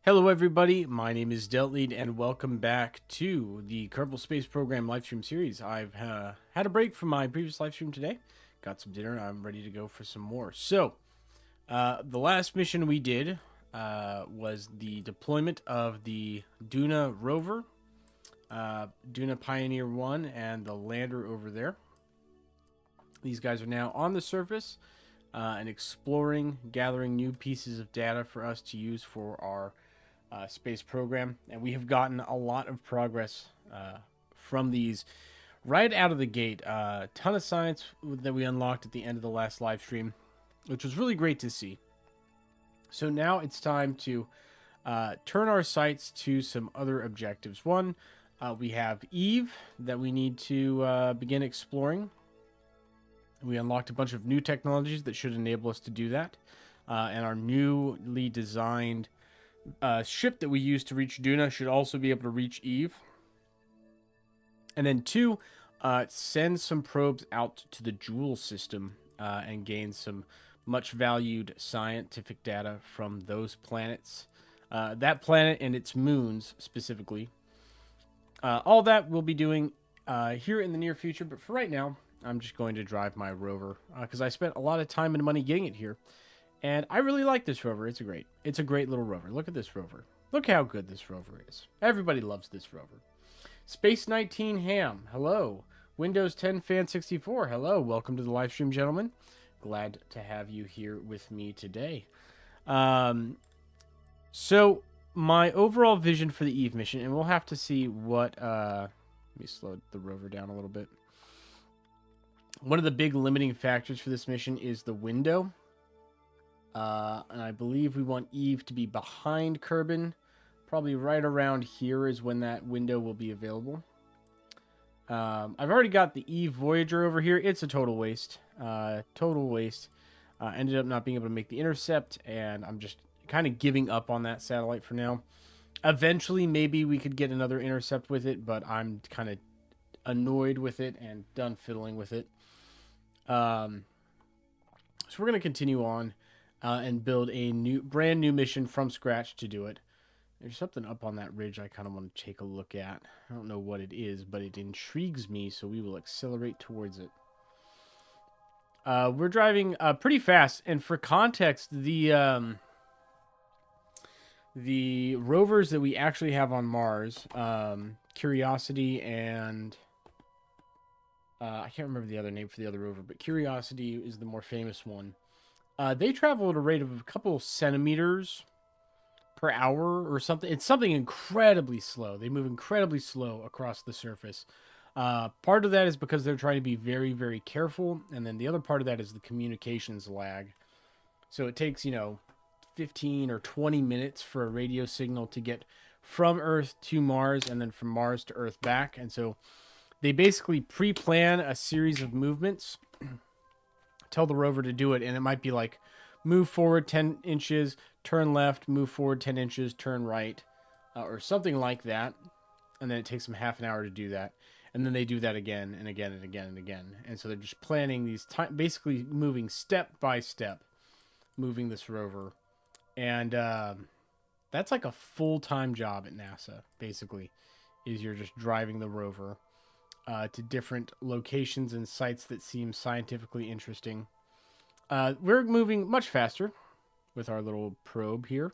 Hello everybody, my name is Deltlead and welcome back to the Kerbal Space Program livestream series. I've had a break from my previous livestream today, got some dinner, I'm ready to go for some more. So, the last mission we did was the deployment of the Duna rover, Duna Pioneer 1 and the lander over there. These guys are now on the surface and exploring, gathering new pieces of data for us to use for our space program, and we have gotten a lot of progress from these right out of the gate. A ton of science that we unlocked at the end of the last live stream, which was really great to see. So now it's time to turn our sights to some other objectives. One, we have Eve that we need to begin exploring. We unlocked a bunch of new technologies that should enable us to do that, and our newly designed ship that we use to reach Duna should also be able to reach Eve. And then two, send some probes out to the Joule system and gain some much valued scientific data from those planets. That planet and its moons specifically. All that we'll be doing here in the near future, but for right now, I'm just going to drive my rover because I spent a lot of time and money getting it here. And I really like this rover. It's a great little rover. Look at this rover. Look how good this rover is. Everybody loves this rover. Space 19 Ham, hello. Windows 10 Fan 64, hello. Welcome to the live stream, gentlemen. Glad to have you here with me today. So my overall vision for the Eve mission, and we'll have to see what. Let me slow the rover down a little bit. One of the big limiting factors for this mission is the window. And I believe we want Eve to be behind Kerbal. Probably right around here is when that window will be available. I've already got the Eve Voyager over here. It's a total waste. Ended up not being able to make the intercept, and I'm just kind of giving up on that satellite for now. Eventually, maybe we could get another intercept with it, but I'm kind of annoyed with it and done fiddling with it. So we're going to continue on. And build a brand new mission from scratch to do it. There's something up on that ridge I kind of want to take a look at. I don't know what it is, but it intrigues me, so we will accelerate towards it. We're driving pretty fast, and for context, the rovers that we actually have on Mars, Curiosity and I can't remember the other name for the other rover, but Curiosity is the more famous one. They travel at a rate of a couple centimeters per hour or something. It's something incredibly slow. They move incredibly slow across the surface. Part of that is because they're trying to be very, very careful. And then the other part of that is the communications lag. So it takes, 15 or 20 minutes for a radio signal to get from Earth to Mars and then from Mars to Earth back. And so they basically pre-plan a series of movements. Tell the rover to do it, and it might be like move forward 10 inches, turn left, move forward 10 inches, turn right, or something like that. And then it takes them half an hour to do that. And then they do that again and again and again and again. And so they're just planning these basically moving step by step, moving this rover. And that's like a full-time job at NASA, basically, is you're just driving the rover to different locations and sites that seem scientifically interesting. We're moving much faster with our little probe here.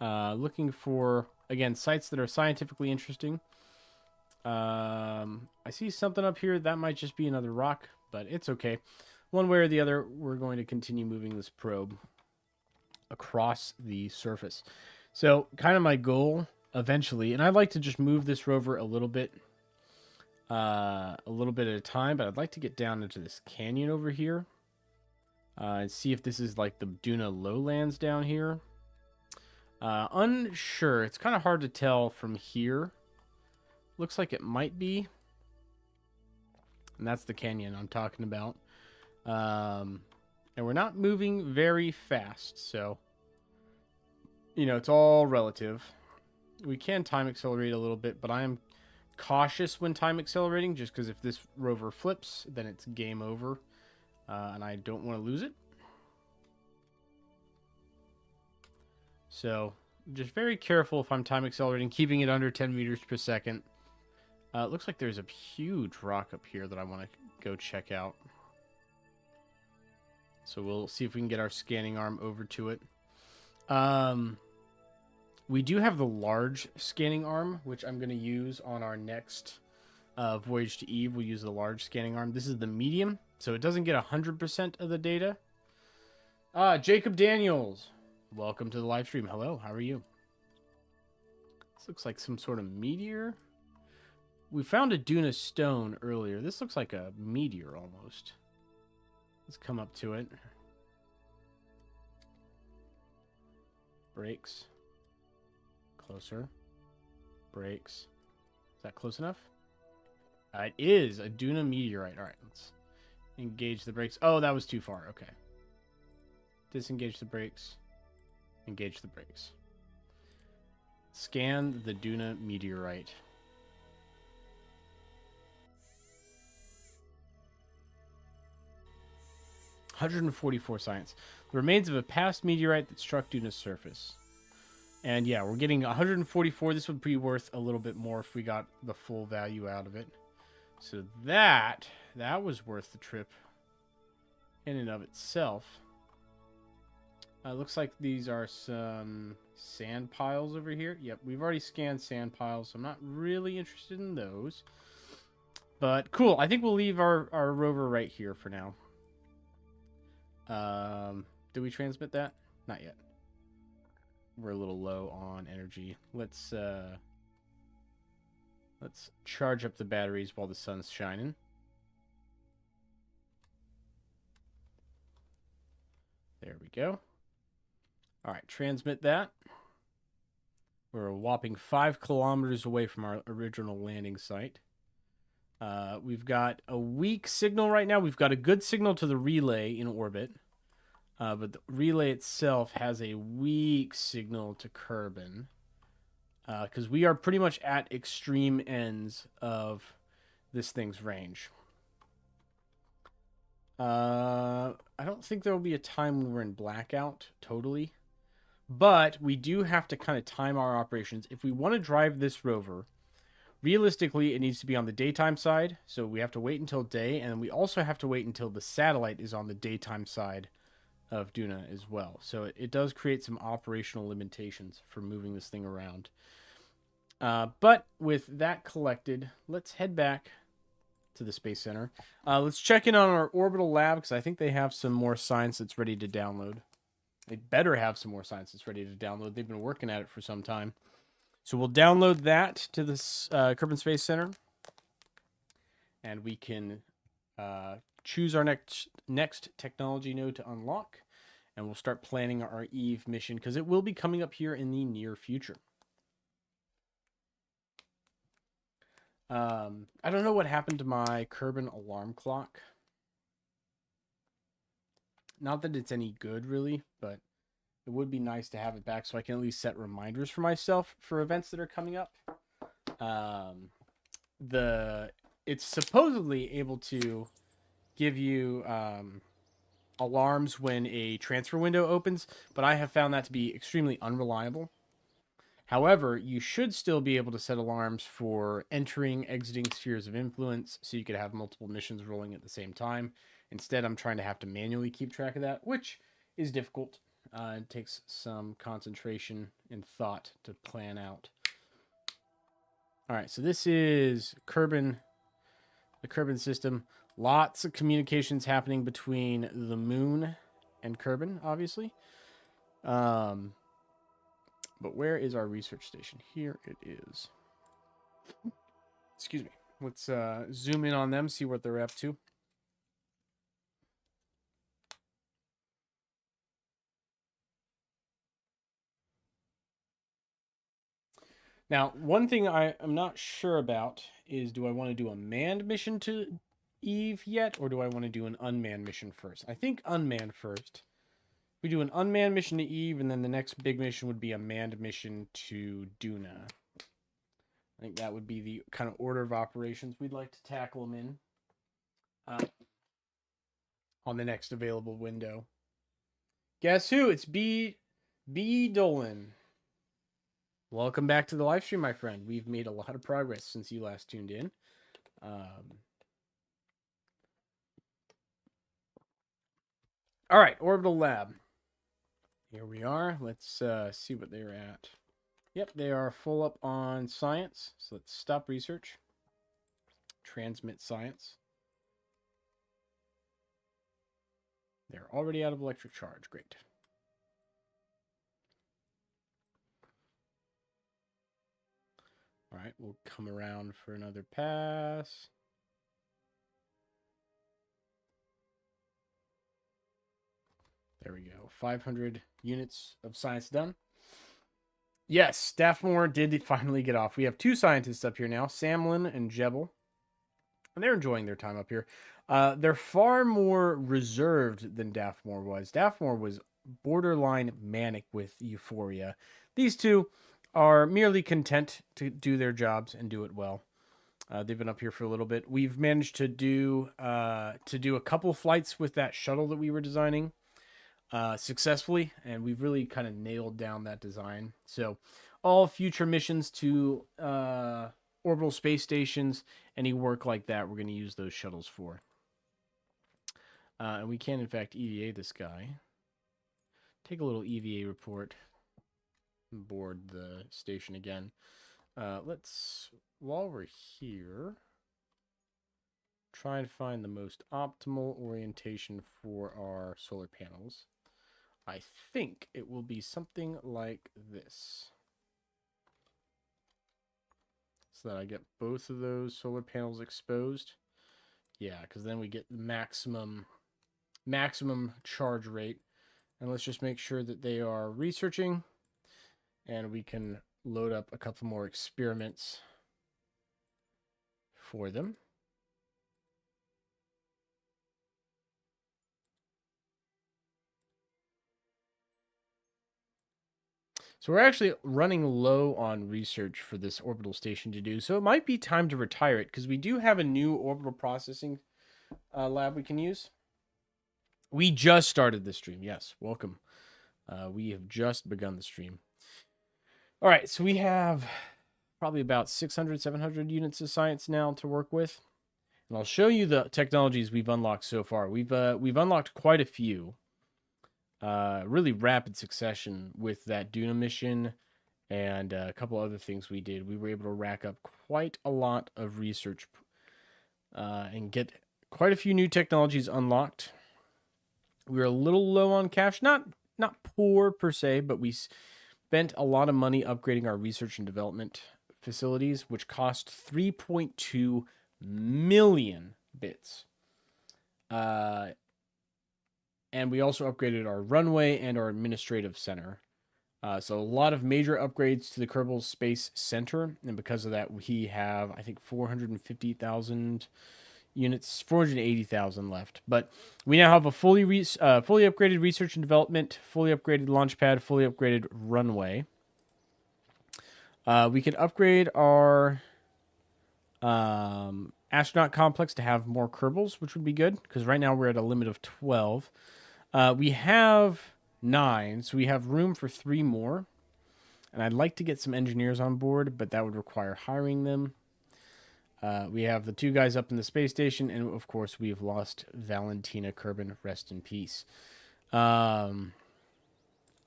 Looking for, again, sites that are scientifically interesting. I see something up here. That might just be another rock, but it's okay. One way or the other, we're going to continue moving this probe across the surface. So kind of my goal eventually, and I'd like to just move this rover a little bit at a time, but I'd like to get down into this canyon over here and see if this is like the Duna lowlands down here. Unsure. It's kind of hard to tell from here. Looks like it might be. And that's the canyon I'm talking about. And we're not moving very fast, so it's all relative. We can time accelerate a little bit, but I am cautious when time accelerating, just because if this rover flips, then it's game over, and I don't want to lose it. So just very careful if I'm time accelerating, keeping it under 10 meters per second. It looks like there's a huge rock up here that I want to go check out. So we'll see if we can get our scanning arm over to it. We do have the large scanning arm, which I'm going to use on our next voyage to Eve. We'll use the large scanning arm. This is the medium, so it doesn't get 100% of the data. Jacob Daniels, welcome to the live stream. Hello, how are you? This looks like some sort of meteor. We found a Duna stone earlier. This looks like a meteor almost. Let's come up to it. Brakes. Closer. Brakes. Is that close enough? It is a Duna meteorite. All right, let's engage the brakes. Oh, that was too far. Okay. Disengage the brakes. Engage the brakes. Scan the Duna meteorite. (144 science). The remains of a past meteorite that struck Duna's surface. And yeah, we're getting 144. This would be worth a little bit more if we got the full value out of it. So that was worth the trip in and of itself. Looks like these are some sand piles over here. Yep, we've already scanned sand piles, so I'm not really interested in those. But cool. I think we'll leave our rover right here for now. Did we transmit that? Not yet. We're a little low on energy. Let's charge up the batteries while the sun's shining. There we go. All right, transmit that. We're a whopping 5 kilometers away from our original landing site. We've got a weak signal right now. We've got a good signal to the relay in orbit. But the relay itself has a weak signal to Kerbal. Because we are pretty much at extreme ends of this thing's range. I don't think there will be a time when we're in blackout totally. But we do have to kind of time our operations. If we want to drive this rover, realistically, it needs to be on the daytime side. So we have to wait until day. And we also have to wait until the satellite is on the daytime side of Duna as well. So it does create some operational limitations for moving this thing around. But with that collected, let's head back to the Space Center. Let's check in on our orbital lab, because I think they have some more science that's ready to download. They better have some more science that's ready to download. They've been working at it for some time. So we'll download that to this Kerbal Space Center. And we can choose our next technology node to unlock. And we'll start planning our Eve mission, because it will be coming up here in the near future. I don't know what happened to my Kerbal alarm clock. Not that it's any good, really, but it would be nice to have it back so I can at least set reminders for myself for events that are coming up. It's supposedly able to give you alarms when a transfer window opens, but I have found that to be extremely unreliable. However, you should still be able to set alarms for entering, exiting spheres of influence, so you could have multiple missions rolling at the same time. Instead, I'm trying to have to manually keep track of that, which is difficult. It takes some concentration and thought to plan out. All right, so this is Kerbal, the Kerbal system. Lots of communications happening between the moon and Kerbal, obviously. But where is our research station? Here it is. Excuse me. Let's zoom in on them, see what they're up to. Now, one thing I'm not sure about is, do I want to do a manned mission to Eve yet, or do I want to do an unmanned mission first? I think unmanned first. We do an unmanned mission to Eve, and then the next big mission would be a manned mission to Duna. I think that would be the kind of order of operations we'd like to tackle them in on the next available window. Guess who? It's B. Dolan. Welcome back to the live stream, my friend. We've made a lot of progress since you last tuned in. All right, Orbital Lab. Here we are. Let's see what they're at. Yep, they are full up on science. So let's stop research. Transmit science. They're already out of electric charge. Great. All right, we'll come around for another pass. There we go. 500 units of science done. Yes, Staffmore did finally get off. We have 2 scientists up here now, Samlin and Jebel. And they're enjoying their time up here. They're far more reserved than Daffmore was. Daffmore was borderline manic with euphoria. These two are merely content to do their jobs and do it well. They've been up here for a little bit. We've managed to do a couple flights with that shuttle that we were designing successfully, and we've really kind of nailed down that design. So all future missions to orbital space stations, any work like that, we're going to use those shuttles for. And we can, in fact, EVA this guy. Take a little EVA report. Board the station again. Let's, while we're here, try and find the most optimal orientation for our solar panels. I think it will be something like this. So that I get both of those solar panels exposed. Yeah, because then we get the maximum charge rate. And let's just make sure that they are researching. And we can load up a couple more experiments for them. So we're actually running low on research for this orbital station to do. So it might be time to retire it because we do have a new orbital processing lab we can use. We just started the stream. Yes, welcome. We have just begun the stream. All right, so we have probably about 600, 700 units of science now to work with. And I'll show you the technologies we've unlocked so far. We've unlocked quite a few. Really rapid succession with that Duna mission and a couple other things we did. We were able to rack up quite a lot of research and get quite a few new technologies unlocked. We were a little low on cash, not poor per se, but we spent a lot of money upgrading our research and development facilities, which cost 3.2 million bits. And we also upgraded our runway and our administrative center. So a lot of major upgrades to the Kerbal Space Center. And because of that, we have, I think, 450,000 units, 480,000 left. But we now have a fully upgraded research and development, fully upgraded launch pad, fully upgraded runway. We could upgrade our astronaut complex to have more Kerbals, which would be good, because right now we're at a limit of 12. We have 9, so we have room for 3 more. And I'd like to get some engineers on board, but that would require hiring them. We have the 2 guys up in the space station, and of course we have lost Valentina Kerbin, rest in peace. Our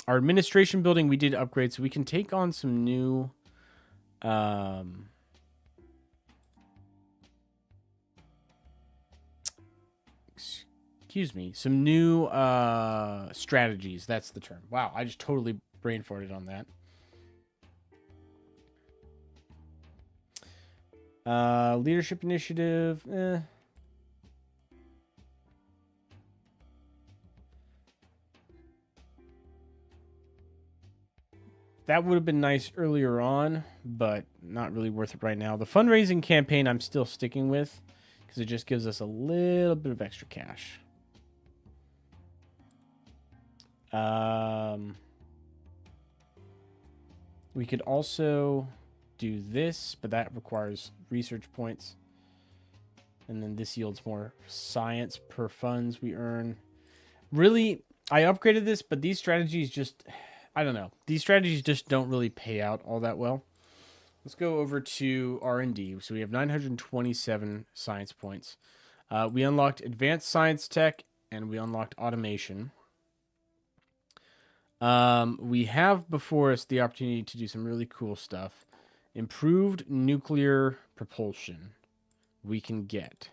administration building we did upgrade, so we can take on some new some new strategies. That's the term. Wow, I just totally brain farted on that. Leadership initiative. That would have been nice earlier on, but not really worth it right now. The fundraising campaign I'm still sticking with because it just gives us a little bit of extra cash. We could also do this, but that requires research points. And then this yields more science per funds we earn. Really, I upgraded this, but these strategies just... I don't know. These strategies just don't really pay out all that well. Let's go over to R&D. So we have 927 science points. We unlocked advanced science tech, and we unlocked automation. We have before us the opportunity to do some really cool stuff. Improved nuclear propulsion we can get.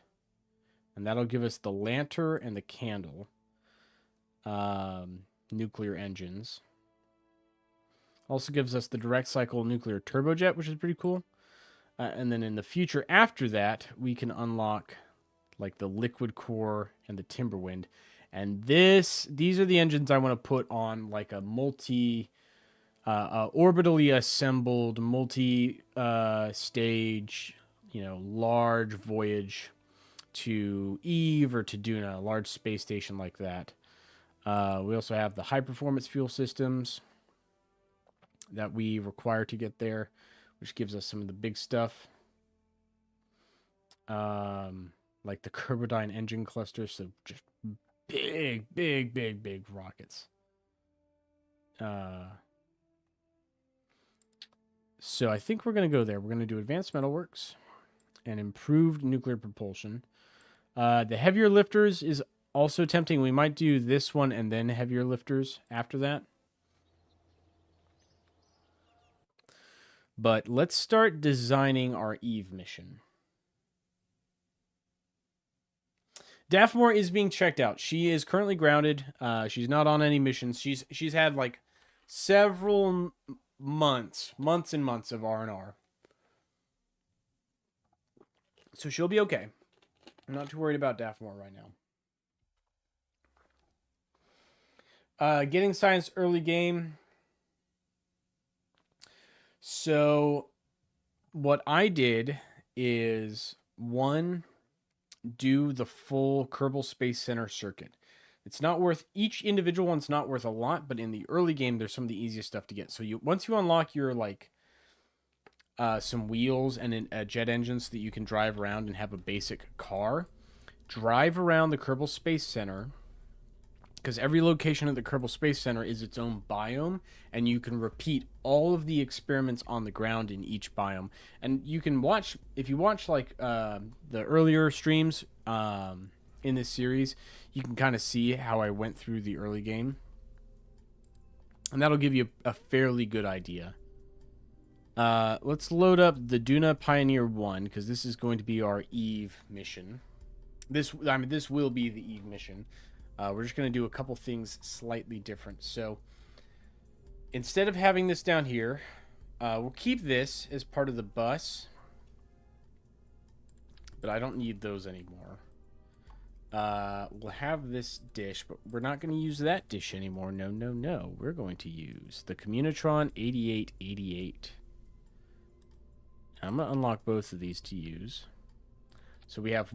And that'll give us the lantern and the candle. Nuclear engines. Also gives us the direct cycle nuclear turbojet, which is pretty cool. And then in the future after that, we can unlock like the liquid core and the timberwind. And these are the engines I want to put on like a orbitally assembled multi-stage, large voyage to Eve or to Duna, a large space station like that. We also have the high performance fuel systems that we require to get there, which gives us some of the big stuff. Like the Kerbal engine cluster, so just big rockets. So I think we're going to go there. We're going to do advanced metalworks and improved nuclear propulsion. The heavier lifters is also tempting. We might do this one and then heavier lifters after that. But let's start designing our Eve mission. Daphmore is being checked out. She is currently grounded. She's not on any missions. She's had like several months and months of R&R. So she'll be okay. I'm not too worried about Daphmore right now. Getting science early game. So what I did is, one, do the full Kerbal Space Center circuit. It's not worth, each individual one's not worth a lot, but in the early game, there's some of the easiest stuff to get. So once you unlock your, like, some wheels and a jet engine so that you can drive around and have a basic car, drive around the Kerbal Space Center, because every location at the Kerbal Space Center is its own biome, and you can repeat all of the experiments on the ground in each biome. And you can watch, if you watch like the earlier streams in this series, you can kind of see how I went through the early game. And that'll give you a fairly good idea. Let's load up the Duna Pioneer 1, because this is going to be our Eve mission. This will be the Eve mission. We're just going to do a couple things slightly different. So instead of having this down here, we'll keep this as part of the bus. But I don't need those anymore. We'll have this dish, but we're not going to use that dish anymore. No. We're going to use the Communitron 8888. I'm going to unlock both of these to use. So we have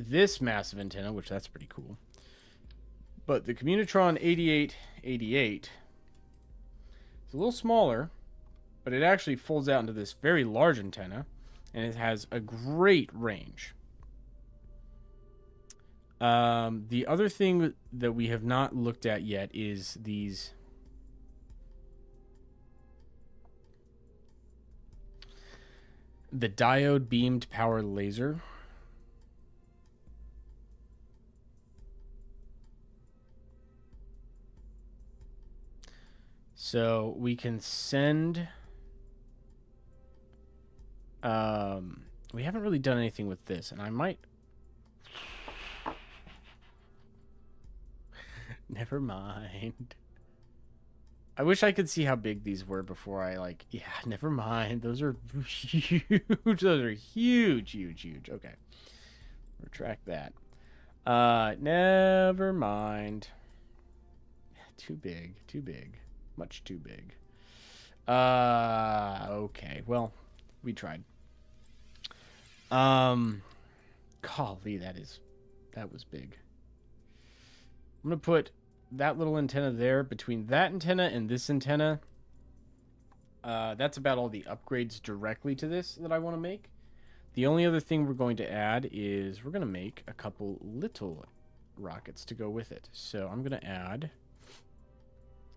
this massive antenna, which that's pretty cool. But the Communitron 8888 is a little smaller, but it actually folds out into this very large antenna, and it has a great range. The other thing that we have not looked at yet is the diode beamed power laser. So we can send... we haven't really done anything with this, and I might... Never mind. I wish I could see how big these were before I, like... Yeah, never mind. Those are huge. Those are huge. Okay. Retract that. Never mind. Too big. Much too big. Okay. Well, we tried. Golly, that was big. I'm gonna put that little antenna there. Between that antenna and this antenna, that's about all the upgrades directly to this that I want to make. The only other thing we're going to add is we're gonna make a couple little rockets to go with it. So I'm gonna add...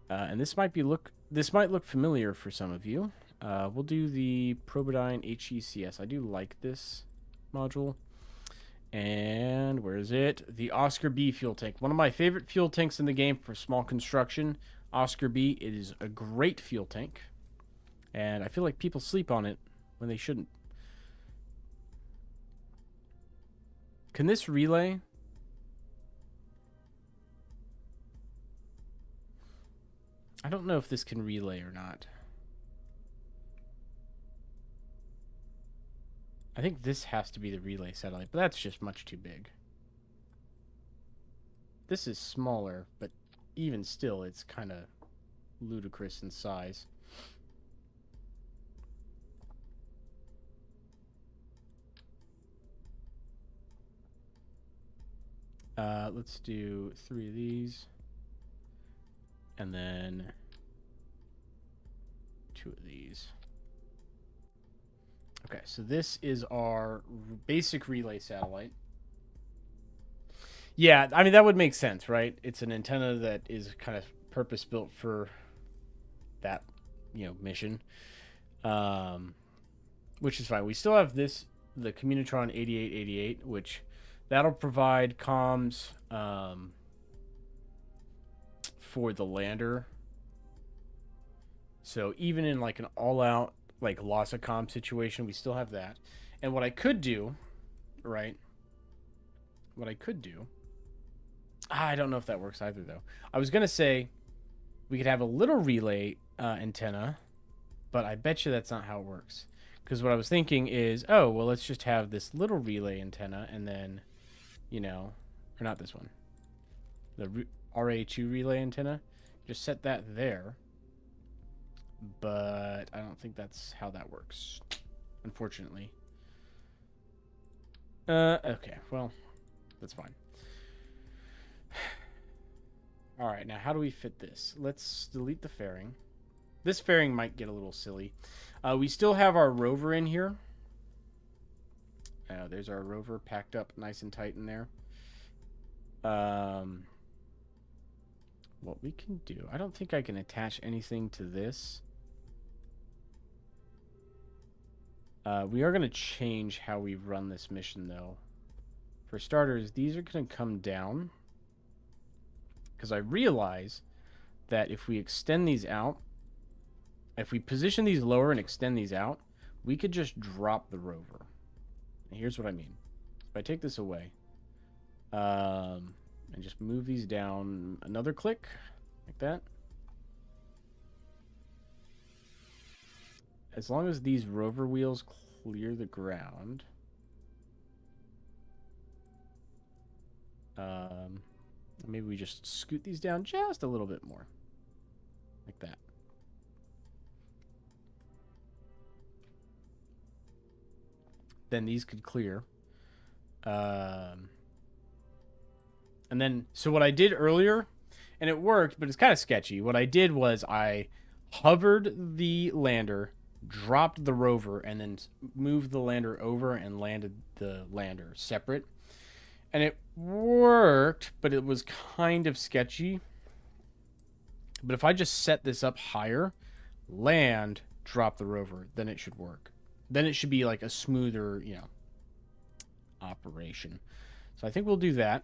and this might be look this might look familiar for some of you. We'll do the Probodyne HECS. I do like this module. And where is it? The Oscar B fuel tank. One of my favorite fuel tanks in the game for small construction. Oscar B. It is a great fuel tank. And I feel like people sleep on it when they shouldn't. Can this relay? I don't know if this can relay or not. I think this has to be the relay satellite, but that's just much too big. This is smaller, but even still, it's kind of ludicrous in size. Let's do 3 of these. And then 2 of these. Okay, so this is our basic relay satellite. Yeah, I mean, that would make sense, right? It's an antenna that is kind of purpose-built for that, mission. Which is fine. We still have this, the Communitron 8888, which that'll provide comms for the lander. So even in like an all-out like loss of comm situation, we still have that. And what I could do, right? What I could do, I don't know if that works either though. I was gonna say we could have a little relay antenna, but I bet you that's not how it works. Because what I was thinking is, oh well, let's just have this little relay antenna, and then, or not this one, the RA2 relay antenna. Just set that there. But I don't think that's how that works, unfortunately. Okay, well, that's fine. All right, now how do we fit this? Let's delete the fairing. This fairing might get a little silly. We still have our rover in here. There's our rover packed up nice and tight in there. What we can do, I don't think I can attach anything to this. We are going to change how we run this mission, though. For starters, these are going to come down. Because I realize that if we extend these out, if we position these lower and extend these out, we could just drop the rover. And here's what I mean. If I take this away, and just move these down another click, like that. As long as these rover wheels clear the ground, maybe we just scoot these down just a little bit more, like that. Then these could clear. And then, so what I did earlier, and it worked, but it's kind of sketchy. What I did was I hovered the lander, dropped the rover, and then moved the lander over and landed the lander separate. And it worked, but it was kind of sketchy. But if I just set this up higher, land, drop the rover, then it should work. Then it should be like a smoother, operation. So I think we'll do that.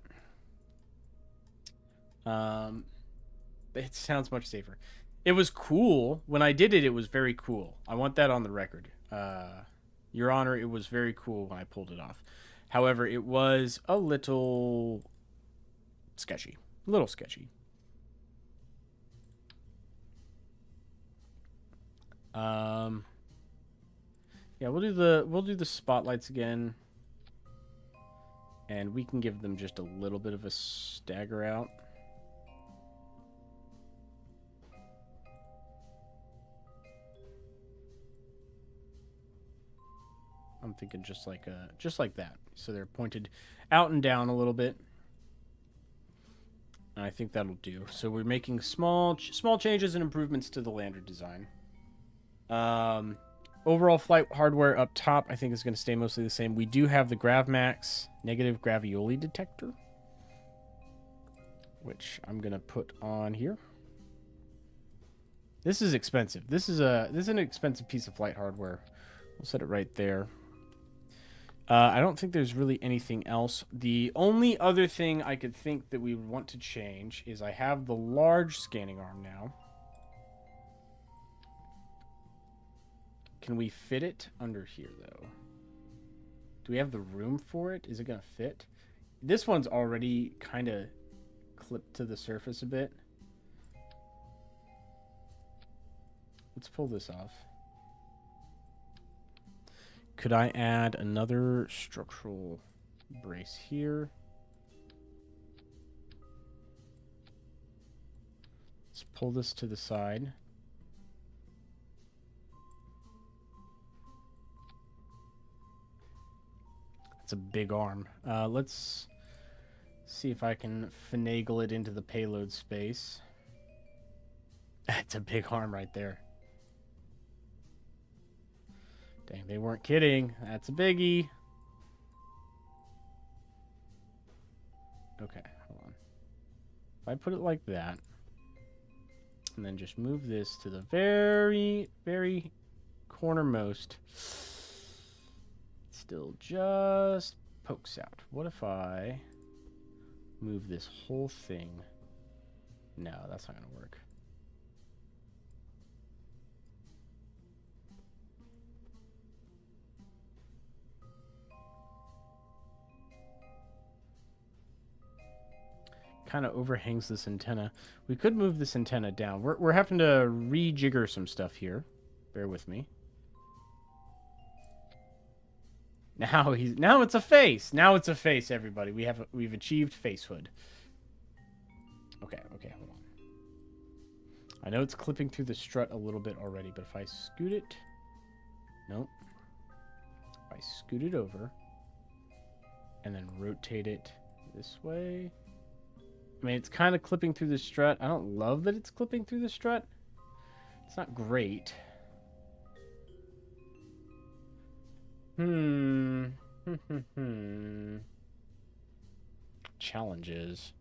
It sounds much safer. It was cool. When I did it, it was very cool. I want that on the record. Your Honor, it was very cool when I pulled it off. However, it was a little sketchy. A little sketchy. Yeah, we'll do the spotlights again. And we can give them just a little bit of a stagger out. I'm thinking just like that. So they're pointed out and down a little bit. And I think that'll do. So we're making small changes and improvements to the lander design. Overall flight hardware up top, I think, is going to stay mostly the same. We do have the GravMax negative gravioli detector, which I'm going to put on here. This is expensive. This is an expensive piece of flight hardware. We'll set it right there. I don't think there's really anything else. The only other thing I could think that we would want to change is I have the large scanning arm now. Can we fit it under here, though? Do we have the room for it? Is it going to fit? This one's already kind of clipped to the surface a bit. Let's pull this off. Could I add another structural brace here? Let's pull this to the side. It's a big arm. Let's see if I can finagle it into the payload space. It's a big arm right there. Dang, they weren't kidding. That's a biggie. Okay, hold on. If I put it like that, and then just move this to the very, very cornermost, still just pokes out. What if I move this whole thing? No, that's not going to work. Kind of overhangs this antenna. We could move this antenna down. We're having to rejigger some stuff here. Bear with me. Now it's a face. Now it's a face, everybody. We've achieved facehood. Okay, hold on. I know it's clipping through the strut a little bit already, but if I scoot it, nope. If I scoot it over and then rotate it this way. I mean, it's kind of clipping through the strut. I don't love that it's clipping through the strut. It's not great. Challenges.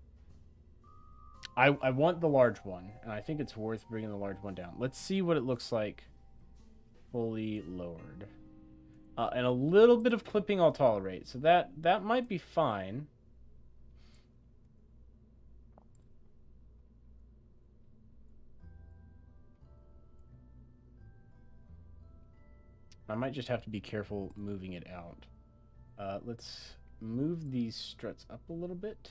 I want the large one, and I think it's worth bringing the large one down. Let's see what it looks like fully lowered. And a little bit of clipping I'll tolerate. So that might be fine. I might just have to be careful moving it out. Let's move these struts up a little bit.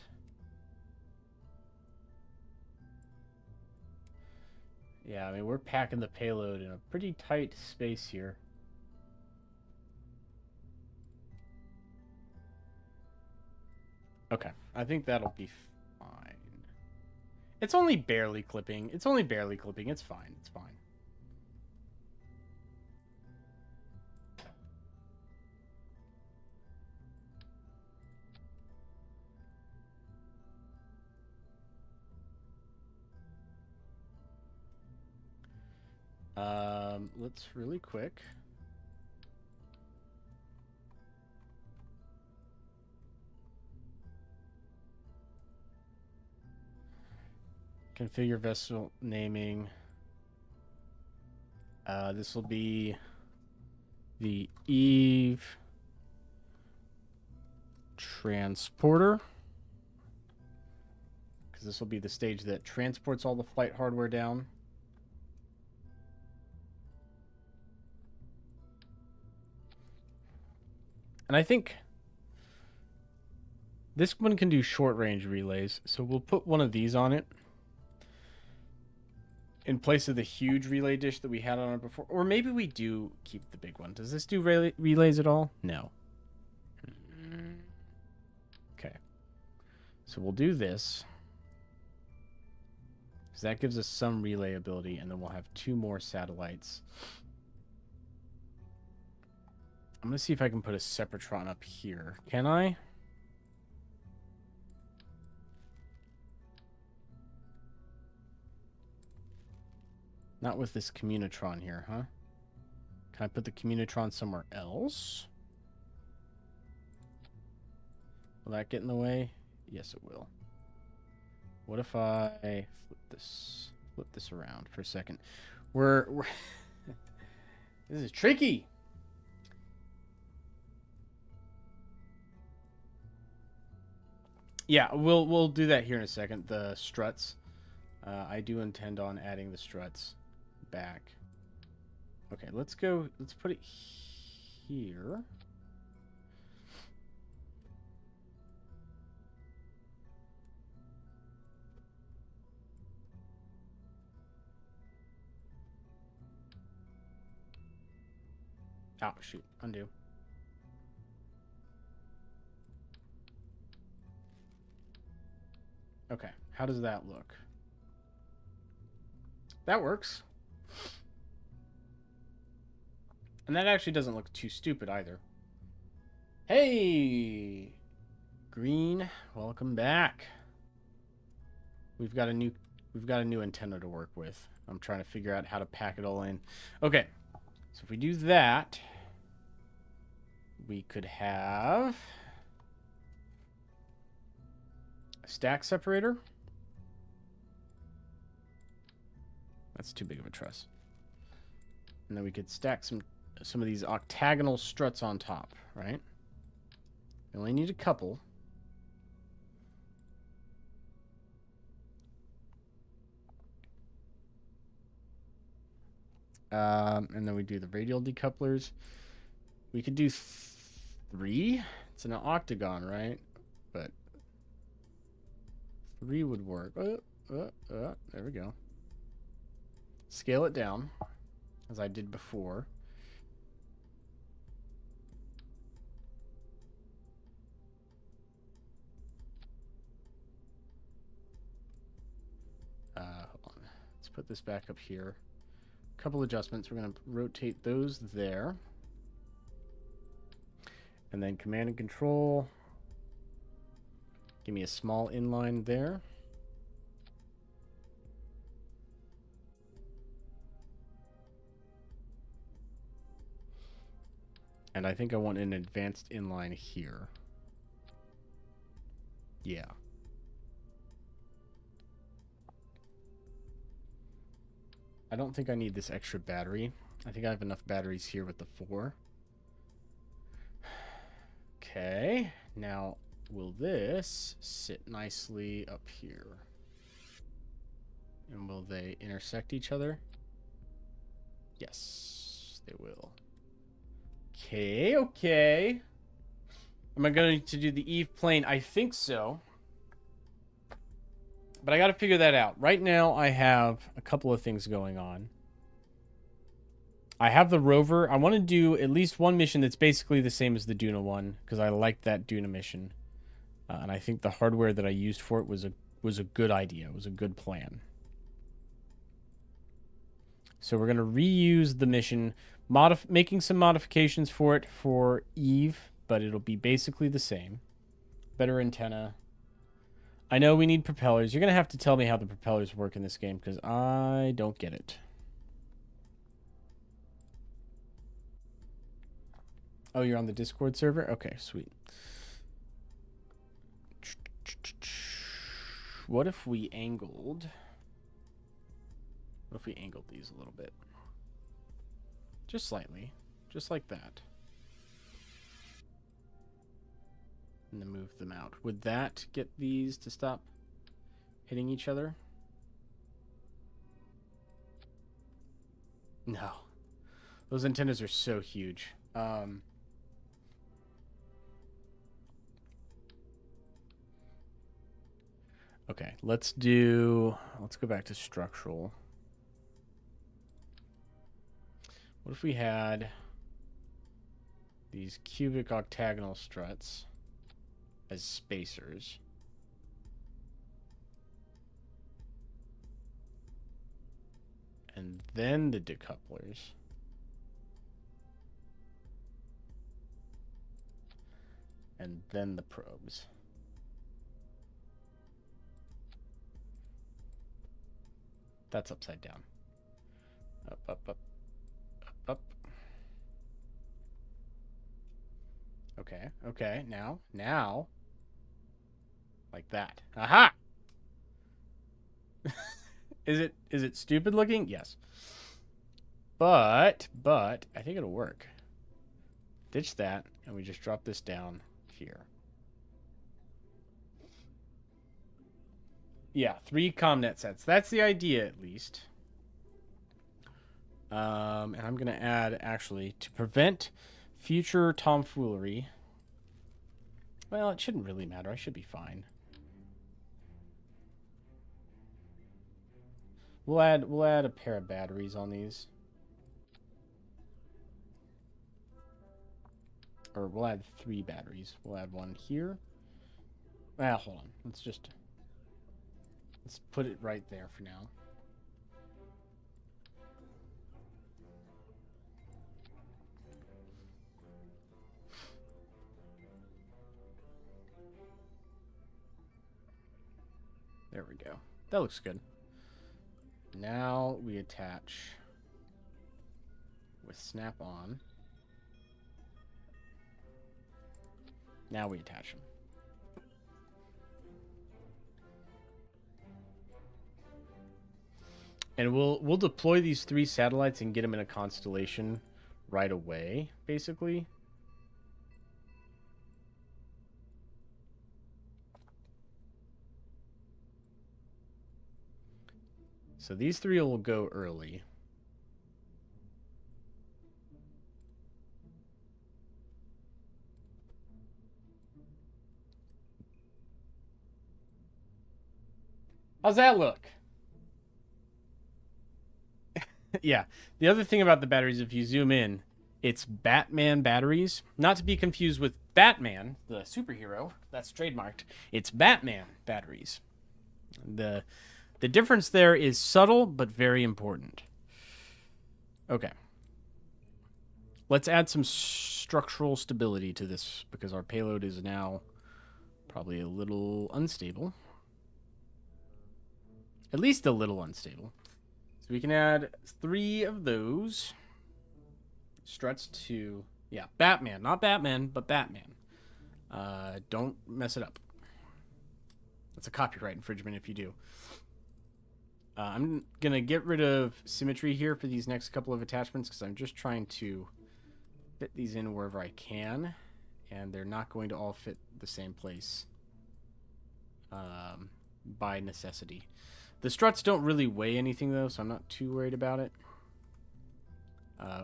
Yeah, I mean, we're packing the payload in a pretty tight space here. Okay, I think that'll be fine. It's only barely clipping. It's only barely clipping. It's fine. It's fine. Let's really quick. Configure vessel naming. This will be the Eve transporter, because this will be the stage that transports all the flight hardware down. And I think this one can do short range relays, so we'll put one of these on it in place of the huge relay dish that we had on it before. Or maybe we do keep the big one. Does this do relays at all? No. Okay. So we'll do this, because that gives us some relay ability, and then we'll have 2 more satellites. I'm going to see if I can put a Sepratron up here. Can I? Not with this Communitron here, huh? Can I put the Communitron somewhere else? Will that get in the way? Yes, it will. What if I flip this around for a second? We're this is tricky. Yeah, we'll do that here in a second. The struts. I do intend on adding the struts back. Okay, let's go. Let's put it here. Oh, shoot. Undo. Okay, how does that look? That works. And that actually doesn't look too stupid either. Hey, Green, welcome back. We've got a new antenna to work with. I'm trying to figure out how to pack it all in. Okay, so if we do that, we could have a stack separator. That's too big of a truss. And then we could stack some of these octagonal struts on top, right? We only need a couple. And then we do the radial decouplers. We could do 3. It's an octagon, right? But 3 would work. There we go. Scale it down, as I did before. Hold on. Let's put this back up here. A couple adjustments. We're going to rotate those there. And then command and control. Give me a small inline there. And I think I want an advanced inline here. Yeah. I don't think I need this extra battery. I think I have enough batteries here with the 4. Okay. Now, will this sit nicely up here? And will they intersect each other? Yes, they will. Okay, okay. Am I going to do the Eve plane? I think so. But I got to figure that out. Right now, I have a couple of things going on. I have the rover. I want to do at least one mission that's basically the same as the Duna one, because I liked that Duna mission. And I think the hardware that I used for it was a good idea. It was a good plan. So we're going to reuse the mission, making some modifications for it for Eve, but it'll be basically the same. Better antenna. I know we need propellers. You're going to have to tell me how the propellers work in this game, because I don't get it. Oh, you're on the Discord server? Okay, sweet. What if we angled... What if we angled these a little bit? Just slightly. Just like that. And then move them out. Would that get these to stop hitting each other? No. Those antennas are so huge. Okay, let's go back to structural. What if we had these cubic octagonal struts as spacers? And then the decouplers. And then the probes. That's upside down. Up, up, up, up, up. Okay, okay, now. Like that. Aha! Is it stupid looking? Yes. But I think it'll work. Ditch that, and we just drop this down here. Yeah, 3 ComNet sets. That's the idea, at least. And I'm going to add, actually, to prevent future tomfoolery. Well, it shouldn't really matter. I should be fine. We'll add a pair of batteries on these. Or we'll add 3 batteries. We'll add one here. Ah, hold on. Let's put it right there for now. There we go. That looks good. Now we attach with snap on. Now we attach them. And we'll deploy these 3 satellites and get them in a constellation right away, basically. So these 3 will go early. How's that look? Yeah. The other thing about the batteries, if you zoom in, it's Batman batteries. Not to be confused with Batman, the superhero. That's trademarked. It's Batman batteries. The difference there is subtle, but very important. Okay. Let's add some structural stability to this, because our payload is now probably a little unstable. At least a little unstable. So we can add 3 of those. Struts to... Yeah, Batman. Not Batman, but Batman. Don't mess it up. That's a copyright infringement if you do. I'm going to get rid of symmetry here for these next couple of attachments, because I'm just trying to fit these in wherever I can. And they're not going to all fit the same place by necessity. The struts don't really weigh anything, though, so I'm not too worried about it.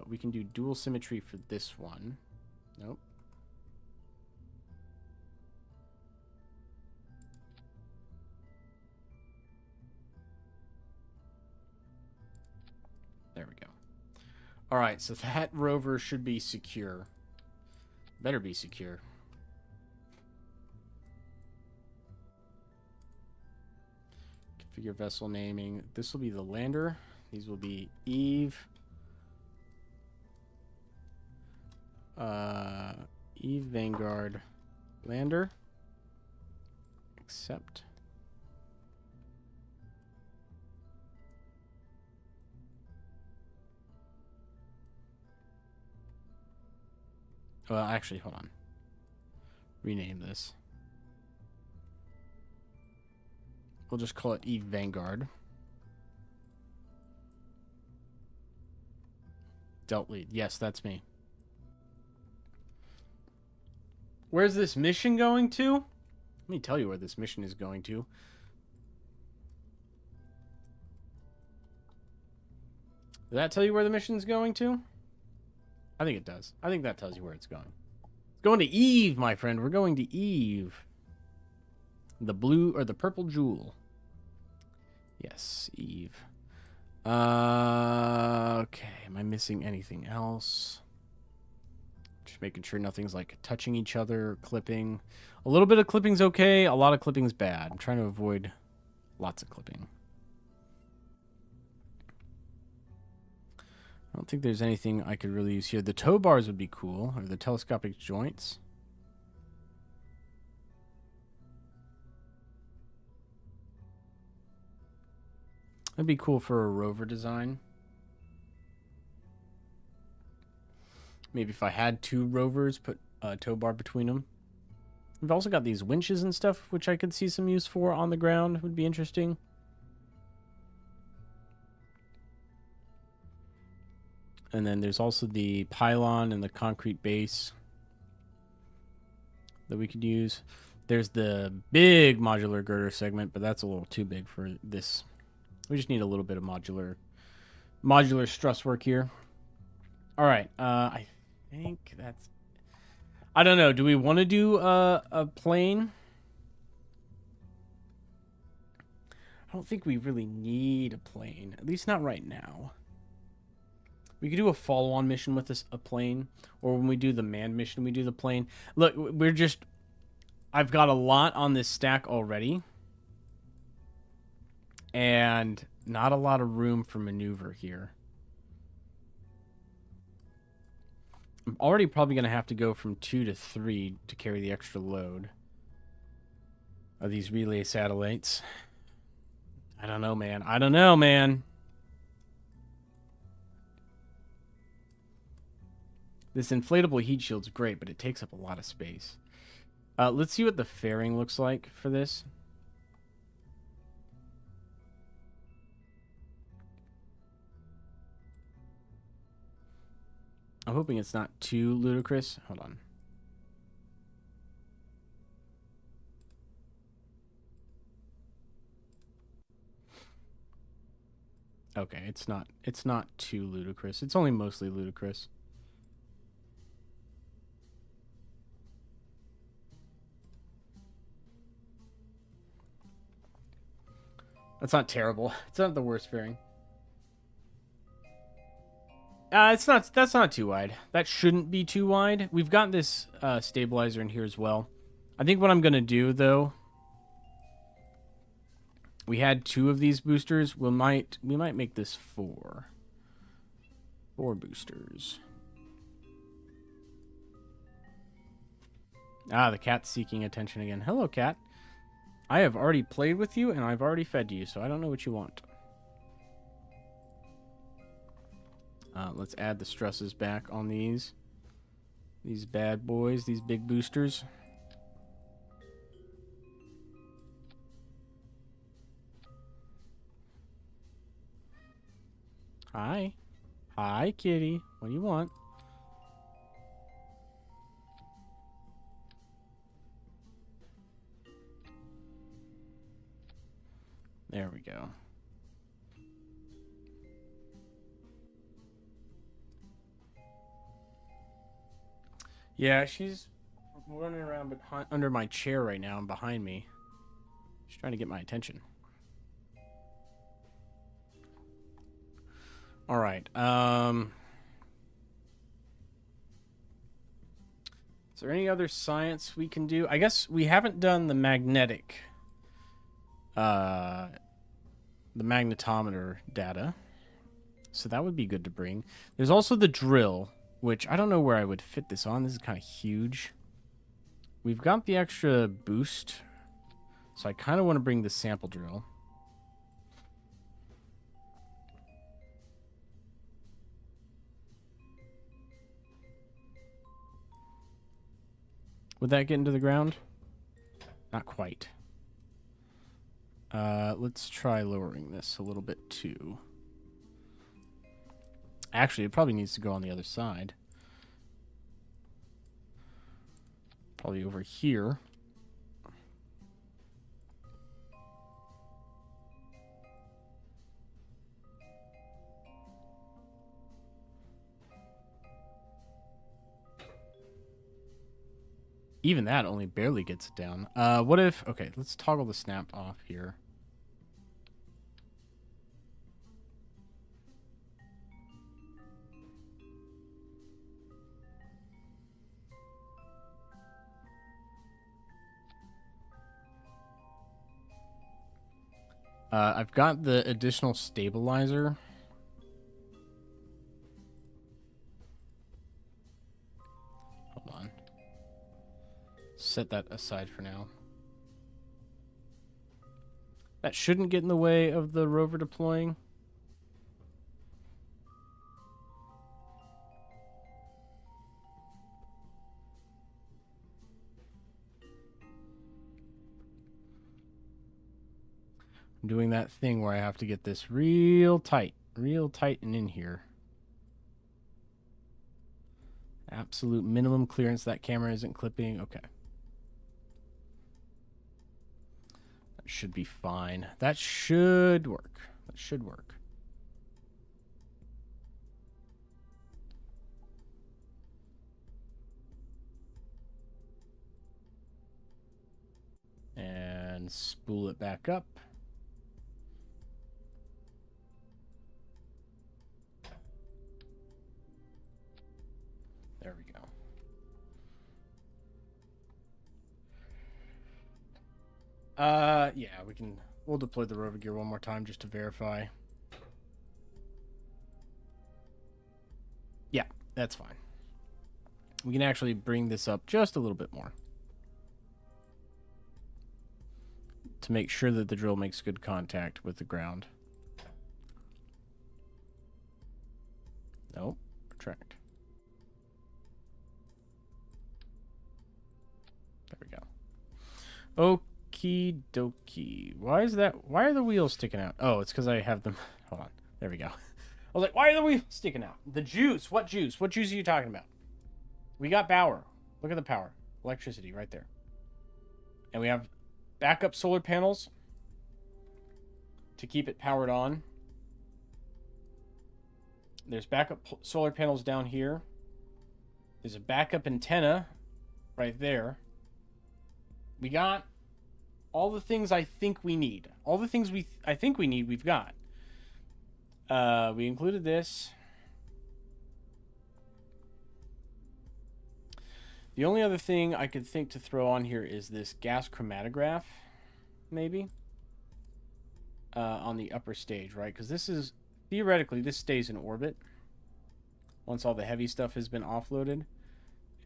We can do dual symmetry for this one. Nope. There we go. All right, so that rover should be secure. Better be secure. Configure vessel naming. This will be the lander. These will be Eve. Eve Vanguard lander. Accept. Well, actually, hold on. Rename this. We'll just call it Eve Vanguard. Delt lead. Yes, that's me. Where's this mission going to? Let me tell you where this mission is going to. Does that tell you where the mission's going to? I think it does. I think that tells you where it's going. It's going to Eve, my friend. We're going to Eve. The blue or the purple jewel. Yes, Eve. Okay, am I missing anything else? Just making sure nothing's like touching each other, clipping. A little bit of clipping's okay, a lot of clipping's bad. I'm trying to avoid lots of clipping. I don't think there's anything I could really use here. The tow bars would be cool, or the telescopic joints. That'd be cool for a rover design. Maybe if I had 2 rovers, put a tow bar between them. We've also got these winches and stuff, which I could see some use for on the ground. Would be interesting. And then there's also the pylon and the concrete base that we could use. There's the big modular girder segment, but that's a little too big for this. We just need a little bit of modular struss work here. All right. I think that's... I don't know. Do we want to do a plane? I don't think we really need a plane. At least not right now. We could do a follow-on mission with a plane. Or when we do the manned mission, we do the plane. Look, we're just... I've got a lot on this stack already. And not a lot of room for maneuver here. I'm already probably going to have to go from 2 to 3 to carry the extra load of these relay satellites. I don't know, man. I don't know, man. This inflatable heat shield's great, but it takes up a lot of space. Let's see what the fairing looks like for this. I'm hoping it's not too ludicrous. Hold on. Okay, it's not too ludicrous. It's only mostly ludicrous. That's not terrible. It's not the worst fairing. That's not too wide. That shouldn't be too wide. We've got this stabilizer in here as well. I think what I'm gonna do though, we had 2 of these boosters. We might make this 4. 4 boosters. Ah, the cat's seeking attention again. Hello, cat. I have already played with you, and I've already fed you, so I don't know what you want. Let's add the stresses back on these bad boys, these big boosters. Hi. Hi, kitty. What do you want? There we go. Yeah, she's running around under my chair right now and behind me. She's trying to get my attention. All right. Is there any other science we can do? I guess we haven't done the magnetic, the magnetometer data. So that would be good to bring. There's also the drill, which I don't know where I would fit this on. This is kind of huge. We've got the extra boost, so I kind of want to bring the sample drill. Would that get into the ground? Not quite. Let's try lowering this a little bit too. Actually, it probably needs to go on the other side. Probably over here. Even that only barely gets it down. What if... Okay, let's toggle the snap off here. I've got the additional stabilizer. Hold on. Set that aside for now. That shouldn't get in the way of the rover deploying. I'm doing that thing where I have to get this real tight and in here. Absolute minimum clearance. That camera isn't clipping. Okay. That should be fine. That should work. That should work. And spool it back up. There we go. Yeah, we'll deploy the rover gear one more time just to verify. Yeah, that's fine. We can actually bring this up just a little bit more to make sure that the drill makes good contact with the ground. Nope, retract. There we go. Okie dokie. Why are the wheels sticking out? Oh, it's because I have them. Hold on. There we go. I was like, why are the wheels sticking out? The juice. What juice? What juice are you talking about? We got power. Look at the power. Electricity right there. And we have backup solar panels to keep it powered on. There's backup solar panels down here. There's a backup antenna right there. We got all the things I think we need. All the things I think we need, we've got. We included this. The only other thing I could think to throw on here is this gas chromatograph, maybe, on the upper stage, right? Because this is, theoretically, this stays in orbit once all the heavy stuff has been offloaded. And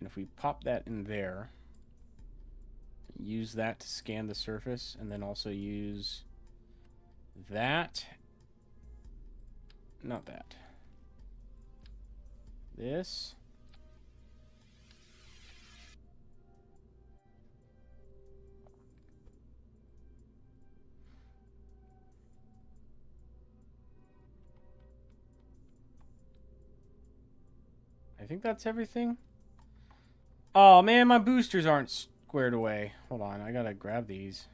if we pop that in there, use that to scan the surface, and then also use that, not that, this. I think that's everything. Oh man, my boosters aren't squared away. Hold on, I gotta grab these.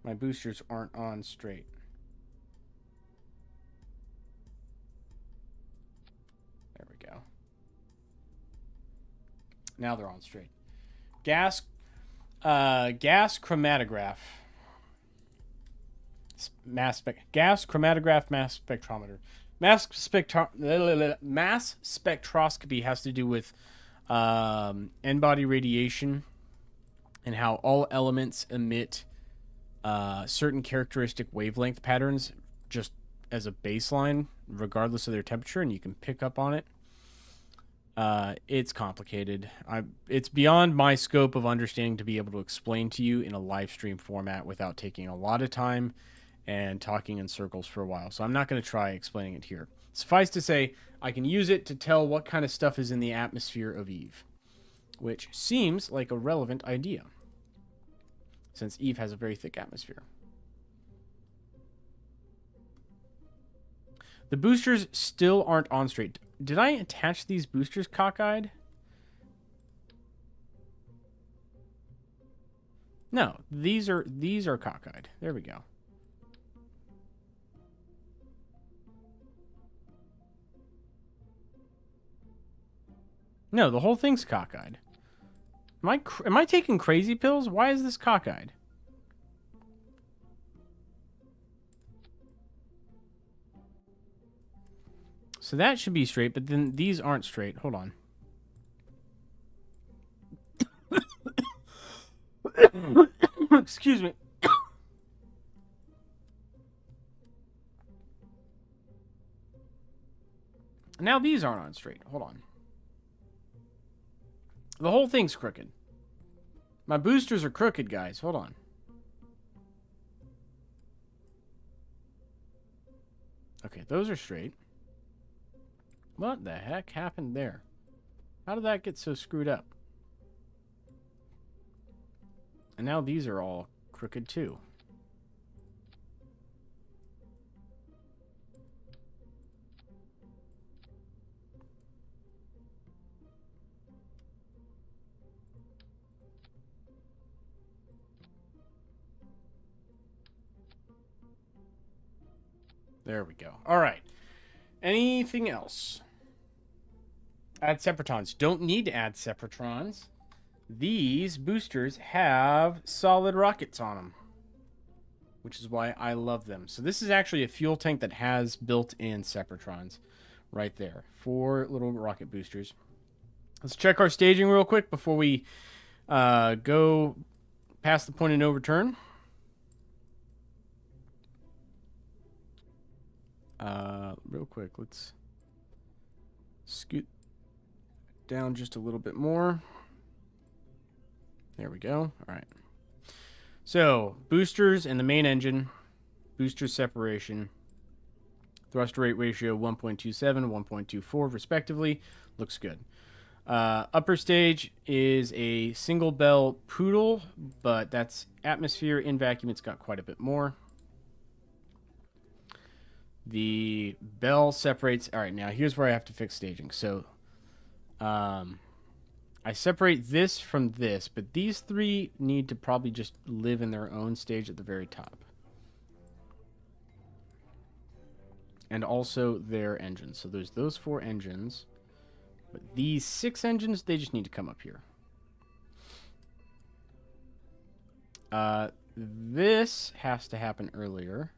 My boosters aren't on straight. There we go. Now they're on straight. Gas chromatograph. Gas chromatograph mass spectrometer. Mass spectroscopy has to do with N-body radiation and how all elements emit certain characteristic wavelength patterns just as a baseline, regardless of their temperature, and you can pick up on it. It's complicated. It's beyond my scope of understanding to be able to explain to you in a live stream format without taking a lot of time and talking in circles for a while. So I'm not going to try explaining it here. Suffice to say, I can use it to tell what kind of stuff is in the atmosphere of Eve, which seems like a relevant idea, since Eve has a very thick atmosphere. The boosters still aren't on straight. Did I attach these boosters cockeyed? No, these are cockeyed. There we go. No, the whole thing's cockeyed. Am I taking crazy pills? Why is this cockeyed? So that should be straight, but then these aren't straight. Hold on. Excuse me. Now these aren't on straight. Hold on. The whole thing's crooked. My boosters are crooked, guys. Hold on. Okay, those are straight. What the heck happened there? How did that get so screwed up? And now these are all crooked too. There we go. All right. Anything else? Add Separatrons. Don't need to add Separatrons. These boosters have solid rockets on them, which is why I love them. So this is actually a fuel tank that has built-in Separatrons right there. 4 little rocket boosters. Let's check our staging real quick before we go past the point of no return. Real quick, let's scoot down just a little bit more. There we go. All right. So, boosters and the main engine, booster separation, thrust rate ratio 1.27, 1.24 respectively. Looks good. Upper stage is a single bell poodle, but that's atmosphere. In vacuum, it's got quite a bit more. The bell separates. All right, now here's where I have to fix staging. So, I separate this from this, but these 3 need to probably just live in their own stage at the very top. And also their engines. So there's those 4 engines. But these 6 engines, they just need to come up here. This has to happen earlier.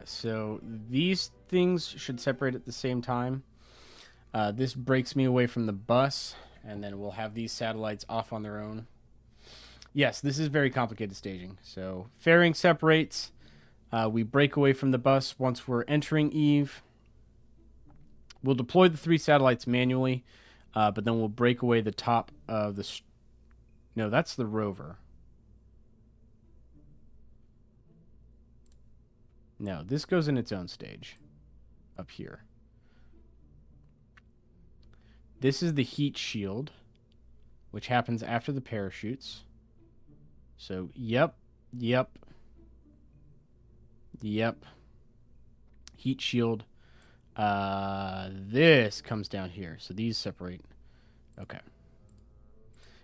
So these things should separate at the same time. This breaks me away from the bus, and then we'll have these satellites off on their own. Yes, this is very complicated staging. So fairing separates. We break away from the bus once we're entering Eve. We'll deploy the 3 satellites manually, but then we'll break away the top of the... No, that's the rover. No, this goes in its own stage up here. This is the heat shield, which happens after the parachutes. So, yep. Heat shield. This comes down here. So these separate. Okay.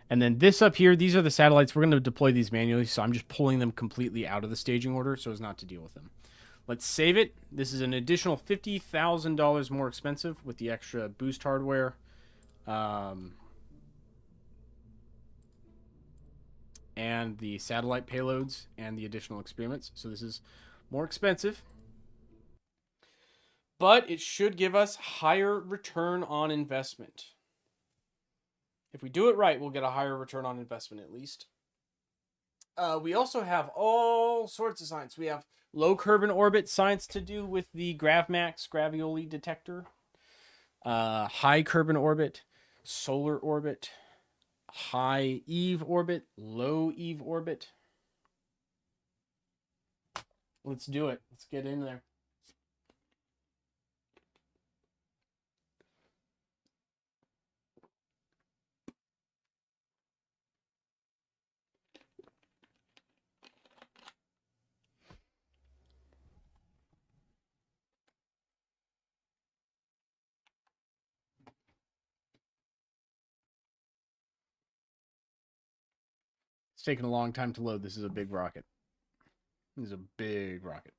And then this up here, these are the satellites. We're going to deploy these manually, so I'm just pulling them completely out of the staging order so as not to deal with them. Let's save it. This is an additional $50,000 more expensive with the extra boost hardware. And the satellite payloads and the additional experiments. So this is more expensive. But it should give us higher return on investment. If we do it right, we'll get a higher return on investment at least. We also have all sorts of science. We have low carbon orbit science to do with the GravMax gravioli detector. High carbon orbit, solar orbit, high Eve orbit, low Eve orbit. Let's do it. Let's get in there. It's taking a long time to load. This is a big rocket. This is a big rocket.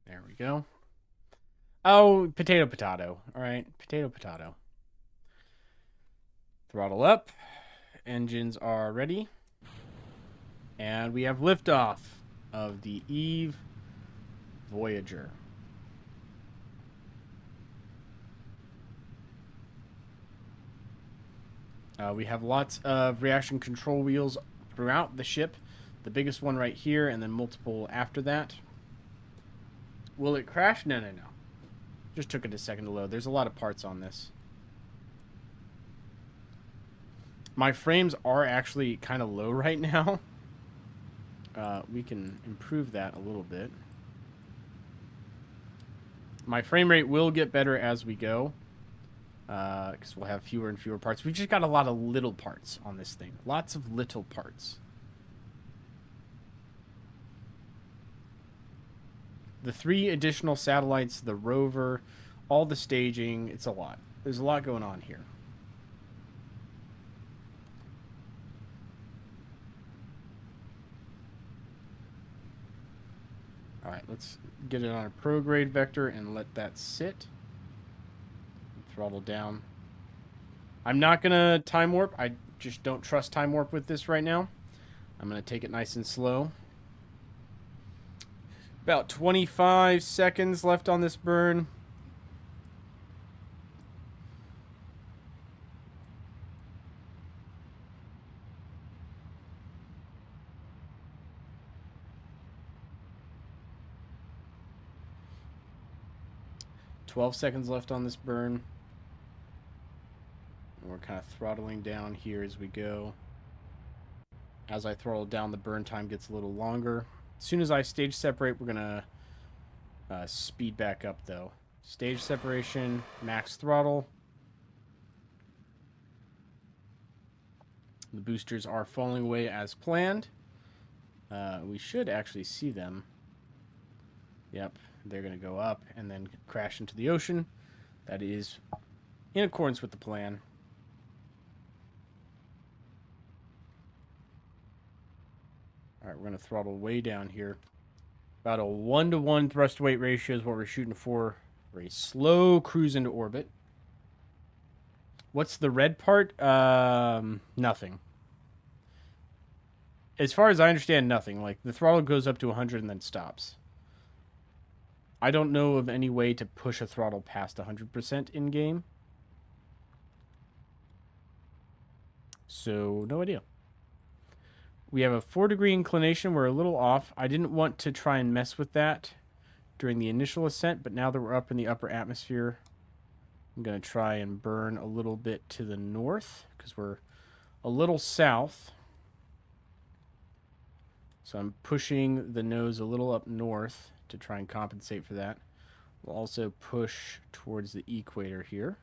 There we go. Oh, potato. All right, potato. Throttle up. Engines are ready. And we have liftoff of the Eve Voyager. We have lots of reaction control wheels throughout the ship. The biggest one right here, and then multiple after that. Will it crash? No. Just took it a second to load. There's a lot of parts on this. My frames are actually kind of low right now. We can improve that a little bit. My frame rate will get better as we go. because we'll have fewer and fewer parts. We've just got a lot of little parts on this thing. Lots of little parts. The 3 additional satellites, the rover, all the staging, it's a lot. There's a lot going on here. All right, let's get it on a prograde vector and let that sit. Throttle down. I'm not going to time warp. I just don't trust time warp with this right now. I'm going to take it nice and slow. About 25 seconds left on this burn. Seconds left on this burn. And we're kind of throttling down here as we go. As I throttle down, the burn time gets a little longer. As soon as I stage separate, we're going to speed back up, though. Stage separation, max throttle. The boosters are falling away as planned. We should actually see them. Yep, they're going to go up and then crash into the ocean. That is in accordance with the plan. All right, we're going to throttle way down here. About a 1-to-1 thrust-to-weight ratio is what we're shooting for a slow cruise into orbit. What's the red part? Nothing. As far as I understand, nothing. Like, the throttle goes up to 100 and then stops. I don't know of any way to push a throttle past 100% in-game. So, no idea. We have a 4-degree inclination. We're a little off. I didn't want to try and mess with that during the initial ascent, but now that we're up in the upper atmosphere, I'm going to try and burn a little bit to the north because we're a little south. So I'm pushing the nose a little up north to try and compensate for that. We'll also push towards the equator here.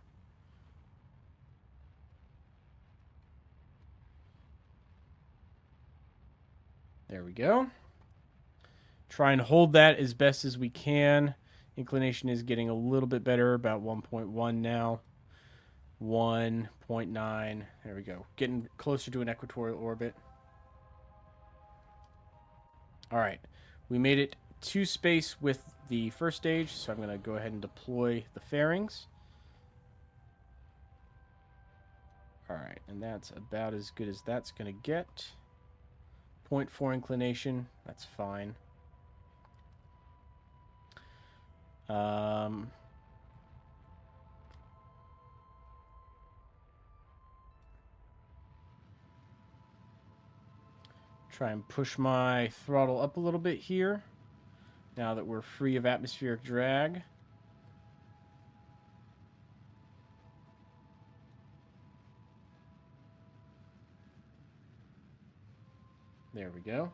There we go. Try and hold that as best as we can. Inclination is getting a little bit better, about 1.1 now. 1.9. There we go. Getting closer to an equatorial orbit. All right. We made it to space with the first stage, so I'm going to go ahead and deploy the fairings. All right, and that's about as good as that's going to get. 0.4 inclination, that's fine. Try and push my throttle up a little bit here, now that we're free of atmospheric drag. There we go.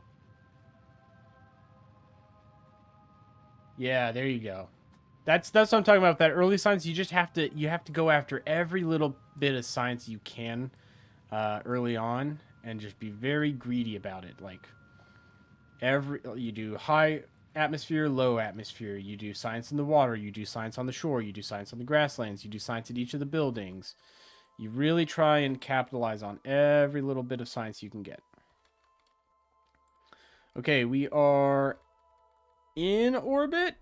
Yeah, there you go. That's what I'm talking about. That early science, you have to go after every little bit of science you can early on, and just be very greedy about it. Like you do high atmosphere, low atmosphere. You do science in the water. You do science on the shore. You do science on the grasslands. You do science at each of the buildings. You really try and capitalize on every little bit of science you can get. Okay, we are in orbit,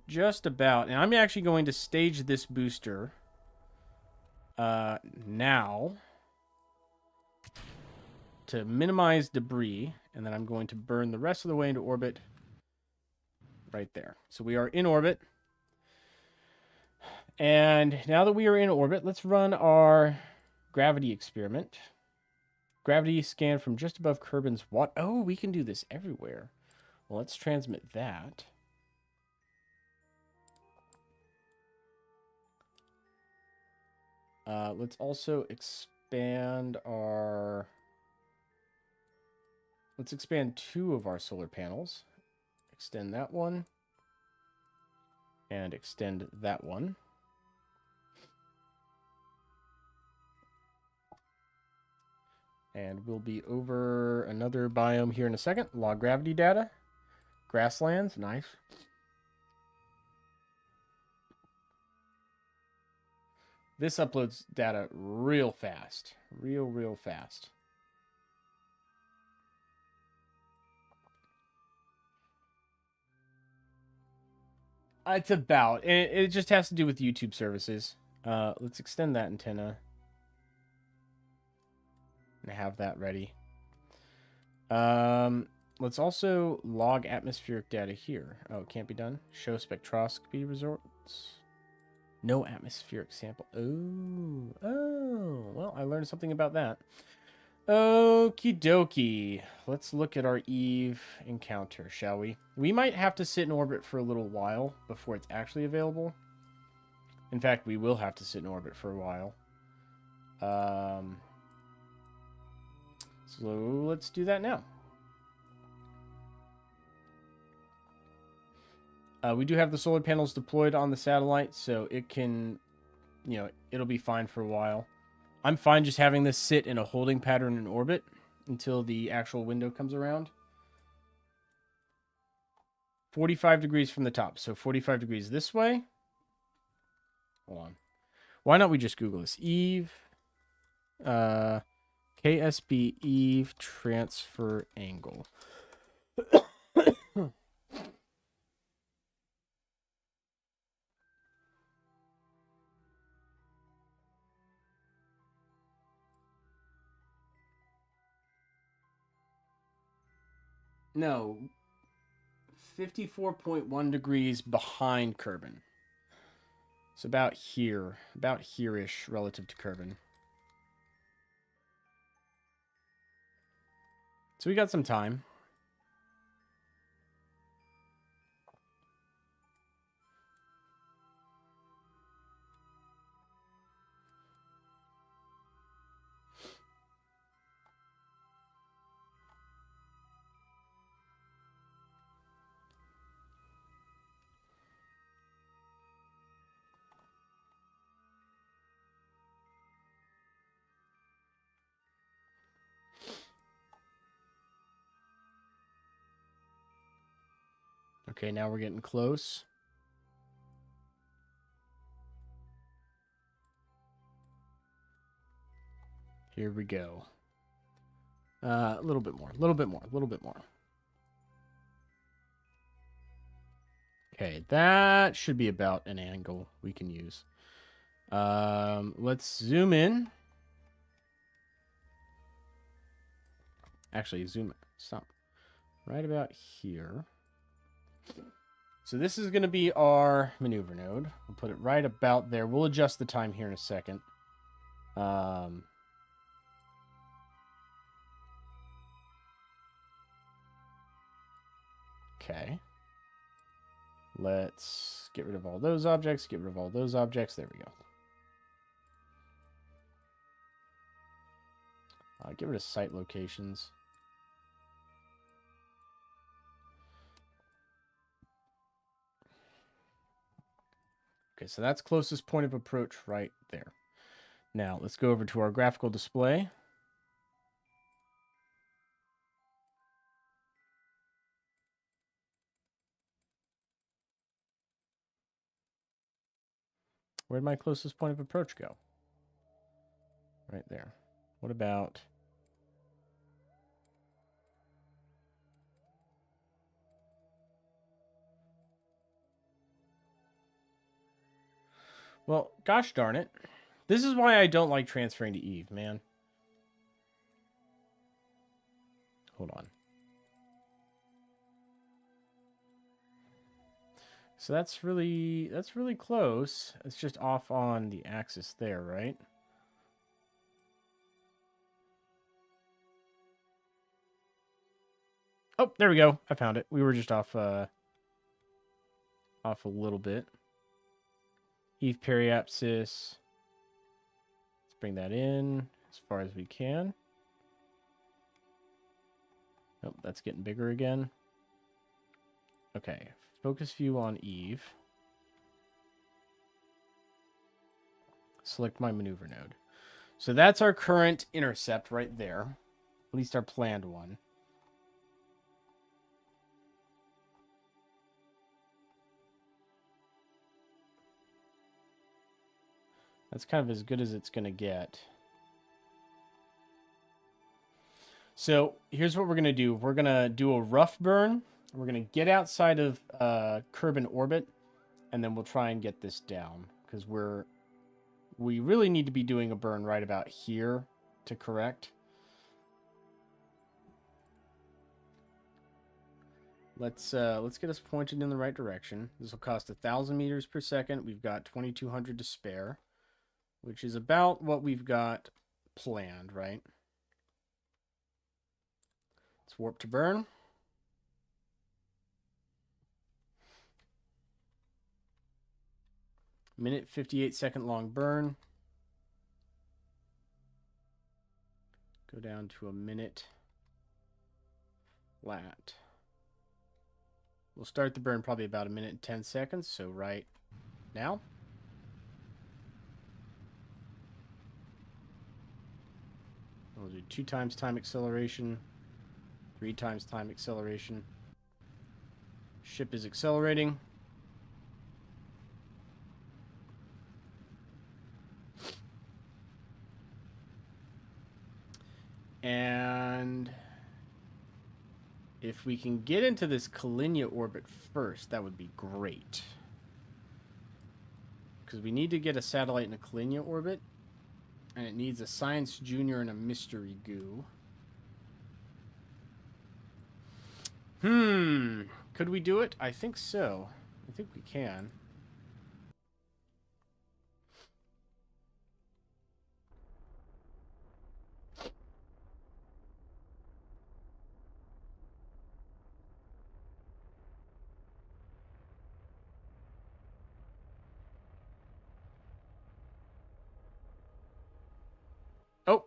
just about. And I'm actually going to stage this booster now to minimize debris, and then I'm going to burn the rest of the way into orbit right there. So we are in orbit. And now that we are in orbit, let's run our gravity experiment. Gravity scan from just above Kerbin's water. Oh, we can do this everywhere. Well, let's transmit that. Let's also expand our... Let's expand 2 of our solar panels. Extend that one. And extend that one. And we'll be over another biome here in a second. Log gravity data. Grasslands, nice. This uploads data real fast. Real fast. It's about. It just has to do with YouTube services. Let's extend that antenna. And have that ready. Let's also log atmospheric data here. Oh, it can't be done. Show spectroscopy results. No atmospheric sample. Oh. Well, I learned something about that. Okie dokie. Let's look at our Eve encounter, shall we? We might have to sit in orbit for a little while before it's actually available. In fact, we will have to sit in orbit for a while. So let's do that now. We do have the solar panels deployed on the satellite, so it can, it'll be fine for a while. I'm fine just having this sit in a holding pattern in orbit until the actual window comes around. 45 degrees from the top, so 45 degrees this way. Hold on. Why not we just Google this? Eve, KSB Eve transfer angle. No. 54.1 degrees behind Kerbal. It's about here. About here-ish relative to Kerbal. So we got some time. Okay, now we're getting close. Here we go. A little bit more. Okay, that should be about an angle we can use. Let's zoom in. Actually, zoom. Stop. Right about here. So this is going to be our maneuver node. We'll put it right about there. We'll adjust the time here in a second. Okay. Let's get rid of all those objects. Get rid of all those objects. There we go. Get rid of site locations. Okay, so that's closest point of approach right there. Now, let's go over to our graphical display. Where'd my closest point of approach go? Right there. What about... Well, gosh darn it. This is why I don't like transferring to Eve, man. Hold on. So that's really close. It's just off on the axis there, right? Oh, there we go. I found it. We were just off a little bit. Eve periapsis. Let's bring that in as far as we can. Oh, that's getting bigger again. Okay, focus view on Eve. Select my maneuver node. So that's our current intercept right there. At least our planned one. That's kind of as good as it's going to get. So here's what we're going to do. We're going to do a rough burn. We're going to get outside of Kerbal orbit, and then we'll try and get this down. Because we really need to be doing a burn right about here to correct. Let's get us pointed in the right direction. This will cost 1,000 meters per second. We've got 2,200 to spare, which is about what we've got planned, right? Let's warp to burn. Minute 58-second long burn. Go down to a minute flat. We'll start the burn probably about 1 minute and 10 seconds, so right now. We'll do 2 times time acceleration, 3 times time acceleration. Ship is accelerating. And if we can get into this Kalinia orbit first, that would be great. Because we need to get a satellite in a Kalinia orbit. And it needs a Science Junior and a Mystery Goo. Could we do it? I think so. I think we can. Oh!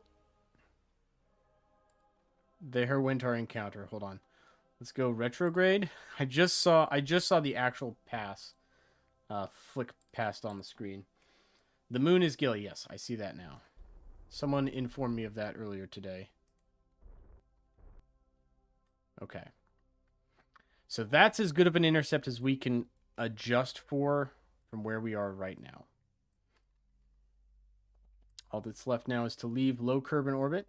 There went our encounter. Hold on. Let's go retrograde. I just saw the actual pass flick past on the screen. The moon is Gilly. Yes, I see that now. Someone informed me of that earlier today. Okay. So that's as good of an intercept as we can adjust for from where we are right now. All that's left now is to leave low Kerbal orbit.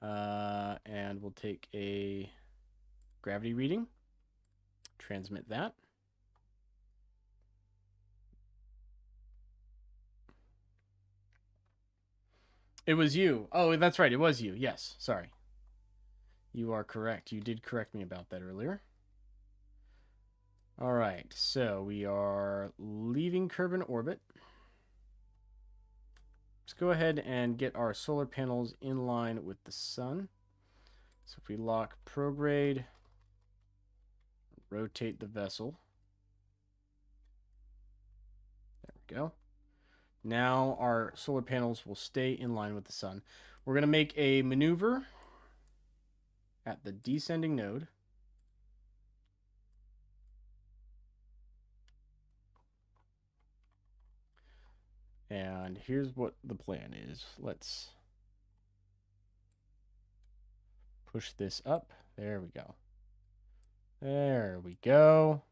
And we'll take a gravity reading. Transmit that. It was you. Oh, that's right. It was you. Yes. Sorry. You are correct. You did correct me about that earlier. All right. So we are leaving Kerbal orbit. Let's go ahead and get our solar panels in line with the sun. So if we lock prograde, rotate the vessel. There we go. Now our solar panels will stay in line with the sun. We're going to make a maneuver at the descending node. And here's what the plan is. Let's push this up. There we go. There we go.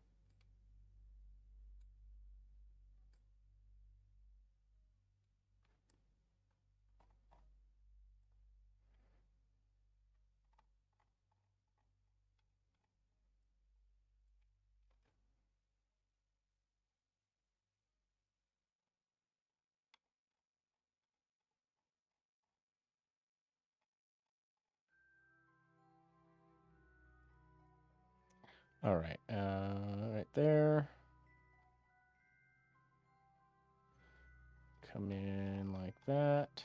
All right. Right there. Come in like that.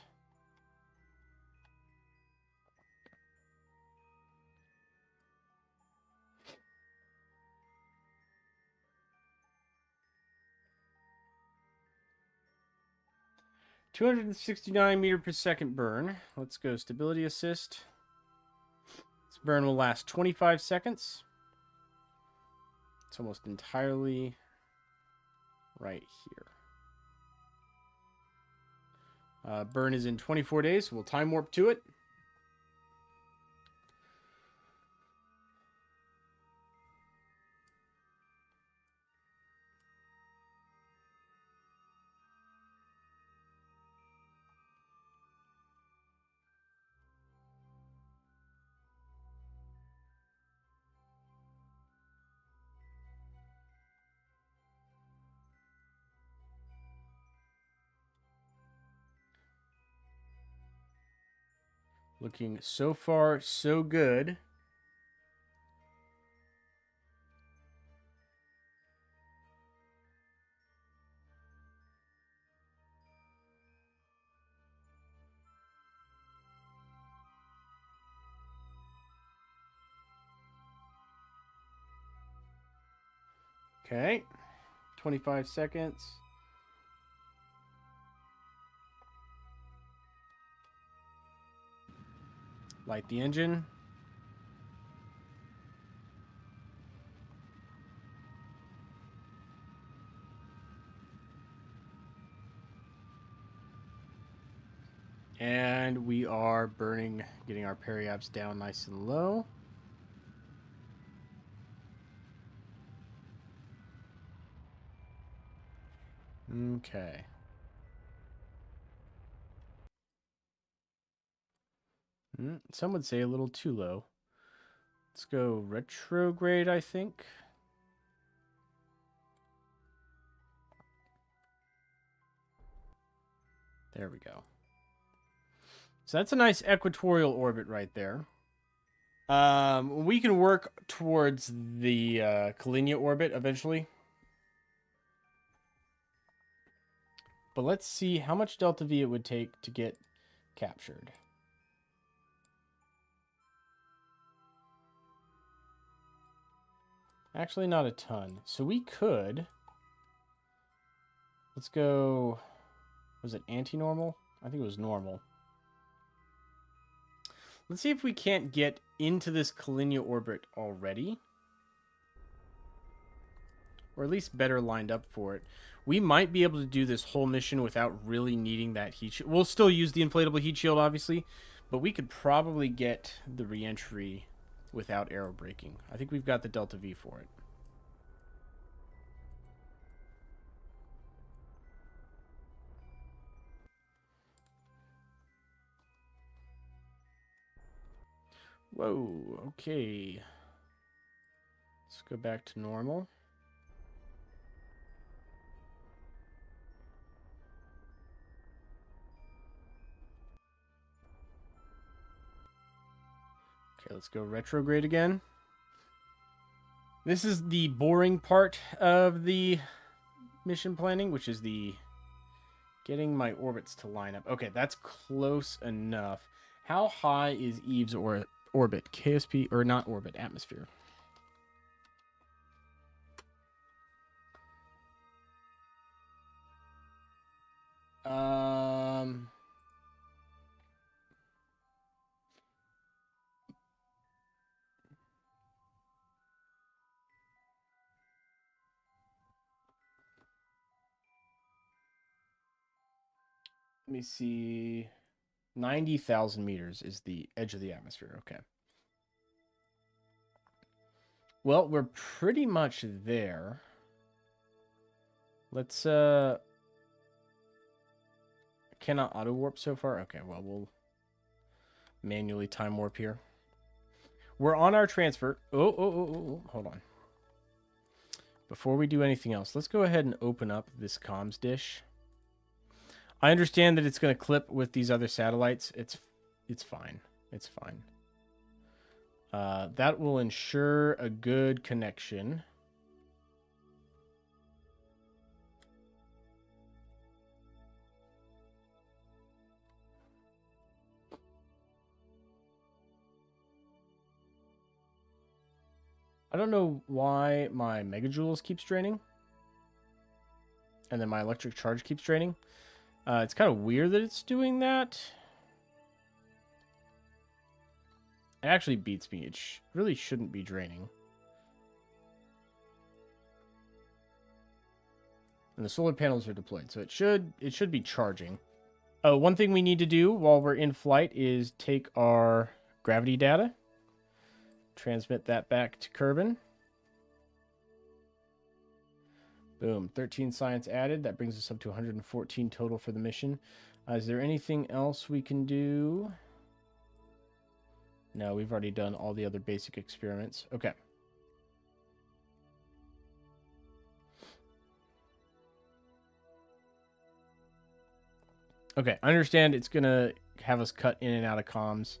(269 meter per second burn). Let's go stability assist. This burn will last 25 seconds. It's almost entirely right here. Burn is in 24 days, so we'll time warp to it. Looking so far so good. Okay. 25 seconds. Light the engine. And we are burning, getting our periapts down nice and low. Okay. Some would say a little too low. Let's go retrograde, I think. There we go. So that's a nice equatorial orbit right there. We can work towards the Kalinia orbit eventually. But let's see how much delta V it would take to get captured. Actually, not a ton. So we could... Let's go... Was it anti-normal? I think it was normal. Let's see if we can't get into this Kalinia orbit already. Or at least better lined up for it. We might be able to do this whole mission without really needing that heat shield. We'll still use the inflatable heat shield, obviously. But we could probably get the re-entry without aero braking. I think we've got the Delta V for it. Whoa, okay. Let's go back to normal. Okay, let's go retrograde again. This is the boring part of the mission planning, which is the getting my orbits to line up. Okay, that's close enough. How high is Eve's orbit? KSP, or not orbit, atmosphere. Let me see. 90,000 meters is the edge of the atmosphere. Okay. Well, we're pretty much there. Let's, cannot auto warp so far? Okay, well, we'll manually time warp here. We're on our transfer. Oh, hold on. Before we do anything else, let's go ahead and open up this comms dish. I understand that it's going to clip with these other satellites. It's fine. It's fine. That will ensure a good connection. I don't know why my megajoules keeps draining. And then my electric charge keeps draining. It's kind of weird that it's doing that. It actually beats me. It really shouldn't be draining. And the solar panels are deployed, so it should be charging. One thing we need to do while we're in flight is take our gravity data, transmit that back to Kerbal. Boom, 13 science added. That brings us up to 114 total for the mission. Is there anything else we can do? No, we've already done all the other basic experiments. Okay. Okay, I understand it's going to have us cut in and out of comms.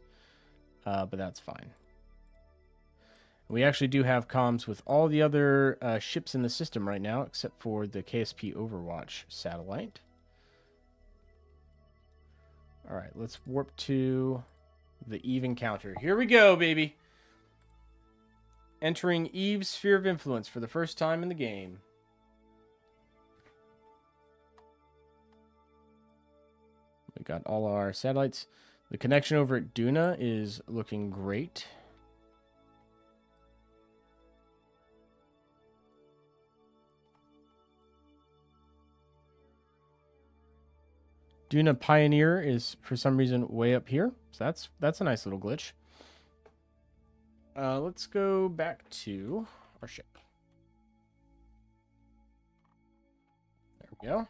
but that's fine. We actually do have comms with all the other ships in the system right now, except for the KSP Overwatch satellite. All right, let's warp to the Eve encounter. Here we go, baby. Entering Eve's sphere of influence for the first time in the game. We got all our satellites. The connection over at Duna is looking great. Duna Pioneer is, for some reason, way up here. So that's a nice little glitch. Let's go back to our ship. There we go.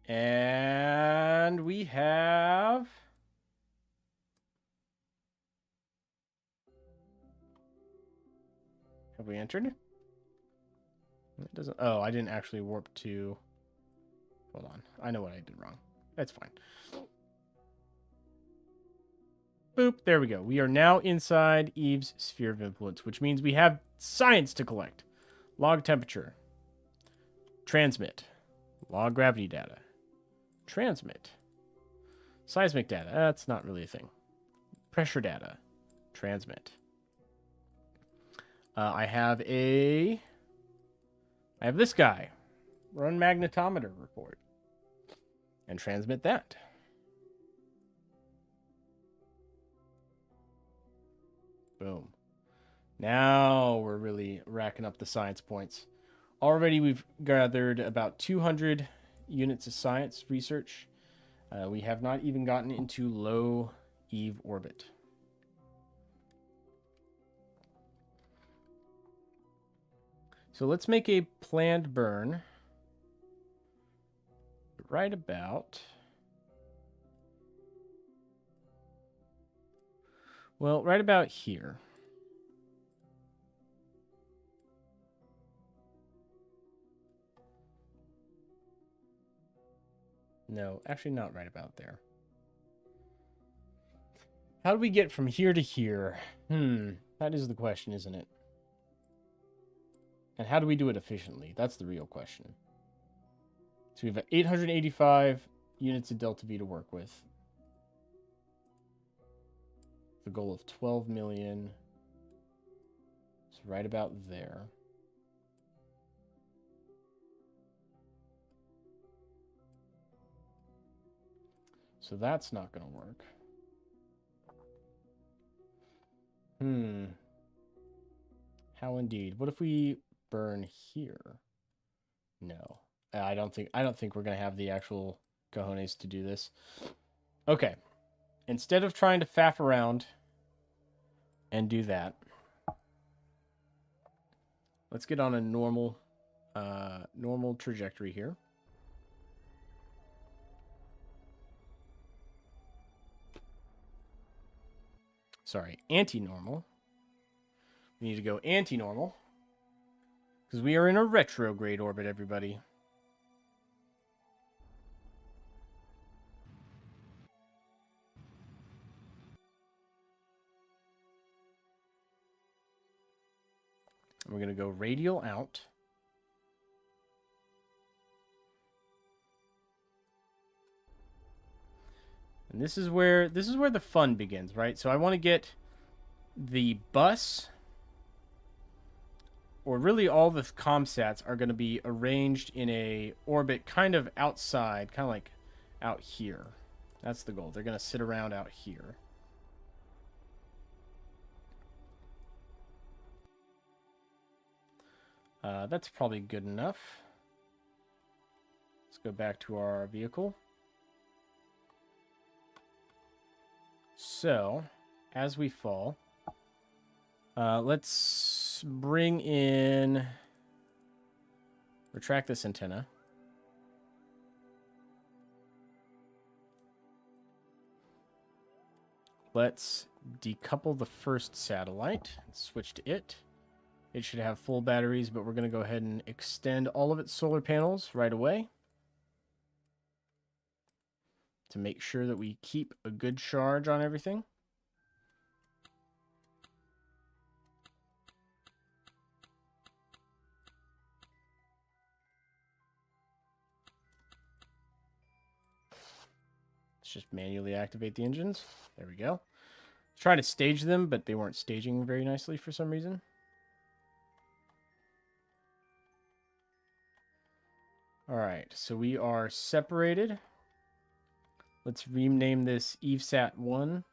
And we have... Have we entered? It doesn't... Oh, I didn't actually warp to... Hold on. I know what I did wrong. That's fine. Boop. There we go. We are now inside Eve's sphere of influence, which means we have science to collect. Log temperature. Transmit. Log gravity data. Transmit. Seismic data. That's not really a thing. Pressure data. Transmit. I have this guy. Run magnetometer report. And transmit that. Boom. Now we're really racking up the science points. Already we've gathered about 200 units of science research. We have not even gotten into low Eve orbit. So let's make a planned burn right about... Well, right about here. No, actually not right about there. How do we get from here to here? That is the question, isn't it? And how do we do it efficiently? That's the real question. So we have 885 units of Delta V to work with. The goal of 12 million. It's right about there. So that's not going to work. How indeed? What if we burn here? No. I don't think we're going to have the actual cojones to do this. Okay. Instead of trying to faff around and do that, let's get on a normal trajectory here. Sorry, anti-normal. We need to go anti-normal because we are in a retrograde orbit, everybody. We're going to go radial out. And this is where the fun begins, right? So I want to get the bus, or really all the comsats are going to be arranged in a orbit kind of outside, kind of like out here. That's the goal. They're going to sit around out here. That's probably good enough. Let's go back to our vehicle. So, as we fall, let's bring in... Retract this antenna. Let's decouple the first satellite and switch to it. It should have full batteries, but we're going to go ahead and extend all of its solar panels right away to make sure that we keep a good charge on everything. just manually activate the engines. There we go. Try to stage them, but they weren't staging very nicely for some reason. All right, so we are separated. Let's rename this EveSat1.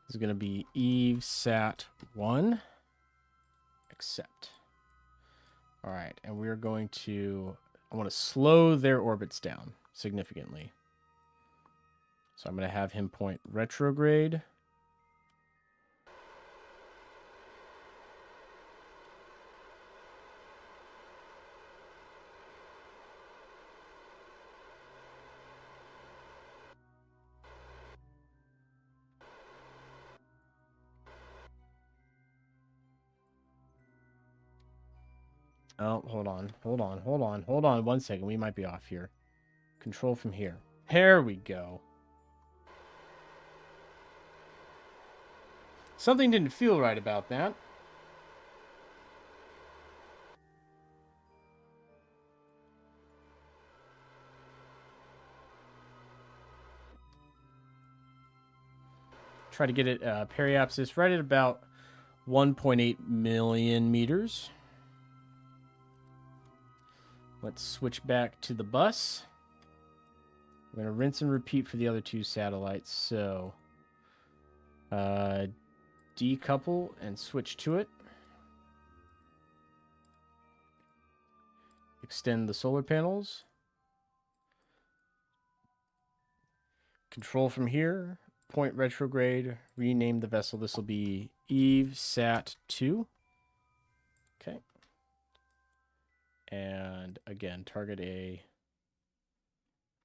This is going to be EveSat1. Accept. All right, and we're going to... I want to slow their orbits down significantly. So I'm going to have him point retrograde. Oh, hold on 1 second. We might be off here. Control from here. There we go. Something didn't feel right about that. Try to get it periapsis right at about 1.8 million meters. Let's switch back to the bus. We're going to rinse and repeat for the other two satellites. So, decouple and switch to it. Extend the solar panels. Control from here. Point retrograde. Rename the vessel. This will be EveSat2. Okay. And again, target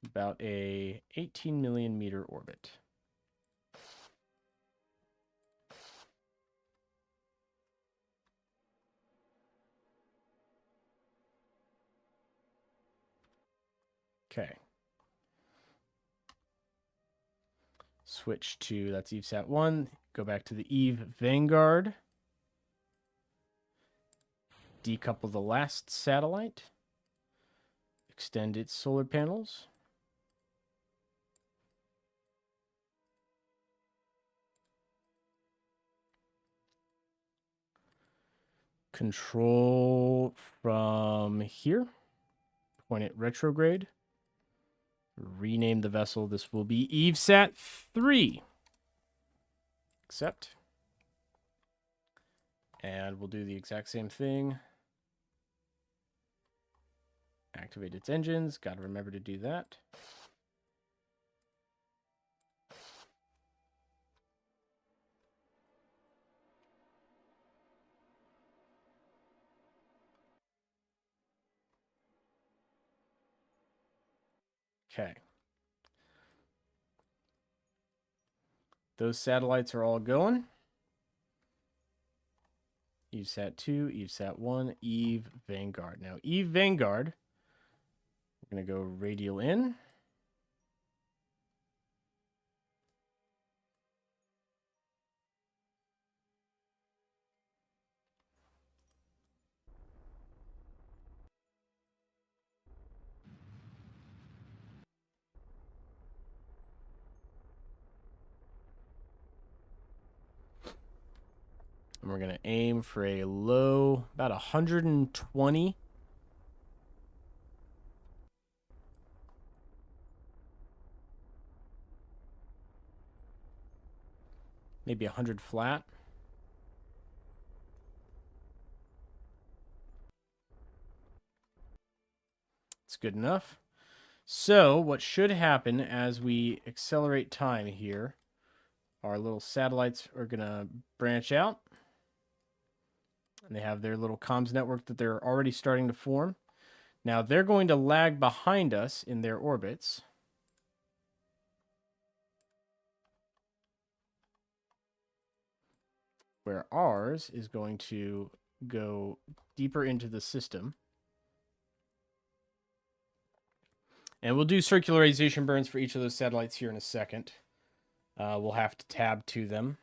about a 18 million meter orbit. Okay. Switch to, that's EveSat1. Go back to the Eve Vanguard. Decouple the last satellite. Extend its solar panels. Control from here. Point it retrograde. Rename the vessel. This will be EveSat3. Accept. And we'll do the exact same thing. Activate its engines. Got to remember to do that. Okay. Those satellites are all going. EveSat2, EveSat1, Eve Vanguard. Now, Eve Vanguard, we're going to go radial in. And we're going to aim for a low, about 120. Maybe 100 flat. It's good enough. So what should happen as we accelerate time here, our little satellites are going to branch out. And they have their little comms network that they're already starting to form. Now they're going to lag behind us in their orbits. Where ours is going to go deeper into the system. And we'll do circularization burns for each of those satellites here in a second. We'll have to tab to them.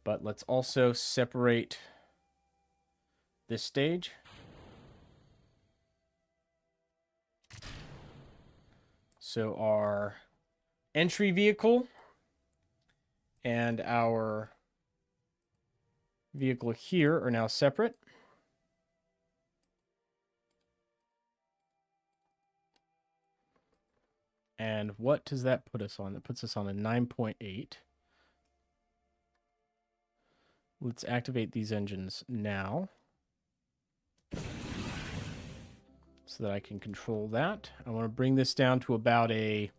But let's also separate this stage. So our entry vehicle and our vehicle here are now separate. And what does that put us on? That puts us on a 9.8. Let's activate these engines now so that I can control that. I want to bring this down to about a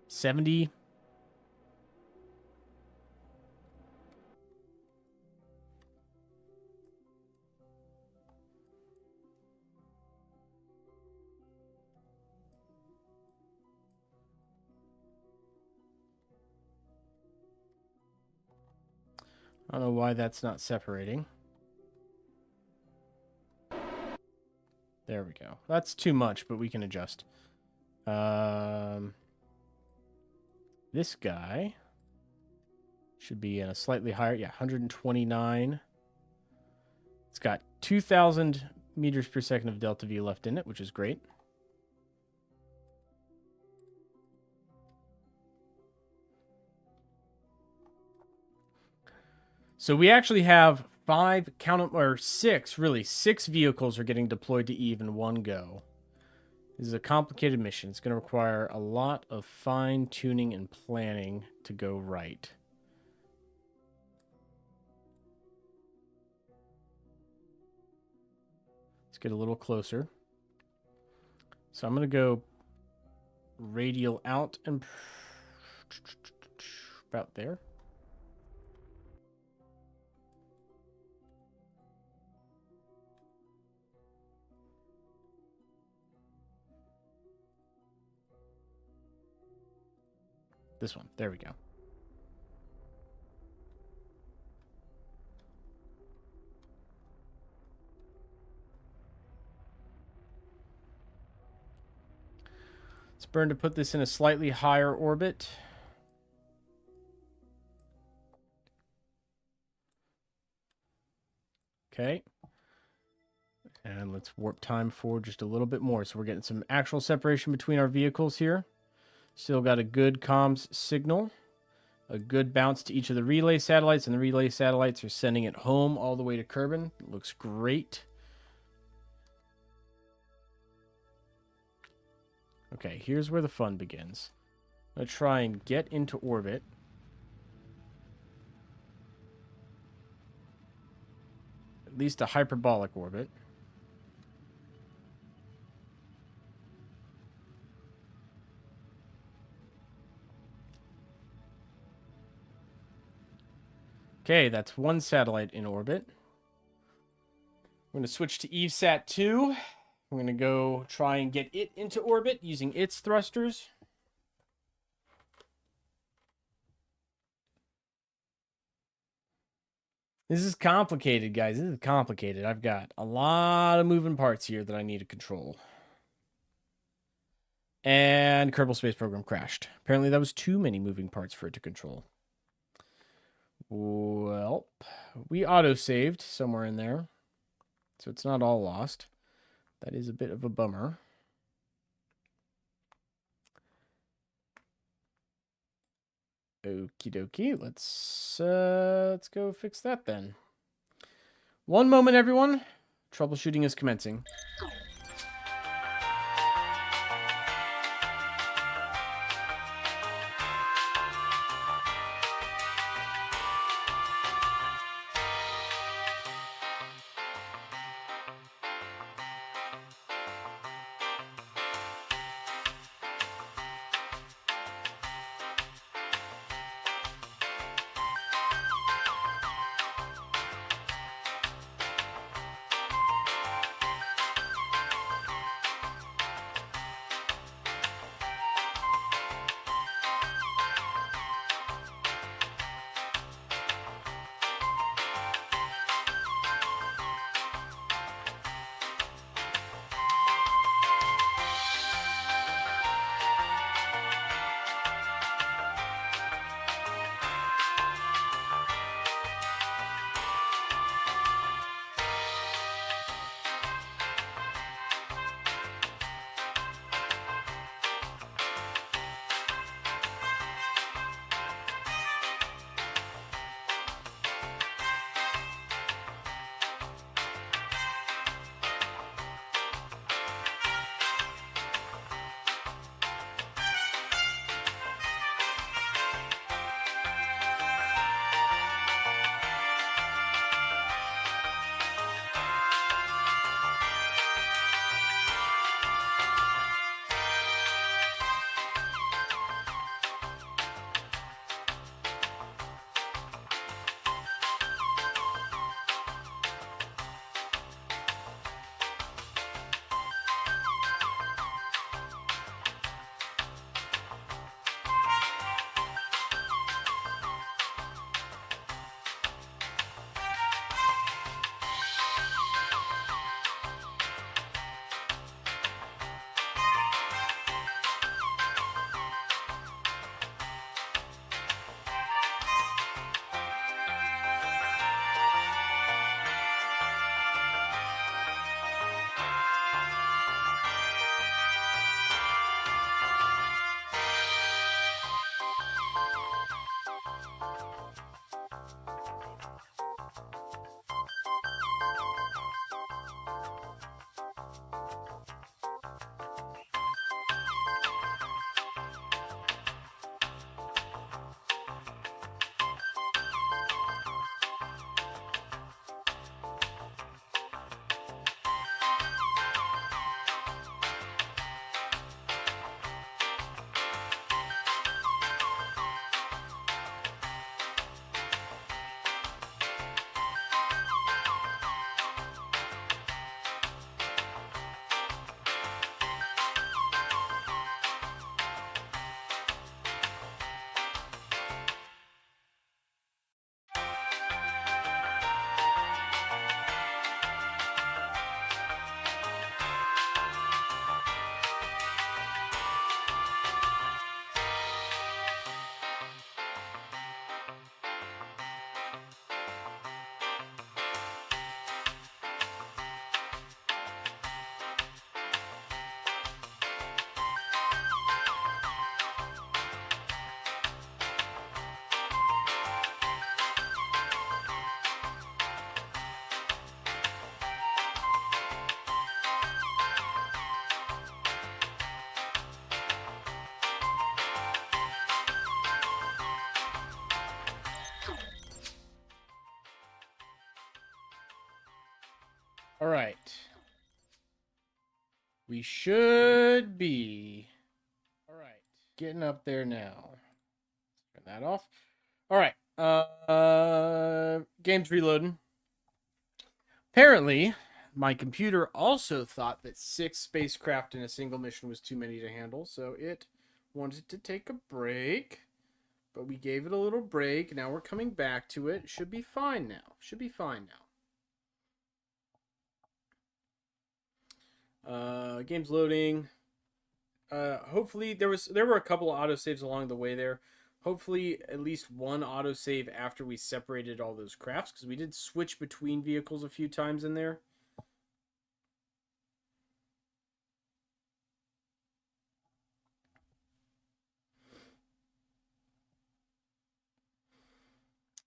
70. I don't know why that's not separating. There we go. That's too much, but we can adjust. This guy should be in a slightly higher, 129. It's got 2,000 meters per second of delta V left in it, which is great. So we actually have six vehicles are getting deployed to Eve in one go. This is a complicated mission. It's going to require a lot of fine-tuning and planning to go right. Let's get a little closer. So I'm going to go radial out and about there. This one. There we go. Let's burn to put this in a slightly higher orbit. Okay. And let's warp time forward just a little bit more. So we're getting some actual separation between our vehicles here. Still got a good comms signal. A good bounce to each of the relay satellites. And the relay satellites are sending it home all the way to Kerbal. It looks great. Okay, here's where the fun begins. I'm going to try and get into orbit. At least a hyperbolic orbit. Okay, that's one satellite in orbit. I'm going to switch to EveSat 2. I'm going to go try and get it into orbit using its thrusters. This is complicated, guys. This is complicated. I've got a lot of moving parts here that I need to control. And Kerbal Space Program crashed. Apparently that was too many moving parts for it to control. Well, we auto-saved somewhere in there. So it's not all lost. That is a bit of a bummer. Okie dokie. Let's go fix that then. One moment, everyone. Troubleshooting is commencing. All right. We should be getting up there now. Turn that off. All right. Game's reloading. Apparently, my computer also thought that 6 spacecraft in a single mission was too many to handle, so it wanted to take a break. But we gave it a little break. Now we're coming back to it. Should be fine now. Should be fine now. Game's loading. Hopefully there were a couple of autosaves along the way there. Hopefully at least one autosave after we separated all those crafts, because we did switch between vehicles a few times in there.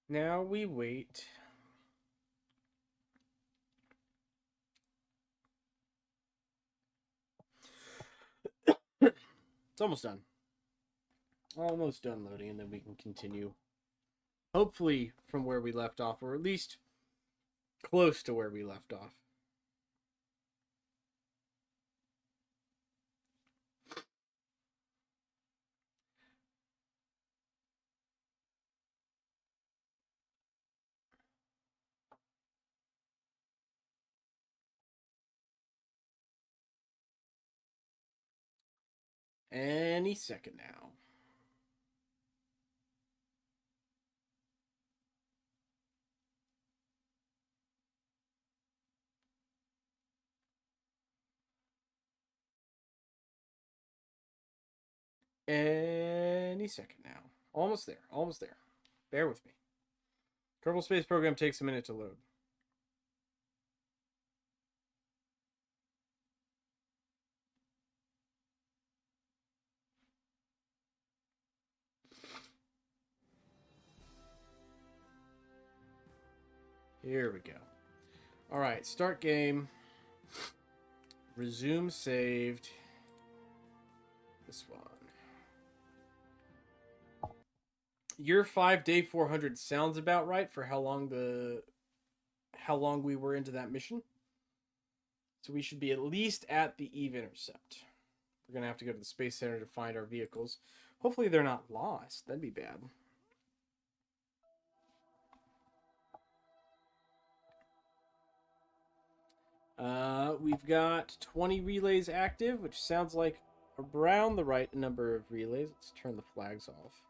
Now we wait. It's almost done. Almost done loading, and then we can continue. Hopefully from where we left off, or at least close to where we left off. Any second now. Any second now. Almost there. Almost there. Bear with me. Kerbal Space Program takes a minute to load. Here we go. All right, start game. Resume saved. This one. Year 5, day 400 sounds about right for how long we were into that mission. So we should be at least at the Eve intercept. We're going to have to go to the Space Center to find our vehicles. Hopefully they're not lost. That'd be bad. We've got 20 relays active, which sounds like around the right number of relays. Let's turn the flags off.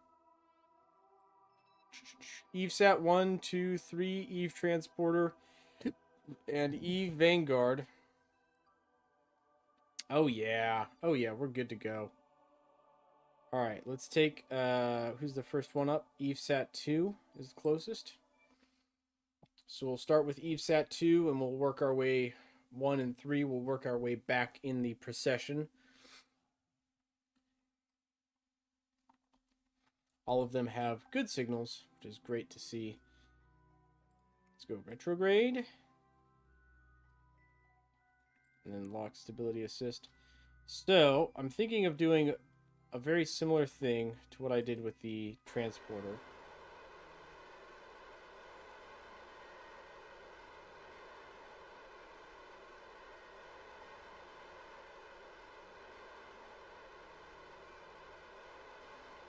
EveSat 1, 2, 3, Eve Transporter, and Eve Vanguard. Oh yeah, we're good to go. All right, let's take, who's the first one up? EveSat 2 is the closest. So we'll start with EveSat 2, and we'll work our way, 1 and 3, we'll work our way back in the procession. All of them have good signals, which is great to see. Let's go retrograde. And then lock stability assist. So, I'm thinking of doing a very similar thing to what I did with the transporter.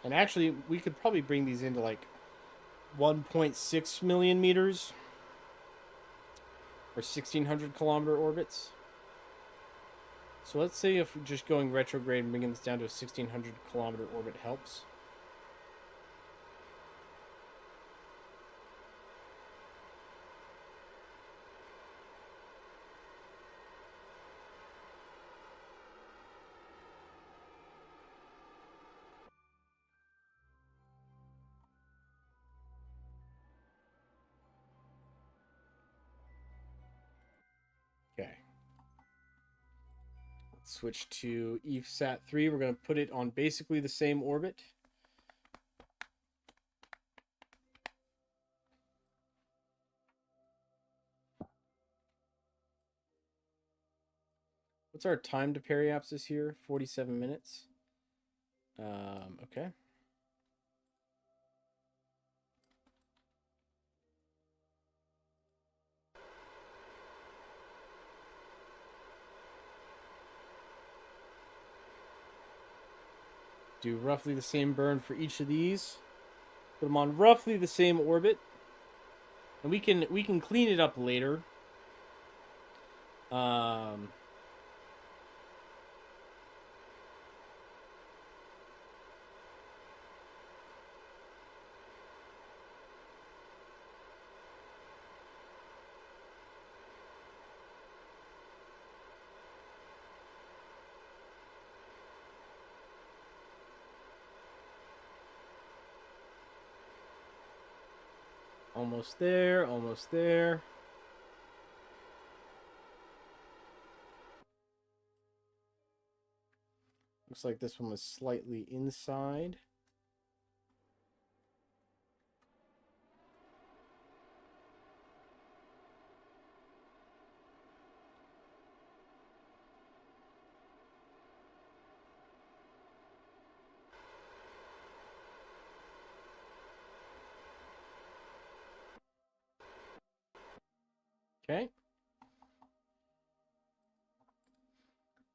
And actually, we could probably bring these into like 1.6 million meters or 1,600 kilometer orbits. So let's say if just going retrograde and bringing this down to a 1,600 kilometer orbit helps. Okay. Let's switch to EveSat 3. We're going to put it on basically the same orbit. What's our time to periapsis here? 47 minutes. Okay. Do roughly the same burn for each of these. Put them on roughly the same orbit. And we can clean it up later. Almost there, almost there. Looks like this one was slightly inside. Okay.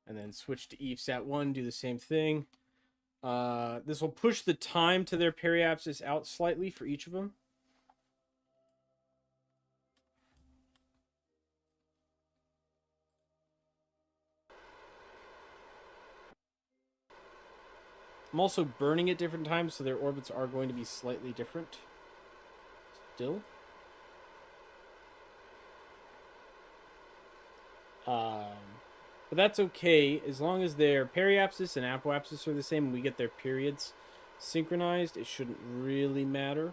And then switch to EVSAT1, do the same thing. This will push the time to their periapsis out slightly for each of them. I'm also burning at different times, so their orbits are going to be slightly different. Still. But that's okay, as long as their periapsis and apoapsis are the same and we get their periods synchronized, it shouldn't really matter.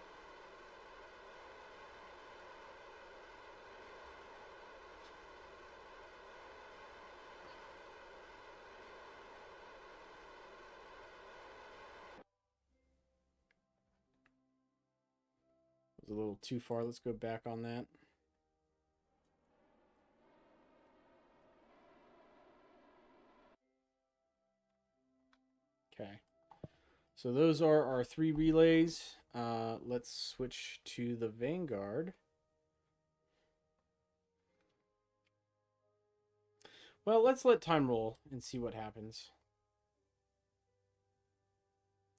It was a little too far. Let's go back on that. Okay. So those are our 3 relays. Let's switch to the Vanguard. Well, let's let time roll and see what happens.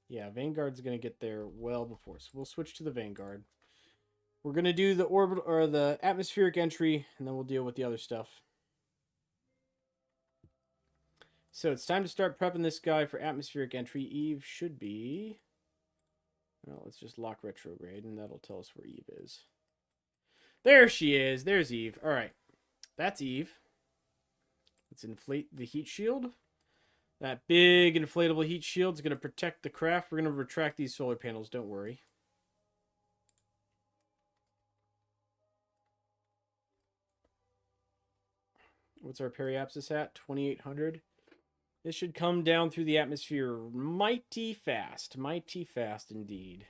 Yeah, Vanguard's going to get there well before. So we'll switch to the Vanguard. We're going to do the orbital or the atmospheric entry, and then we'll deal with the other stuff. So it's time to start prepping this guy for atmospheric entry. Eve should be... Well, let's just lock retrograde, and that'll tell us where Eve is. There she is. There's Eve. All right. That's Eve. Let's inflate the heat shield. That big inflatable heat shield is going to protect the craft. We're going to retract these solar panels. Don't worry. What's our periapsis at? 2,800. This should come down through the atmosphere mighty fast indeed.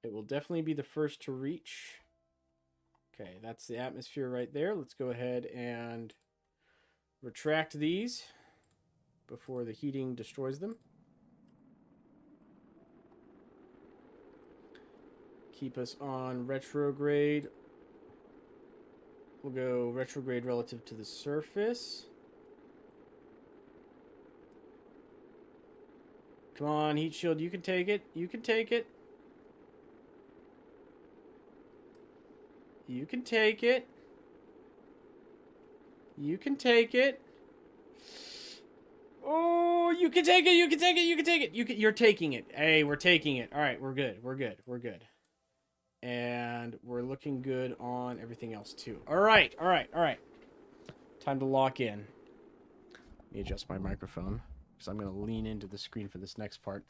It will definitely be the first to reach. Okay, that's the atmosphere right there. Let's go ahead and retract these before the heating destroys them. Keep us on retrograde. We'll go retrograde relative to the surface. Come on, heat shield. You can take it. You can take it. You can take it. You can take it. Oh, you can take it. You can take it. You can take it. You're taking it. Hey, we're taking it. All right, we're good. We're good. We're good. And we're looking good on everything else too. All right. All right. All right. Time to lock in. Let me adjust my microphone because I'm going to lean into the screen for this next part.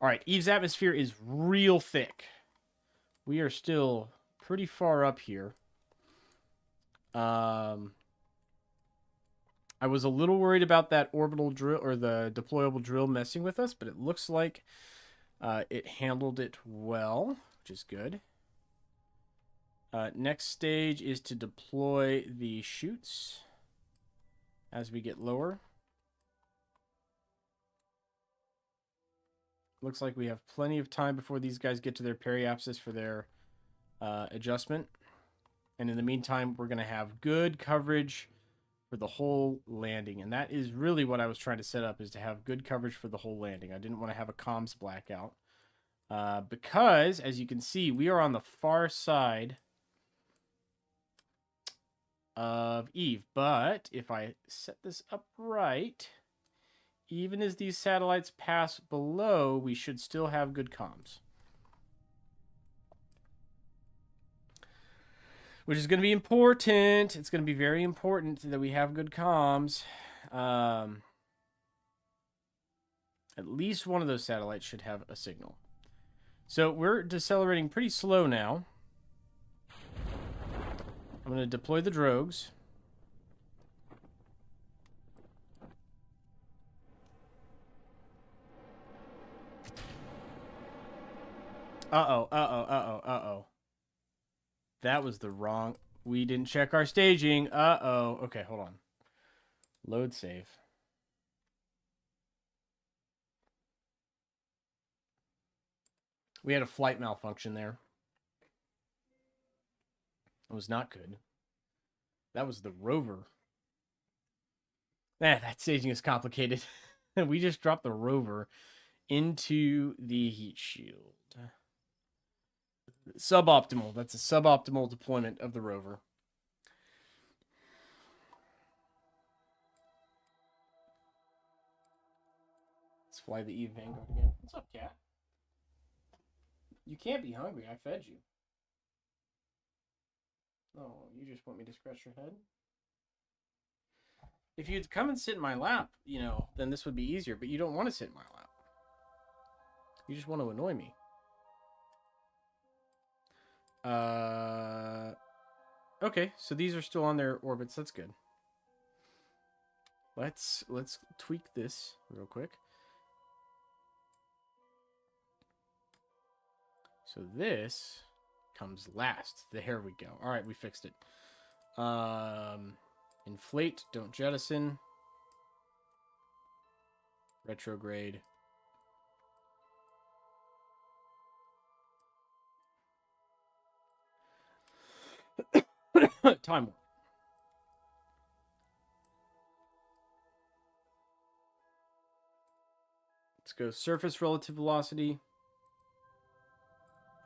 All right. Eve's atmosphere is real thick. We are still pretty far up here. I was a little worried about that orbital drill or the deployable drill messing with us, but it looks like it handled it well, which is good. Next stage is to deploy the chutes as we get lower. Looks like we have plenty of time before these guys get to their periapsis for their adjustment. And in the meantime, we're going to have good coverage for the whole landing. And that is really what I was trying to set up, is to have good coverage for the whole landing. I didn't want to have a comms blackout. Because, as you can see, we are on the far side of Eve. But if I set this up right, even as these satellites pass below, we should still have good comms. Which is going to be important. It's going to be very important that we have good comms. At least one of those satellites should have a signal. So we're decelerating pretty slow now. I'm going to deploy the drogues. Uh-oh. That was the wrong... We didn't check our staging. Uh-oh. Okay, hold on. Load save. We had a flight malfunction there. It was not good. That was the rover. That staging is complicated. We just dropped the rover into the heat shield. Suboptimal. That's a suboptimal deployment of the rover. Let's fly the Eve Vanguard again. What's up, cat? You can't be hungry. I fed you. Oh, you just want me to scratch your head? If you'd come and sit in my lap, you know, then this would be easier. But you don't want to sit in my lap. You just want to annoy me. Okay, so these are still on their orbits. That's good. Let's tweak this real quick. So this comes last. There we go. All right, we fixed it. Inflate, don't jettison. Retrograde. Time warp. Let's go surface relative velocity.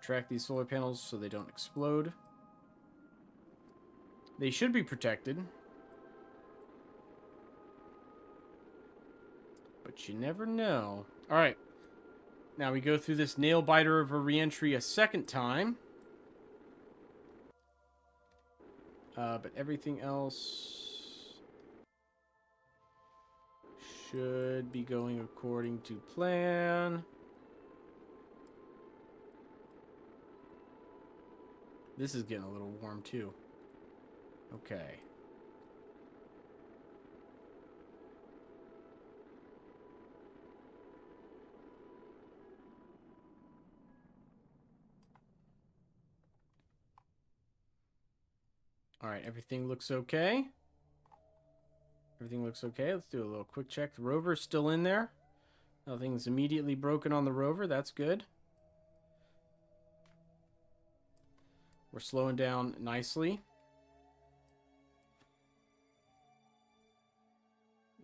Track these solar panels so they don't explode. They should be protected. But you never know. Alright. Now we go through this nail biter of a reentry a second time. But everything else should be going according to plan. This is getting a little warm too. Okay. All right, everything looks okay. Everything looks okay. Let's do a little quick check. The rover's still in there. Nothing's immediately broken on the rover. That's good. We're slowing down nicely.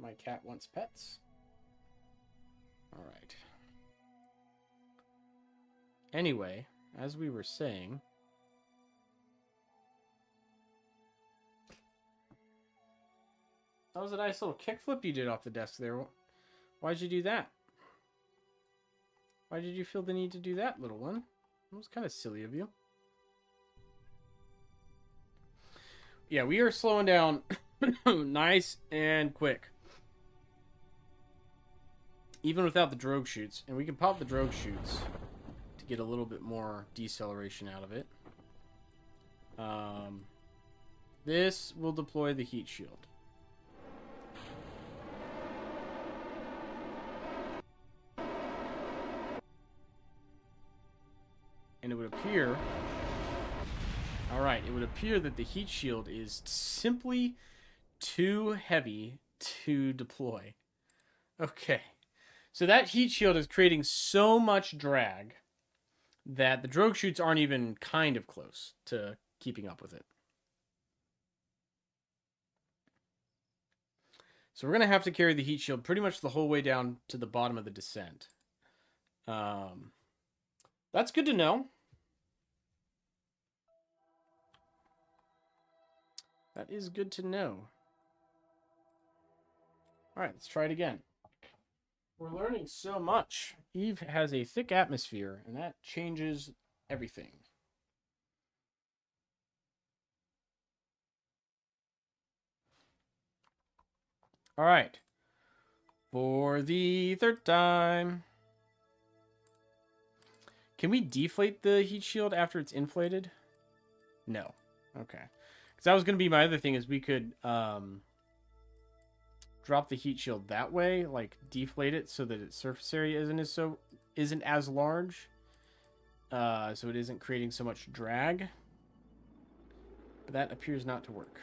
My cat wants pets. All right. Anyway, as we were saying... That was a nice little kickflip you did off the desk there. Why'd you do that? Why did you feel the need to do that, little one? It was kind of silly of you. Yeah, we are slowing down nice and quick. Even without the drogue chutes. And we can pop the drogue chutes to get a little bit more deceleration out of it. This will deploy the heat shield. And it would appear... Alright, it would appear that the heat shield is simply too heavy to deploy. Okay. So that heat shield is creating so much drag that the drogue chutes aren't even kind of close to keeping up with it. So we're going to have to carry the heat shield pretty much the whole way down to the bottom of the descent. That's good to know. That is good to know. All right, let's try it again. We're learning so much. Eve has a thick atmosphere, and that changes everything. All right. For the third time. Can we deflate the heat shield after it's inflated? No. Okay. Because that was going to be my other thing, is we could drop the heat shield that way, like deflate it so that its surface area isn't as large, so it isn't creating so much drag. But that appears not to work.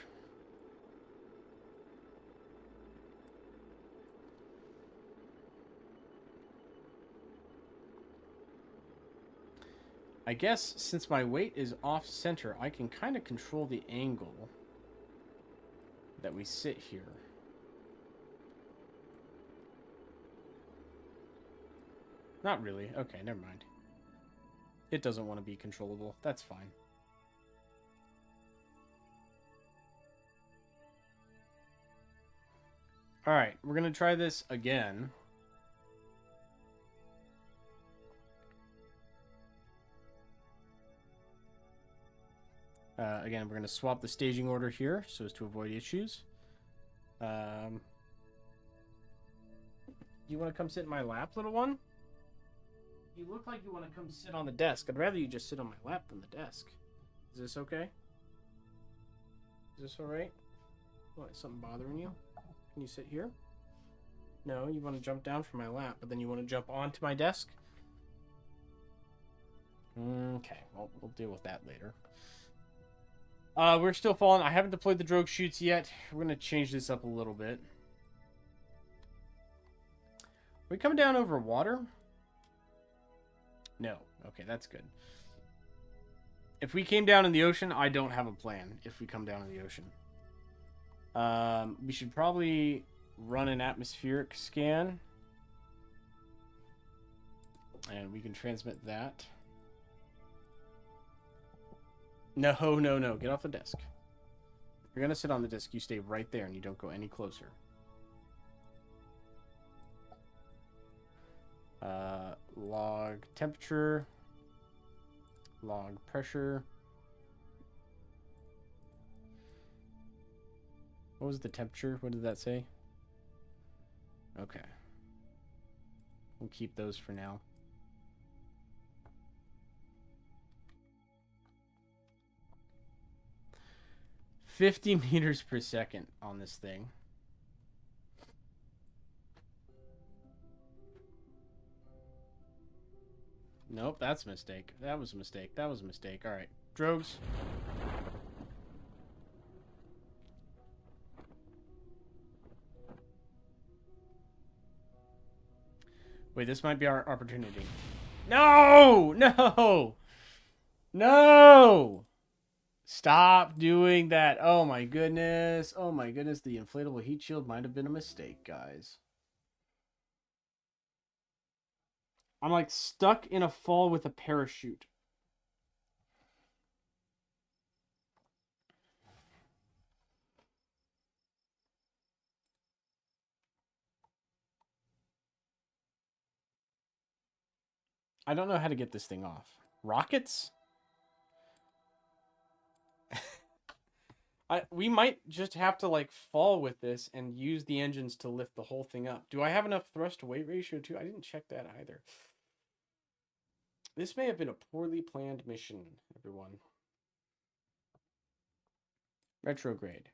I guess since my weight is off center, I can kind of control the angle that we sit here. Not really. Okay, never mind. It doesn't want to be controllable. That's fine. All right, we're going to try this again. Again, we're going to swap the staging order here so as to avoid issues. You want to come sit in my lap, little one? You look like you want to come sit on the desk. I'd rather you just sit on my lap than the desk. Is this okay? Is this alright? What, is something bothering you? Can you sit here? No, you want to jump down from my lap, but then you want to jump onto my desk? Okay, well, we'll deal with that later. We're still falling. I haven't deployed the drogue chutes yet. We're going to change this up a little bit. Are we coming down over water? No. Okay, that's good. If we came down in the ocean, I don't have a plan if we come down in the ocean. We should probably run an atmospheric scan. And we can transmit that. No, no, no. Get off the desk. If you're going to sit on the desk, you stay right there and you don't go any closer. Log temperature. Log pressure. What was the temperature? What did that say? Okay. We'll keep those for now. $50 meters per second on this thing. Nope, that's a mistake. That was a mistake. That was a mistake. All right. Drogues. Wait, this might be our opportunity. No! No! No! Stop doing that. Oh my goodness. Oh my goodness. The inflatable heat shield might have been a mistake, guys. I'm like stuck in a fall with a parachute. I don't know how to get this thing off. Rockets? We might just have to like fall with this and use the engines to lift the whole thing up. Do I have enough thrust to weight ratio too? I didn't check that either. This may have been a poorly planned mission, everyone. Retrograde.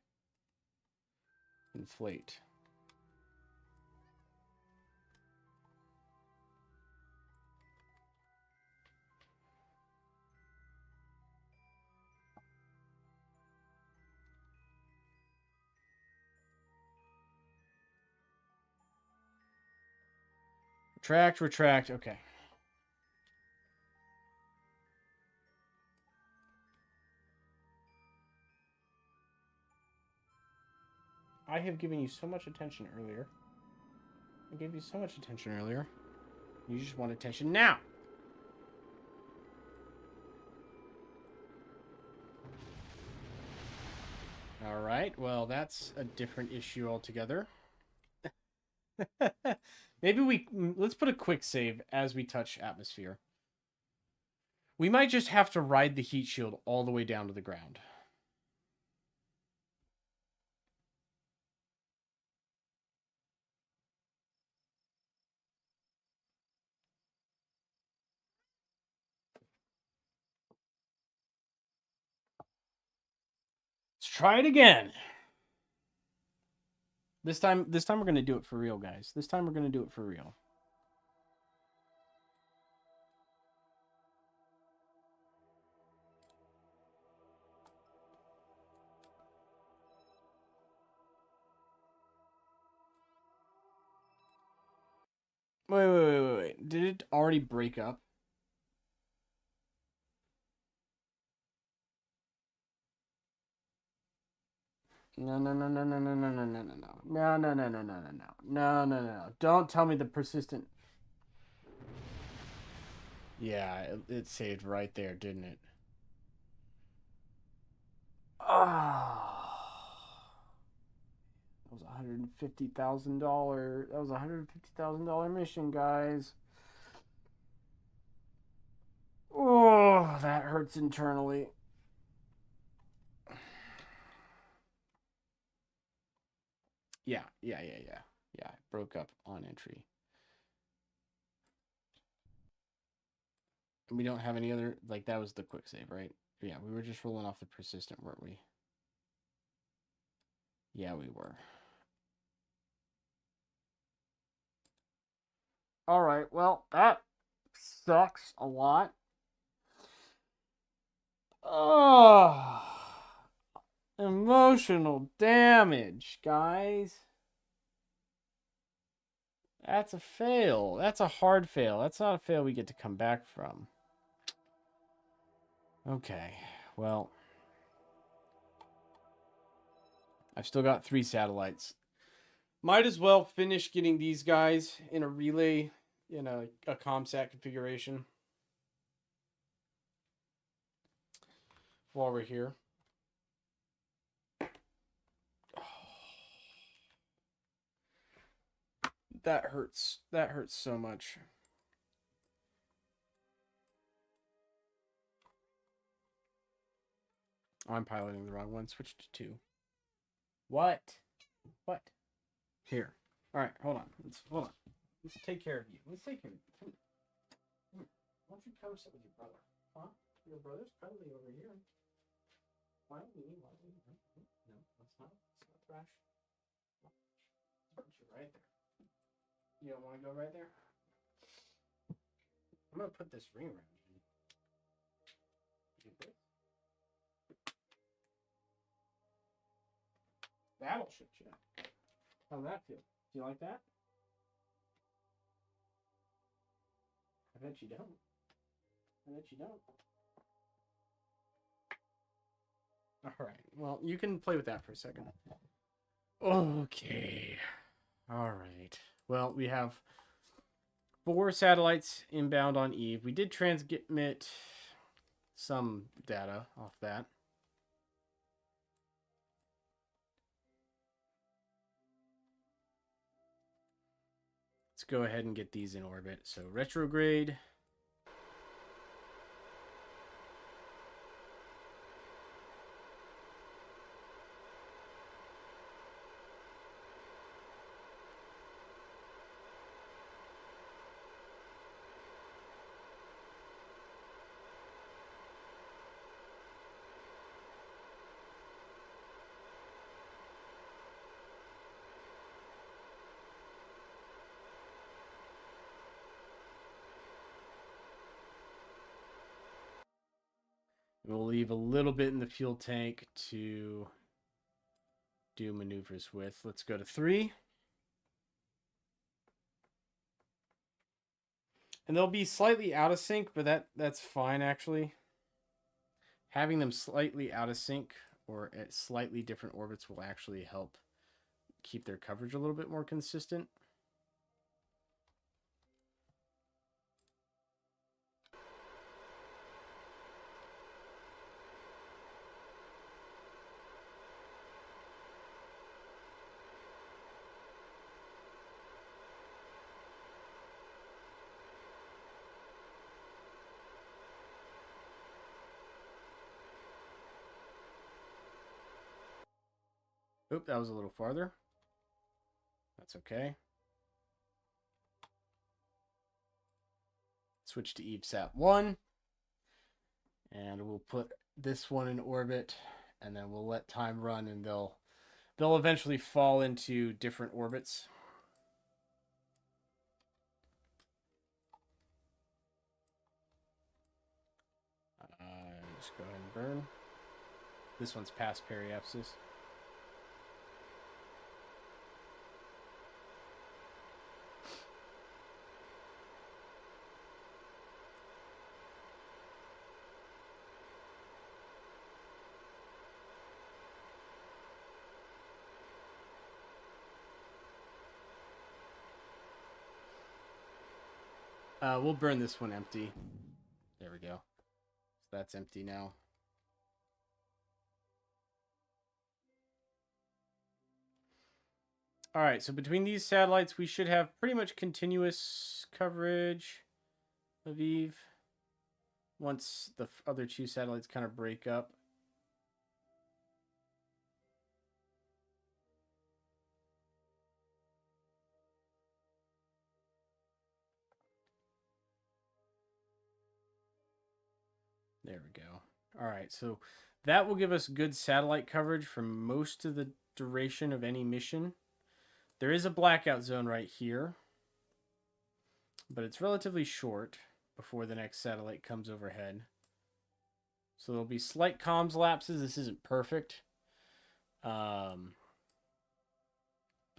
Inflate. Retract, retract. Okay. I have given you so much attention earlier. I gave you so much attention earlier. You just want attention now. All right. Well, that's a different issue altogether. Maybe let's put a quick save as we touch atmosphere. We might just have to ride the heat shield all the way down to the ground. Let's try it again. This time we're going to do it for real, guys. This time we're going to do it for real. Wait. Did it already break up? No. Don't tell me the persistent. Yeah, it saved right there, didn't it? That was $150,000. That was $150,000 mission, guys. Oh, that hurts internally. Yeah. It broke up on entry. And we don't have any other, like, that was the quick save, right? Yeah, we were just rolling off the persistent, weren't we? Yeah, we were. All right, well, that sucks a lot. Oh, emotional damage, guys. That's a fail. That's a hard fail. That's not a fail we get to come back from. Okay, well, I've still got 3 satellites. Might as well finish getting these guys in a relay, in a ComSat configuration while we're here. That hurts. That hurts so much. Oh, I'm piloting the wrong one. Switch to 2. What? Here. All right, hold on. Let's take care of you. Let's take care of you. Come here. Why don't you come sit with your brother? Huh? Your brother's cuddly over here. Why don't we? No, let's not thrash. Put you right there. You don't want to go right there? I'm gonna put this ring around you. Get this. That'll shut you up. How's that feel? Do you like that? I bet you don't. All right. Well, you can play with that for a second. Okay. All right. Well, we have 4 satellites inbound on Eve. We did transmit some data off that. Let's go ahead and get these in orbit. So retrograde. We'll leave a little bit in the fuel tank to do maneuvers with. Let's go to 3. And they'll be slightly out of sync, but that's fine, actually. Having them slightly out of sync or at slightly different orbits will actually help keep their coverage a little bit more consistent. Oop, that was a little farther. That's okay. Switch to EveSat 1. And we'll put this one in orbit, and then we'll let time run, and they'll eventually fall into different orbits. Just go ahead and burn. This one's past periapsis. We'll burn this one empty. There we go. So that's empty now. All right, so between these satellites, we should have pretty much continuous coverage of Eve once the other two satellites kind of break up. There we go. All right, so that will give us good satellite coverage for most of the duration of any mission. There is a blackout zone right here, but it's relatively short before the next satellite comes overhead. So there'll be slight comms lapses. This isn't perfect, but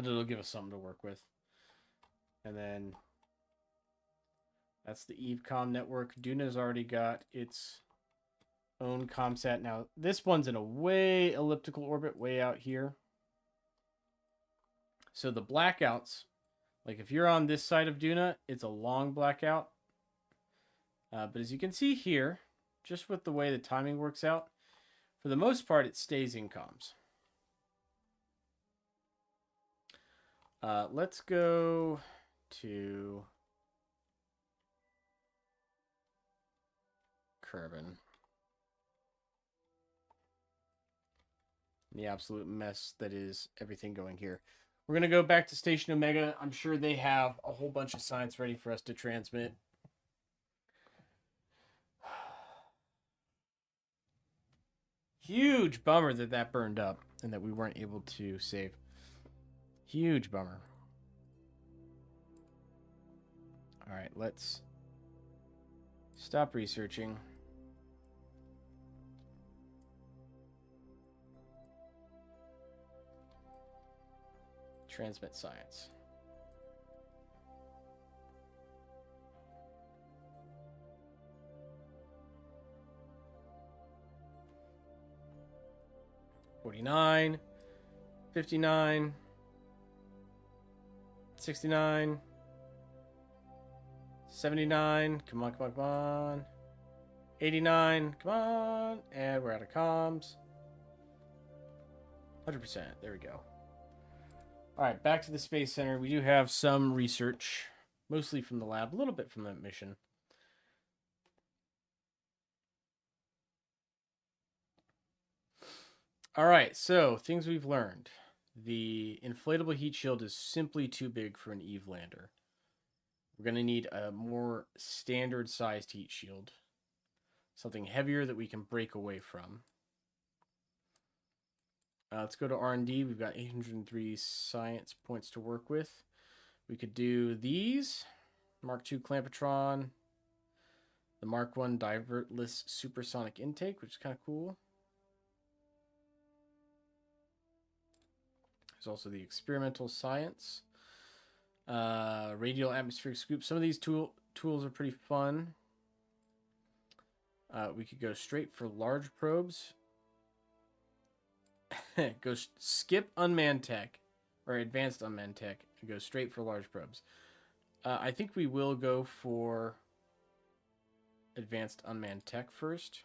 it'll give us something to work with. And then that's the EveComm network. Duna's already got its own ComSat. Now, this one's in a way elliptical orbit way out here. So the blackouts, like if you're on this side of Duna, it's a long blackout. But as you can see here, just with the way the timing works out, for the most part, it stays in comms. Let's go to Kerbal. The absolute mess that is everything going here. We're going to go back to Station Omega. I'm sure they have a whole bunch of science ready for us to transmit. Huge bummer that that burned up and that we weren't able to save. Huge bummer. All right, let's stop researching. Transmit science. $49, $59, $69, $79. Come on, come on, come on. $89. Come on. And we're out of comms. 100%. There we go. All right, back to the Space Center. We do have some research, mostly from the lab, a little bit from the mission. All right, so things we've learned. The inflatable heat shield is simply too big for an Eve lander. We're going to need a more standard-sized heat shield, something heavier that we can break away from. Let's go to R&D. We've got 803 science points to work with. We could do these. Mark II Clampetron. The Mark I divertless supersonic intake, which is kind of cool. There's also the experimental science. Radial atmospheric scoop. Some of these tools are pretty fun. We could go straight for large probes. Go skip unmanned tech. or advanced unmanned tech and go straight for large probes. I think we will go for advanced unmanned tech first.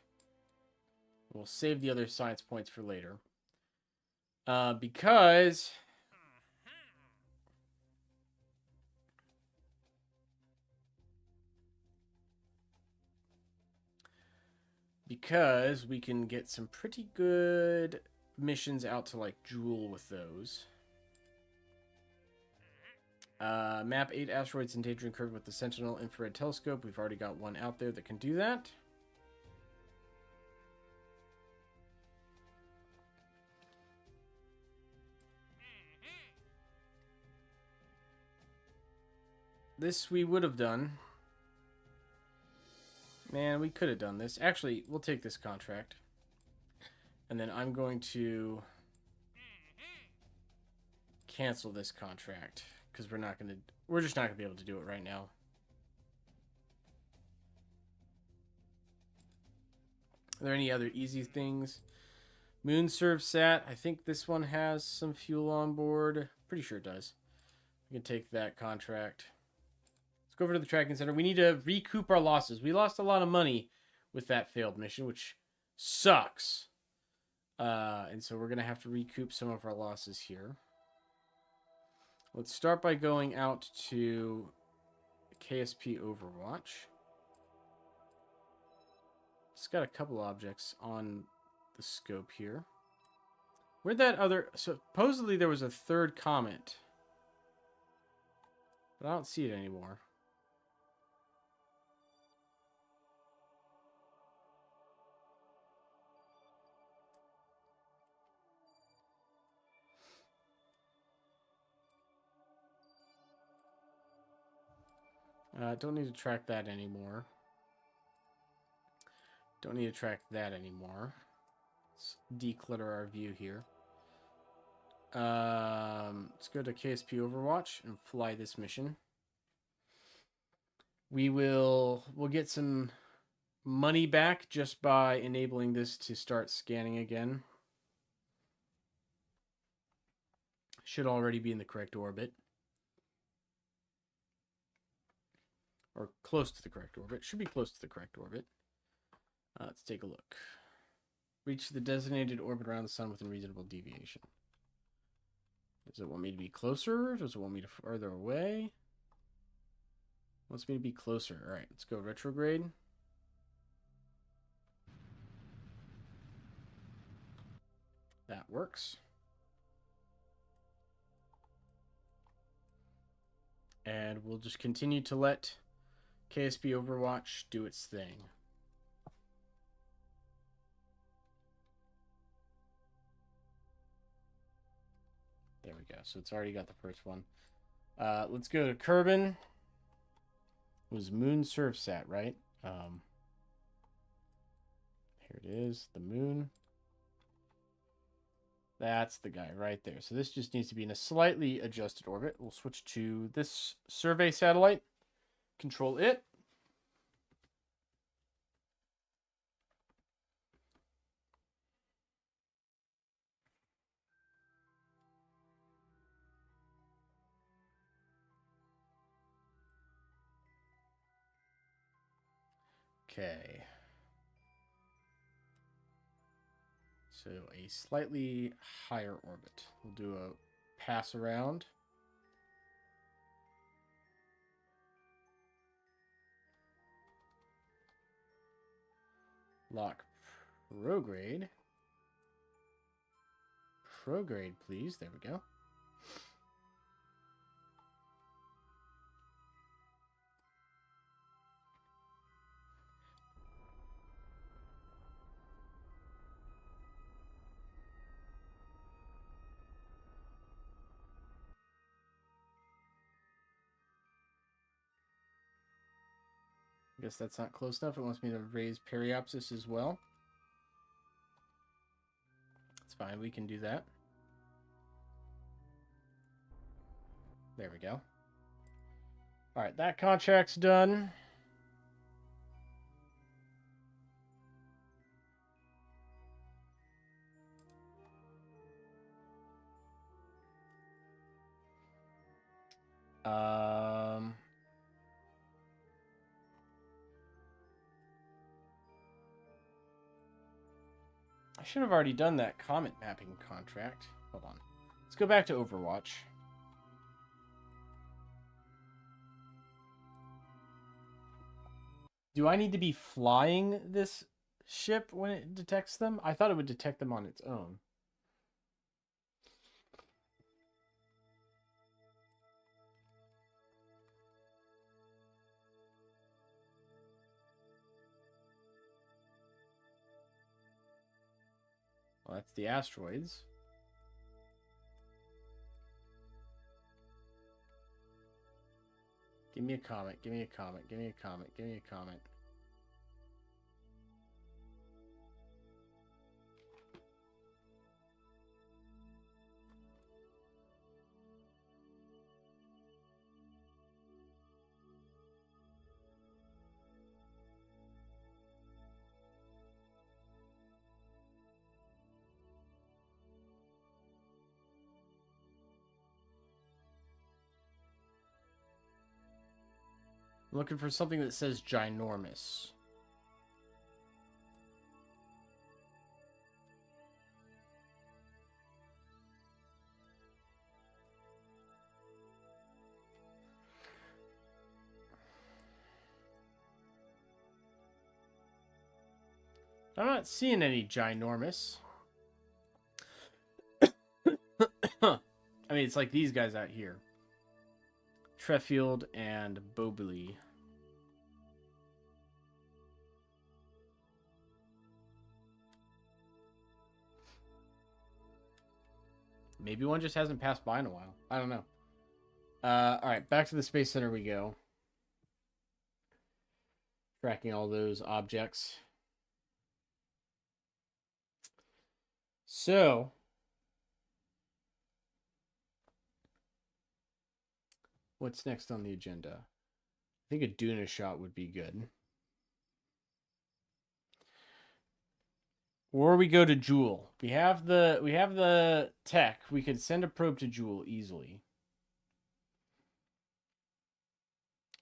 We'll save the other science points for later. Because we can get some pretty good missions out to like Jewel with those. Map 8 asteroids in danger incurred with the Sentinel infrared telescope. We've already got one out there that can do that. This we would have done. Man, we could have done this. Actually, we'll take this contract. And then I'm going to cancel this contract because we're just not going to be able to do it right now. Are there any other easy things? Moon Serve Sat. I think this one has some fuel on board. Pretty sure it does. We can take that contract. Let's go over to the tracking center. We need to recoup our losses. We lost a lot of money with that failed mission, which sucks. And so we're going to have to recoup some of our losses here. Let's start by going out to KSP Overwatch. It's got a couple objects on the scope here. Where'd that other... Supposedly there was a third comet. But I don't see it anymore. Don't need to track that anymore. Don't need to track that anymore. Let's declutter our view here. Let's go to KSP Overwatch and fly this mission. We'll get some money back just by enabling this to start scanning again. Should already be in the correct orbit. Or close to the correct orbit. Should be close to the correct orbit. Let's take a look. Reach the designated orbit around the sun within reasonable deviation. Does it want me to be closer? Does it want me to farther away? It wants me to be closer. All right, let's go retrograde. That works. And we'll just continue to let KSP Overwatch do its thing. There we go. So it's already got the first one. Let's go to Kerbal. It was Moon Surf Sat, right? Here it is, the moon. That's the guy right there. So this just needs to be in a slightly adjusted orbit. We'll switch to this survey satellite. Control it. Okay. So a slightly higher orbit. We'll do a pass around. Lock prograde. Prograde, please. There we go. I guess that's not close enough. It wants me to raise periapsis as well. It's fine. We can do that. There we go. All right, that contract's done. Um, I should have already done that comet mapping contract. Hold on. Let's go back to Overwatch. Do I need to be flying this ship when it detects them? I thought it would detect them on its own. Well, that's the asteroids. Give me a comet, give me a comet, give me a comet, give me a comet. I'm looking for something that says ginormous. I'm not seeing any ginormous. I mean, it's like these guys out here. Treffield and Bobley. Maybe one just hasn't passed by in a while. I don't know. All right, back to the Space Center we go. Tracking all those objects. So, what's next on the agenda? I think a Duna shot would be good. Or we go to Jewel. We have the tech. We could send a probe to Jewel easily.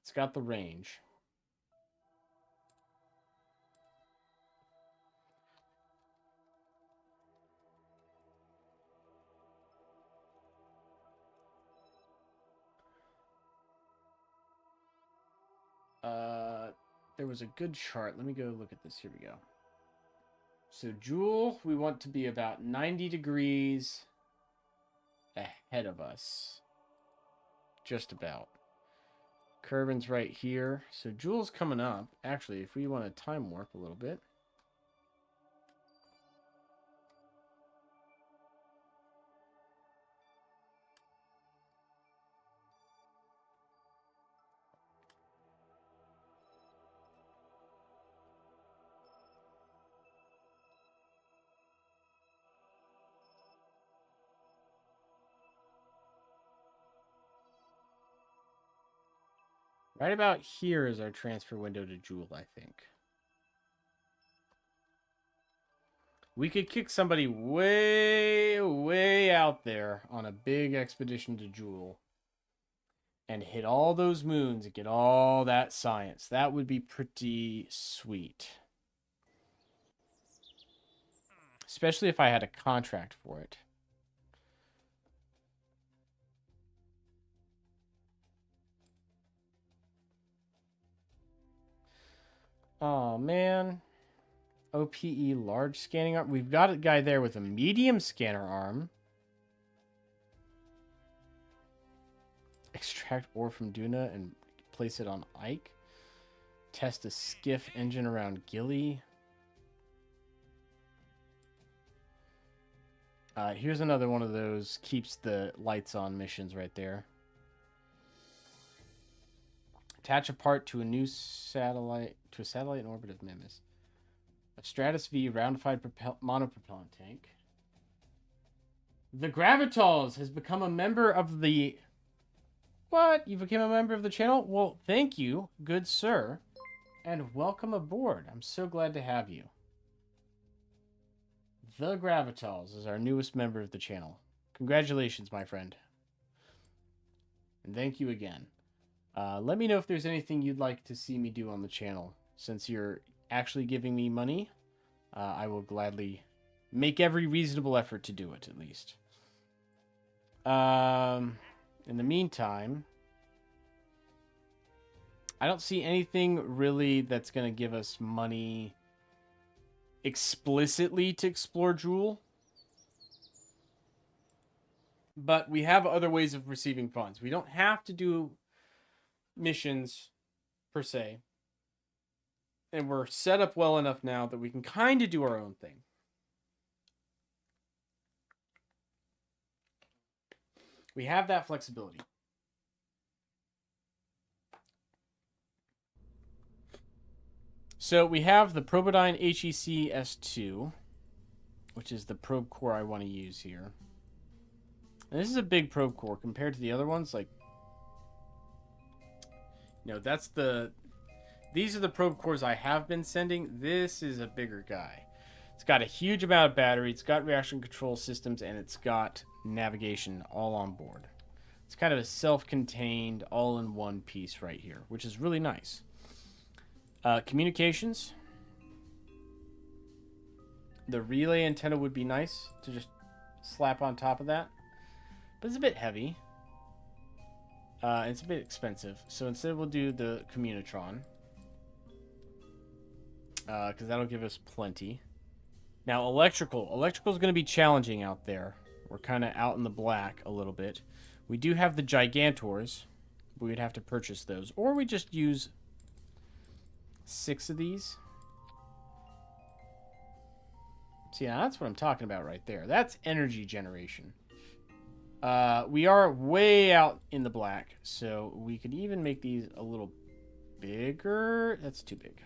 It's got the range. There was a good chart. Let me go look at this. Here we go. So Jewel, we want to be about 90 degrees ahead of us. Just about. Kerbin's right here. So Jewel's coming up. Actually, if we want to time warp a little bit. Right about here is our transfer window to Jewel, I think. We could kick somebody way, way out there on a big expedition to Jewel and hit all those moons and get all that science. That would be pretty sweet. Especially if I had a contract for it. Oh, man. OPE large scanning arm. We've got a guy there with a medium scanner arm. Extract ore from Duna and place it on Ike. Test a skiff engine around Gilly. Here's another one of those keeps the lights on missions right there. Attach a part to a new satellite, in orbit of Mimas. A Stratus V roundified monopropellant tank. The Gravitals has become a member of the... What? You became a member of the channel? Well, thank you, good sir. And welcome aboard. I'm so glad to have you. The Gravitals is our newest member of the channel. Congratulations, my friend. And thank you again. Let me know if there's anything you'd like to see me do on the channel. Since you're actually giving me money, I will gladly make every reasonable effort to do it, at least. In the meantime, I don't see anything really that's going to give us money explicitly to explore Jewel. But we have other ways of receiving funds. We don't have to do missions, per se. And we're set up well enough now that we can kind of do our own thing. We have that flexibility. So we have the Probodyne HEC S2, which is the probe core I want to use here. And this is a big probe core compared to the other ones. Like, you know, that's the... These are the probe cores I have been sending. This is a bigger guy. It's got a huge amount of battery. It's got reaction control systems, and it's got navigation all on board. It's kind of a self-contained, all-in-one piece right here, which is really nice. Communications. The relay antenna would be nice to just slap on top of that. But it's a bit heavy. It's a bit expensive. So instead we'll do the Communitron. Because that'll give us plenty. Now, electrical. Electrical is going to be challenging out there. We're kind of out in the black a little bit. We do have the Gigantors. But we'd have to purchase those. Or we just use 6 of these. See, now that's what I'm talking about right there. That's energy generation. We are way out in the black. So we could even make these a little bigger. That's too big.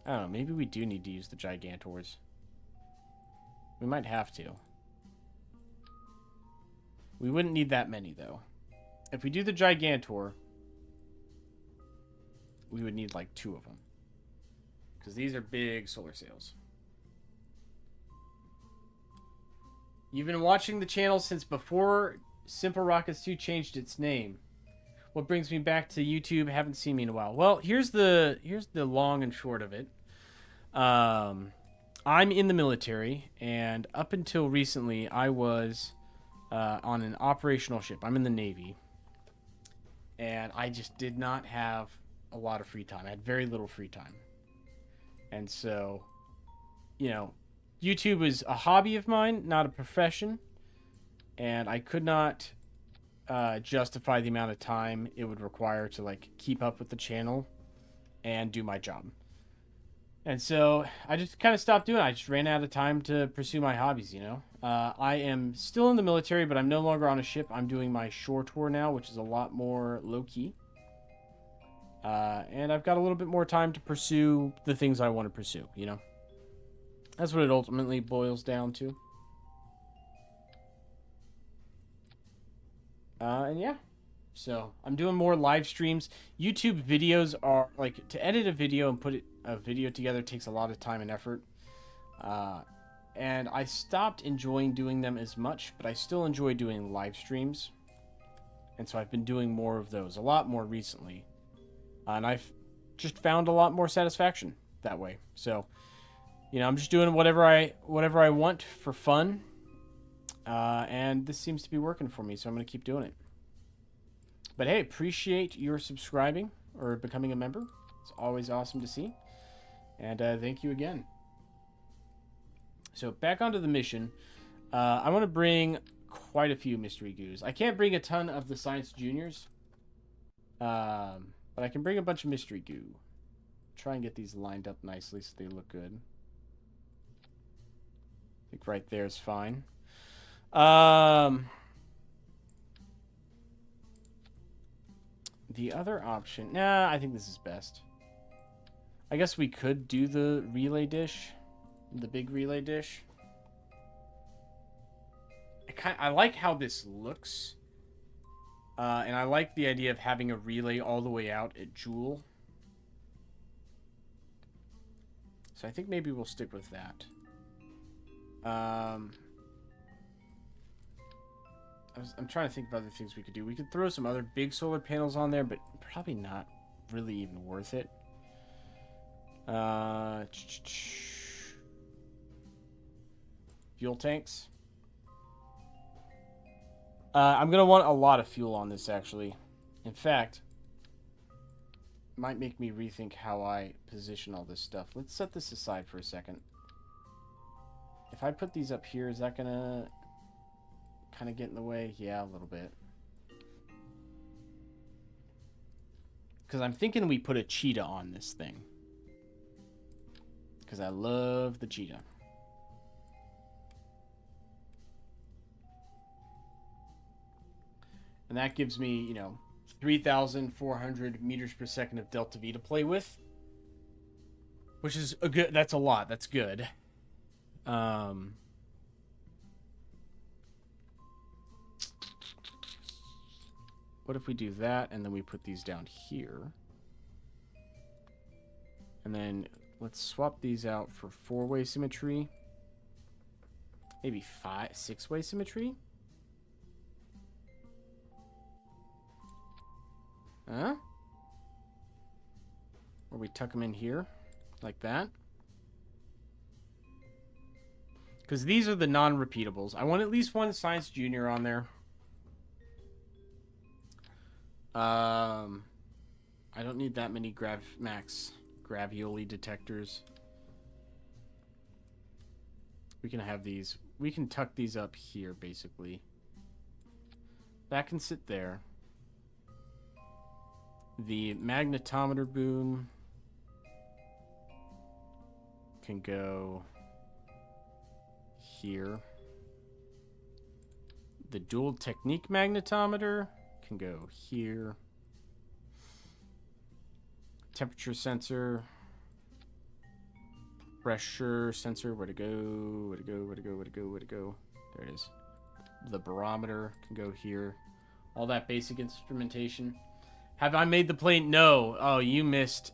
I don't know, maybe we do need to use the Gigantors. We might have to. We wouldn't need that many, though. If we do the Gigantor, we would need like 2 of them. Because these are big solar sails. You've been watching the channel since before Simple Rockets 2 changed its name. What brings me back to YouTube? Haven't seen me in a while. Well, here's the long and short of it. I'm in the military, and up until recently, I was on an operational ship. I'm in the Navy, and I just did not have a lot of free time. I had very little free time, and so, you know, YouTube is a hobby of mine, not a profession, and I could not justify the amount of time it would require to like keep up with the channel and do my job. And so I just kind of stopped doing it. I just ran out of time to pursue my hobbies, you know. I am still in the military, but I'm no longer on a ship. I'm doing my shore tour now, which is a lot more low-key. And I've got a little bit more time to pursue the things I want to pursue, you know. That's what it ultimately boils down to. And yeah, so I'm doing more live streams. YouTube videos are like, to edit a video and put a video together takes a lot of time and effort. And I stopped enjoying doing them as much, but I still enjoy doing live streams. And so I've been doing more of those, a lot more recently. And I've just found a lot more satisfaction that way. So, you know, I'm just doing whatever I want for fun. And this seems to be working for me, so I'm going to keep doing it. But hey, appreciate your subscribing or becoming a member. It's always awesome to see. And thank you again. So back onto the mission. I want to bring quite a few mystery goos. I can't bring a ton of the Science Juniors. But I can bring a bunch of mystery goo. Try and get these lined up nicely so they look good. I think right there is fine. The other option... Nah, I think this is best. I guess we could do the relay dish. The big relay dish. I like how this looks. And I like the idea of having a relay all the way out at Jewel. So I think maybe we'll stick with that. I'm trying to think of other things we could do. We could throw some other big solar panels on there, but probably not really even worth it. Fuel tanks. I'm going to want a lot of fuel on this, actually. In fact, it might make me rethink how I position all this stuff. Let's set this aside for a second. If I put these up here, is that going to kind of get in the way? Yeah, a little bit. Because I'm thinking we put a cheetah on this thing. Because I love the cheetah. And that gives me, you know, 3,400 meters per second of delta V to play with. Which is a good, that's a lot. That's good. What if we do that and then we put these down here? And then let's swap these out for 4-way symmetry. Maybe 6-way symmetry? Huh? Or we tuck them in here, like that. Because these are the non-repeatables. I want at least one Science Junior on there. I don't need that many Max Gravioli detectors. We can have these. We can tuck these up here, basically. That can sit there. The magnetometer boom can go here. The dual technique magnetometer can go here. Temperature sensor. Pressure sensor. Where to go? Where to go? Where to go? Where to go? Where to go? There it is. The barometer can go here. All that basic instrumentation. Have I made the plane? No. Oh, you missed.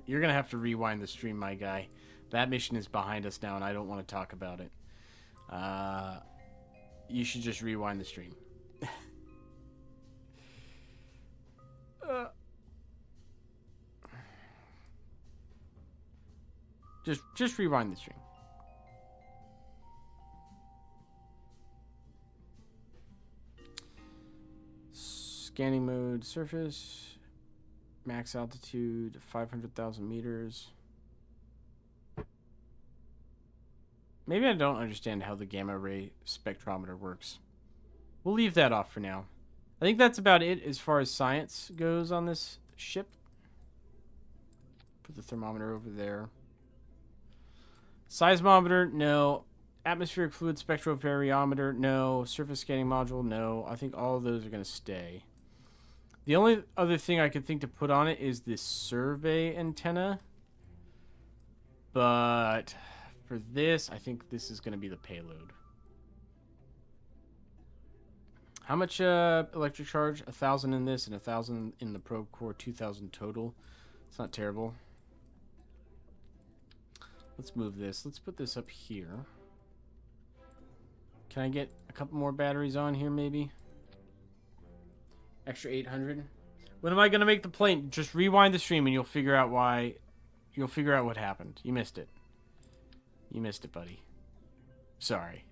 You're going to have to rewind the stream, my guy. That mission is behind us now, and I don't want to talk about it. You should just rewind the stream. Just rewind the stream. Scanning mode, surface, max altitude, 500,000 meters. Maybe I don't understand how the gamma ray spectrometer works. We'll leave that off for now. I think that's about it as far as science goes on this ship. Put the thermometer over there. Seismometer, no. Atmospheric fluid spectrophariometer, no. Surface scanning module, no. I think all of those are going to stay. The only other thing I could think to put on it is this survey antenna. But for this, I think this is going to be the payload. How much electric charge? 1,000 in this and 1,000 in the probe core, 2,000 total. It's not terrible. Let's move this. Let's put this up here. Can I get a couple more batteries on here, maybe? Extra 800. When am I going to make the plane? Just rewind the stream and you'll figure out why. You'll figure out what happened. You missed it. You missed it, buddy. Sorry.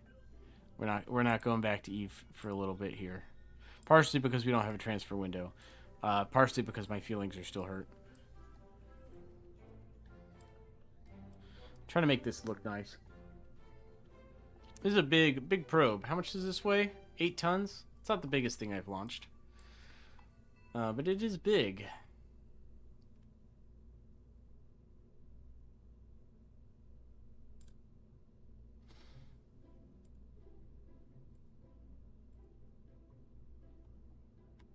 We're not going back to Eve for a little bit here. Partially because we don't have a transfer window. Partially because my feelings are still hurt. Trying to make this look nice. This is a big probe. How much does this weigh? 8 tons? It's not the biggest thing I've launched. But it is big.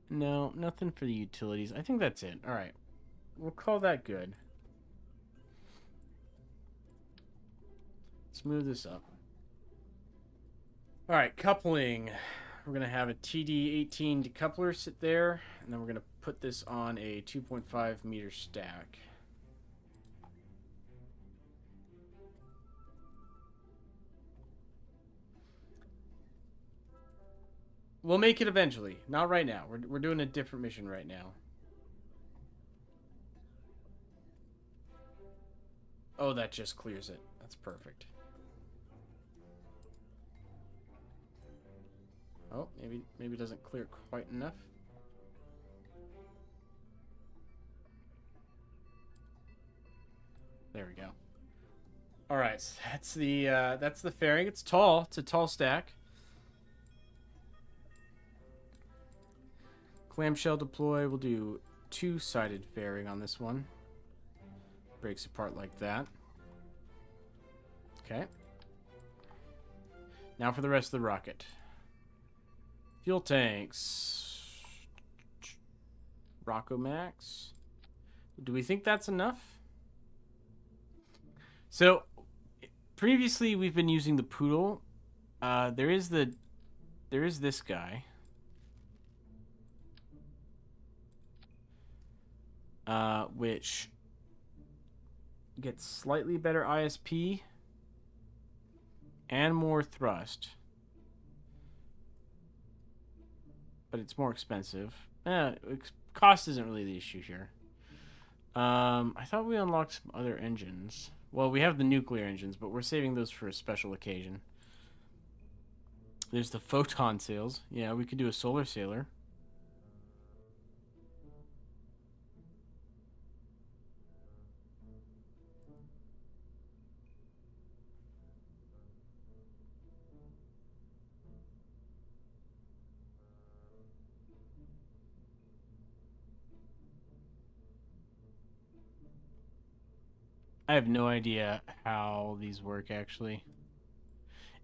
No, nothing for the utilities. I think that's it. Alright. We'll call that good. Let's move this up. Alright, coupling. We're going to have a TD18 decoupler sit there, and then we're going to put this on a 2.5 meter stack. We'll make it eventually. Not right now. We're doing a different mission right now. Oh, that just clears it. That's perfect. Oh, maybe it doesn't clear quite enough. There we go. All right, so that's the fairing. It's tall. It's a tall stack. Clamshell deploy. We'll do two-sided fairing on this one. Breaks apart like that. Okay. Now for the rest of the rocket. Fuel tanks. Rockomax. Do we think that's enough? So, previously we've been using the Poodle. There is this guy. Which gets slightly better ISP and more thrust. But it's more expensive. Cost isn't really the issue here. I thought we unlocked some other engines. Well, we have the nuclear engines, but we're saving those for a special occasion. There's the photon sails. Yeah, we could do a solar sailor. I have no idea how these work, actually.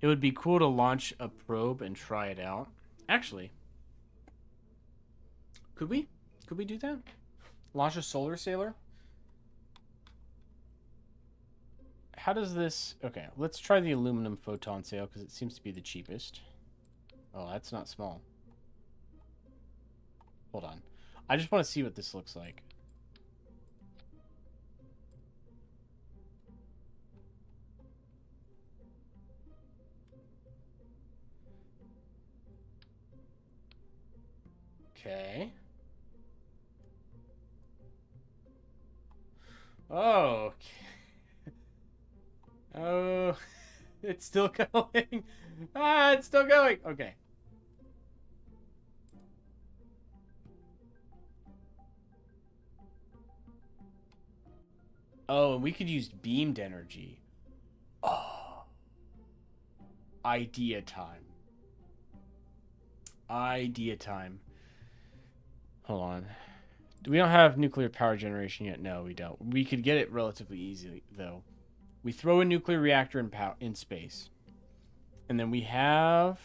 It would be cool to launch a probe and try it out. Actually, could we? Could we do that? Launch a solar sailor? How does this... Okay, let's try the aluminum photon sail because it seems to be the cheapest. Oh, that's not small. Hold on. I just want to see what this looks like. Okay. Oh. Oh. It's still going. Ah, it's still going. Okay. Oh, and we could use beamed energy. Oh. Idea time. Idea time. Hold on. We don't have nuclear power generation yet. No, we don't. We could get it relatively easily, though. We throw a nuclear reactor in space. And then we have...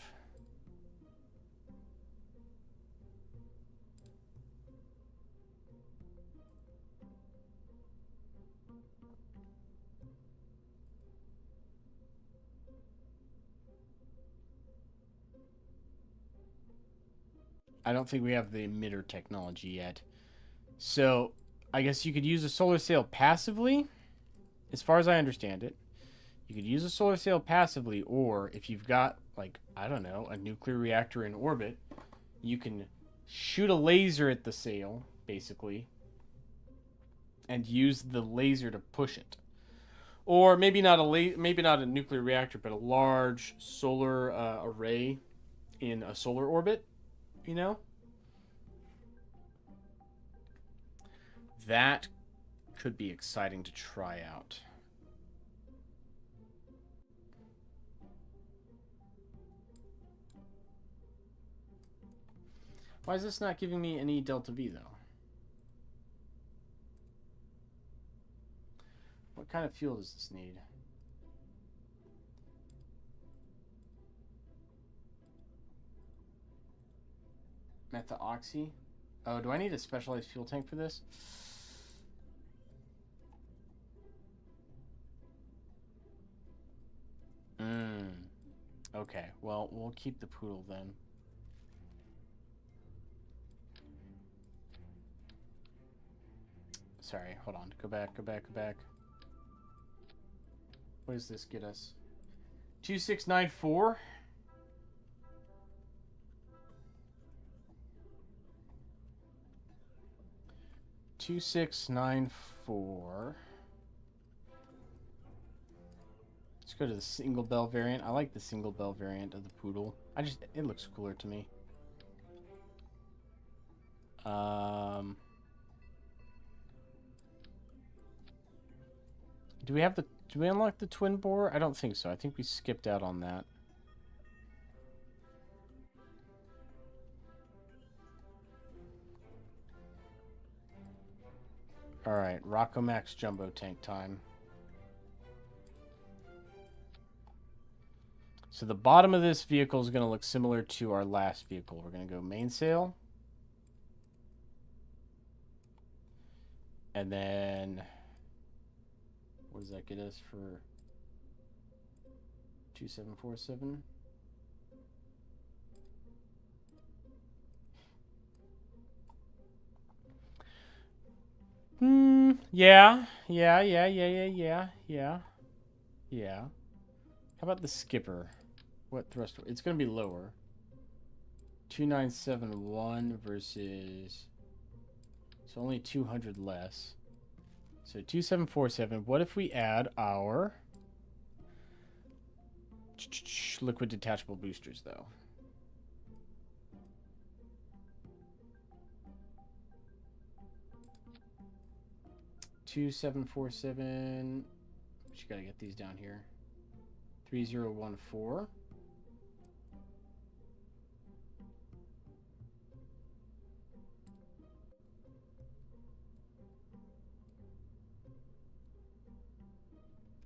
I don't think we have the emitter technology yet. So, I guess you could use a solar sail passively, as far as I understand it. You could use a solar sail passively, or if you've got, like, I don't know, a nuclear reactor in orbit, you can shoot a laser at the sail, basically, and use the laser to push it. Or maybe not a nuclear reactor, but a large solar array in a solar orbit, you know? That could be exciting to try out. Why is this not giving me any delta V, though? What kind of fuel does this need? Methoxy? Oh, do I need a specialized fuel tank for this? Okay, well, we'll keep the poodle then. Sorry, hold on. Go back. What does this get us? 2694? 2694. Let's go to the single bell variant. I like the single bell variant of the Poodle. It looks cooler to me. Do we unlock the twin bore? I don't think so. I think we skipped out on that. All right, Rocco Max Jumbo Tank time. So the bottom of this vehicle is going to look similar to our last vehicle. We're going to go mainsail. And then, what does that get us for 2747? Yeah. How about the skipper? What thrust? It's going to be lower. 2971 versus... It's only 200 less. So 2747. What if we add our liquid detachable boosters, though? Two 747. You gotta get these down here. 3014.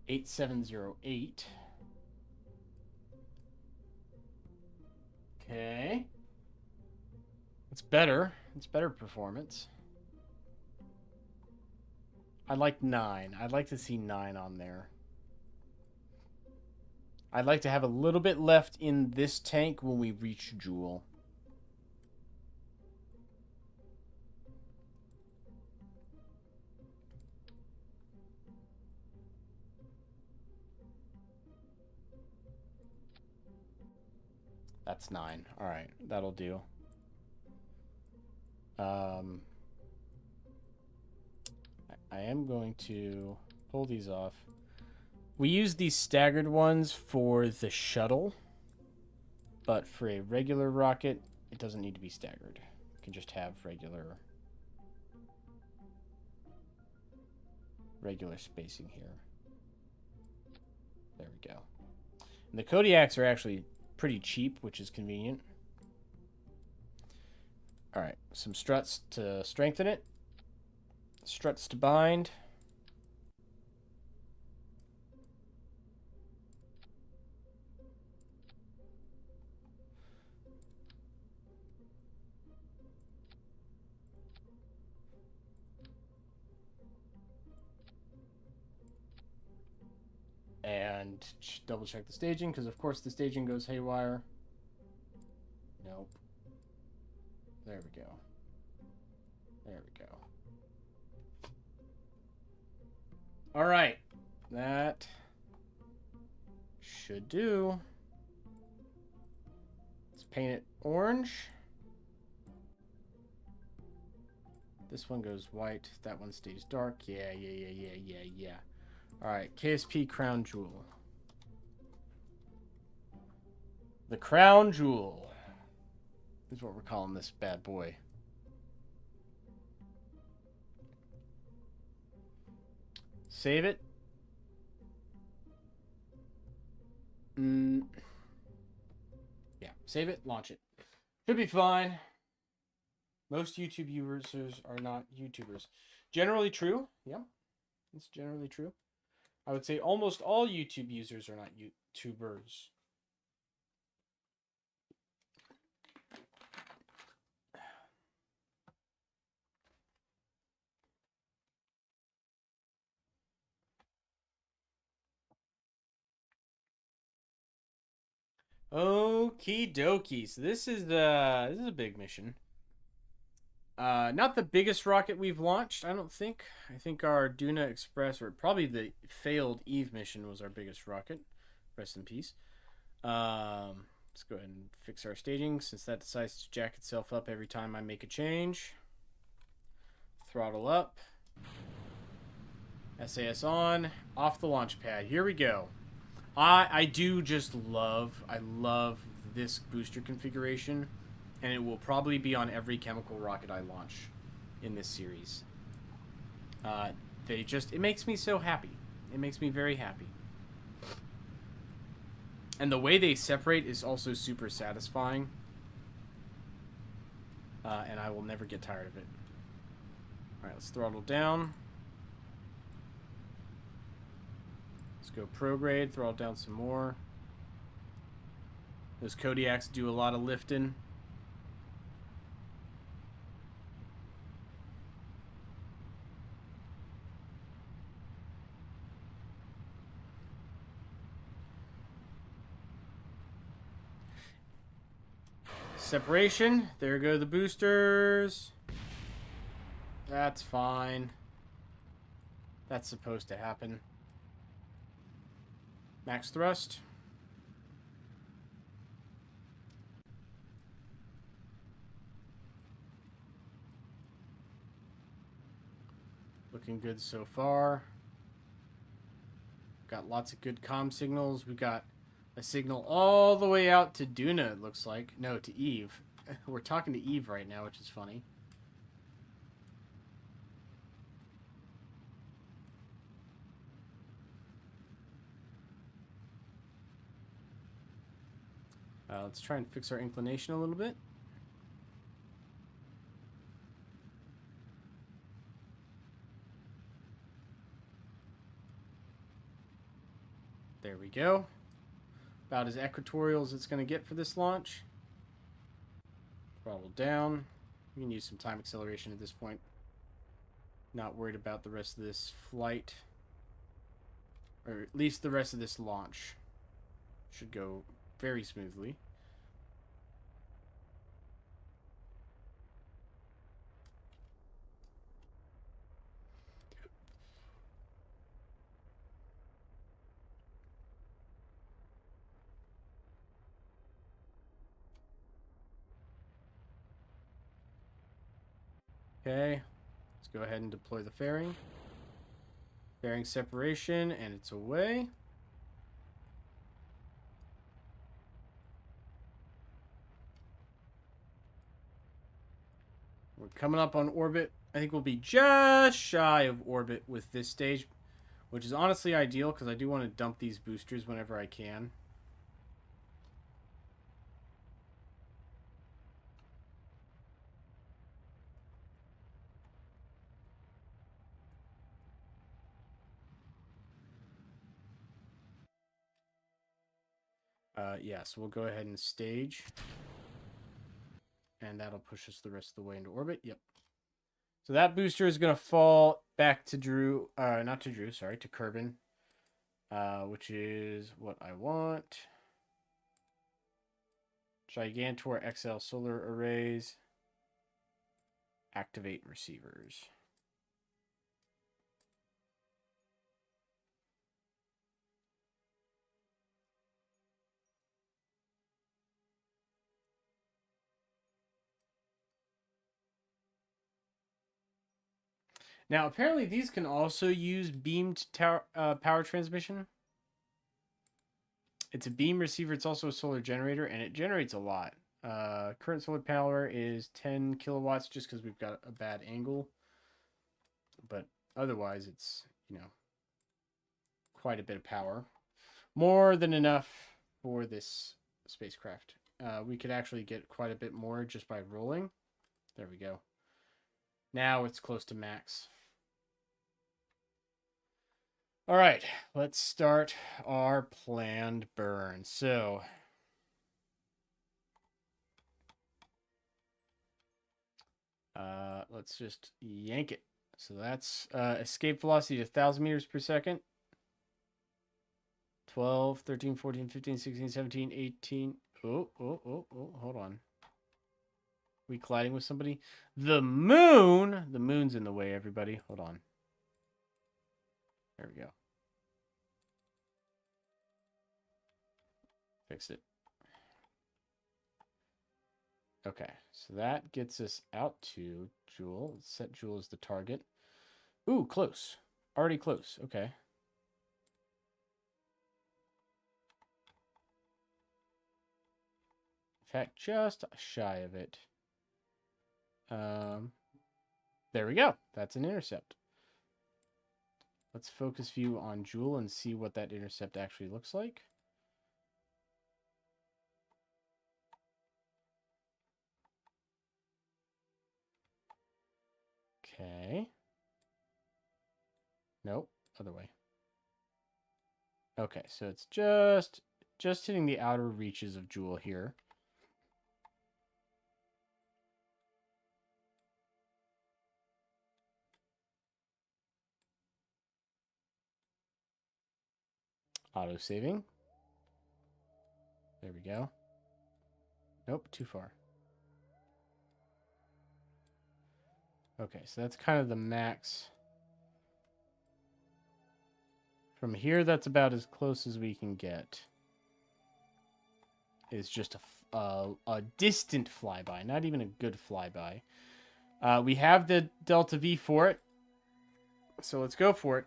Eight 708. Okay. It's better. It's better performance. I like 9. I'd like to see 9 on there. I'd like to have a little bit left in this tank when we reach Jewel. That's 9. All right, that'll do. I am going to pull these off. We use these staggered ones for the shuttle, but for a regular rocket, it doesn't need to be staggered. You can just have regular spacing here. There we go. And the Kodiaks are actually pretty cheap, which is convenient. All right, some struts to strengthen it. Struts to bind. And double check the staging, because of course the staging goes haywire. Nope. There we go. There we go. All right. That should do. Let's paint it orange. This one goes white. That one stays dark. Yeah. All right. KSP Crown Jewel. The Crown Jewel is what we're calling this bad boy. Save it. Yeah, save it, launch it. Should be fine. Most YouTube users are not YouTubers. Generally true. Yeah, it's generally true. I would say almost all YouTube users are not YouTubers. Okie dokie. So this is a big mission. Not the biggest rocket we've launched, I don't think. I think our Duna Express, or probably the failed Eve mission, was our biggest rocket. Rest in peace. Let's go ahead and fix our staging, since that decides to jack itself up every time I make a change. Throttle up. SAS on. Off the launch pad. Here we go. I do just love, I love this booster configuration, and it will probably be on every chemical rocket I launch in this series. It makes me so happy. It makes me very happy. And the way they separate is also super satisfying. And I will never get tired of it. Alright, let's throttle down. Let's go prograde, throttle down some more. Those Kodiaks do a lot of lifting. Separation. There go the boosters. That's fine. That's supposed to happen. Max thrust. Looking good so far. Got lots of good comm signals. We got a signal all the way out to Duna, it looks like. No, to Eve. We're talking to Eve right now, which is funny. Let's try and fix our inclination a little bit. There we go. About as equatorial as it's going to get for this launch. Throttle down. We can use some time acceleration at this point. Not worried about the rest of this flight. Or at least the rest of this launch. Should go very smoothly. Okay, let's go ahead and deploy the fairing. Fairing separation, and it's away. We're coming up on orbit. I think we'll be just shy of orbit with this stage, which is honestly ideal because I do want to dump these boosters whenever I can. Yeah, so we'll go ahead and stage. And that'll push us the rest of the way into orbit. Yep. So that booster is going to fall back to Drew. Not to Drew, sorry, to Kerbin. Which is what I want. Gigantor XL solar arrays. Activate receivers. Now, apparently these can also use beamed power transmission. It's a beam receiver. It's also a solar generator, and it generates a lot. Current solar power is 10 kilowatts just because we've got a bad angle. But otherwise, it's, you know, quite a bit of power. More than enough for this spacecraft. We could actually get quite a bit more just by rolling. There we go. Now it's close to max. All right, let's start our planned burn. So, let's just yank it. So that's escape velocity to 1,000 meters per second. 12, 13, 14, 15, 16, 17, 18. Oh, hold on. We colliding with somebody? The moon! The moon's in the way, everybody. Hold on. There we go. Fixed it. Okay, so that gets us out to Jewel. Let's set Jewel as the target. Ooh, close. Already close. Okay. In fact, just shy of it. There we go. That's an intercept. Let's focus view on Jewel and see what that intercept actually looks like. Okay. Nope, other way. Okay, so it's just hitting the outer reaches of Jewel here. Auto saving. There we go. Nope, too far. Okay, so that's kind of the max. From here, that's about as close as we can get. It's just a distant flyby, not even a good flyby. We have the Delta V for it, so let's go for it.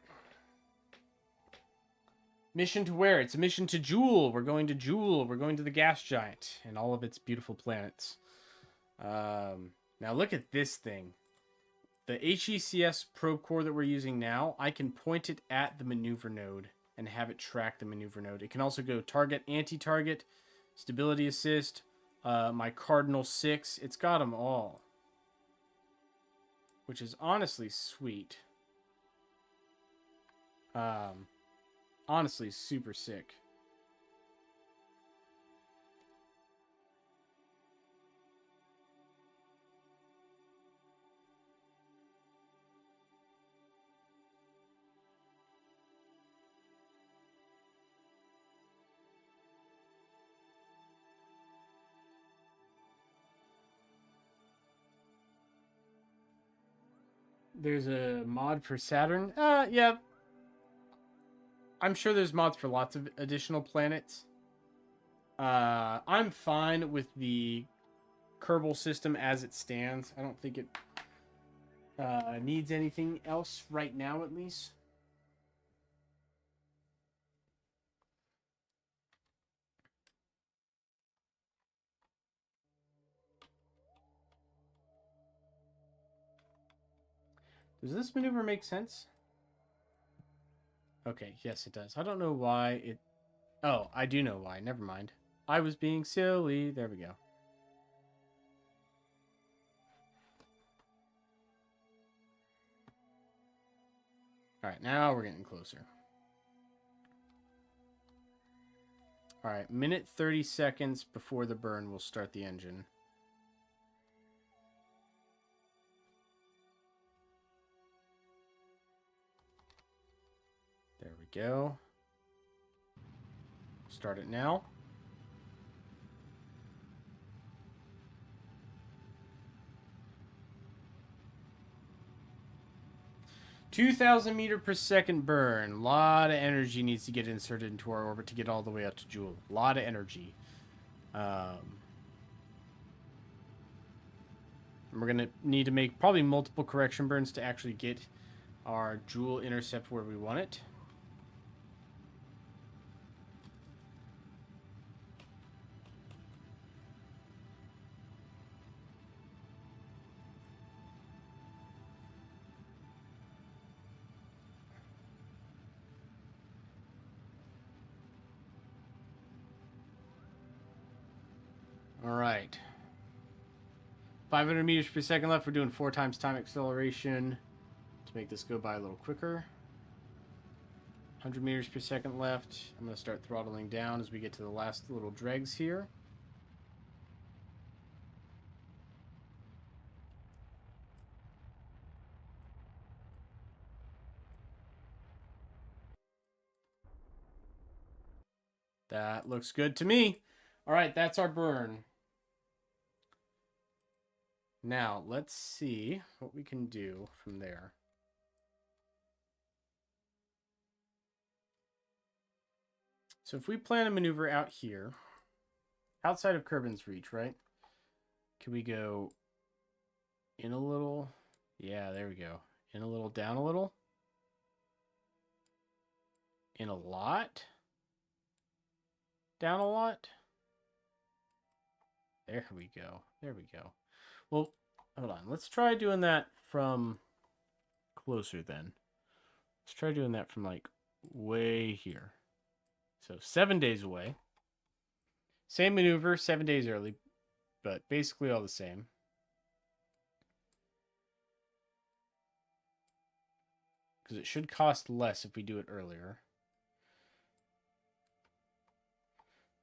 Mission to where? It's a mission to Jewel. We're going to Jewel. We're going to the gas giant and all of its beautiful planets. Now look at this thing. The HECS probe core that we're using now, I can point it at the maneuver node and have it track the maneuver node. It can also go target, anti-target, stability assist, my Cardinal 6. It's got them all, which is honestly sweet. Honestly, super sick. There's a mod for Saturn. Yeah. I'm sure there's mods for lots of additional planets. I'm fine with the Kerbal system as it stands. I don't think it needs anything else right now, at least. Does this maneuver make sense? Okay, yes, it does. I don't know why it... Oh, I do know why. Never mind. I was being silly. There we go. All right, now we're getting closer. All right, minute 30 seconds before the burn, we'll start the engine. There we go. Start it now. 2,000 meter per second burn. A lot of energy needs to get inserted into our orbit to get all the way up to Jewel. A lot of energy. We're going to need to make probably multiple correction burns to actually get our Jewel intercept where we want it. All right. 500 meters per second left. We're doing 4 times time acceleration to make this go by a little quicker. 100 meters per second left. I'm going to start throttling down as we get to the last little dregs here. That looks good to me. All right, that's our burn. Now, let's see what we can do from there. So if we plan a maneuver out here, outside of Kerbin's reach, right? Can we go in a little? Yeah, there we go. In a little, down a little. In a lot. Down a lot. There we go. There we go. Well, hold on. Let's try doing that from closer then. Let's try doing that from like way here. So 7 days away. Same maneuver, 7 days early, but basically all the same. Because it should cost less if we do it earlier.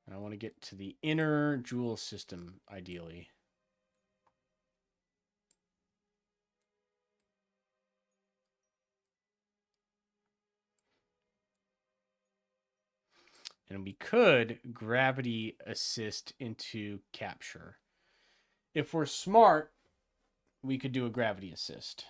And I want to get to the inner jewel system, ideally. And we could gravity assist into capture. If we're smart, we could do a gravity assist.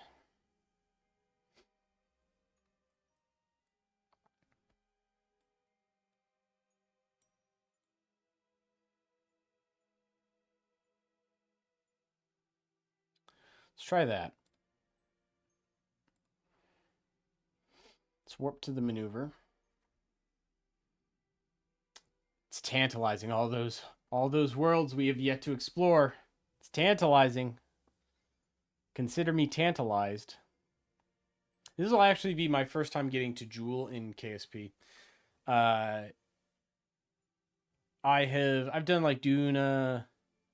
Let's try that. Let's warp to the maneuver. It's tantalizing, all those worlds we have yet to explore. It's tantalizing. Consider me tantalized. This will actually be my first time getting to Jewel in KSP. I've done like Duna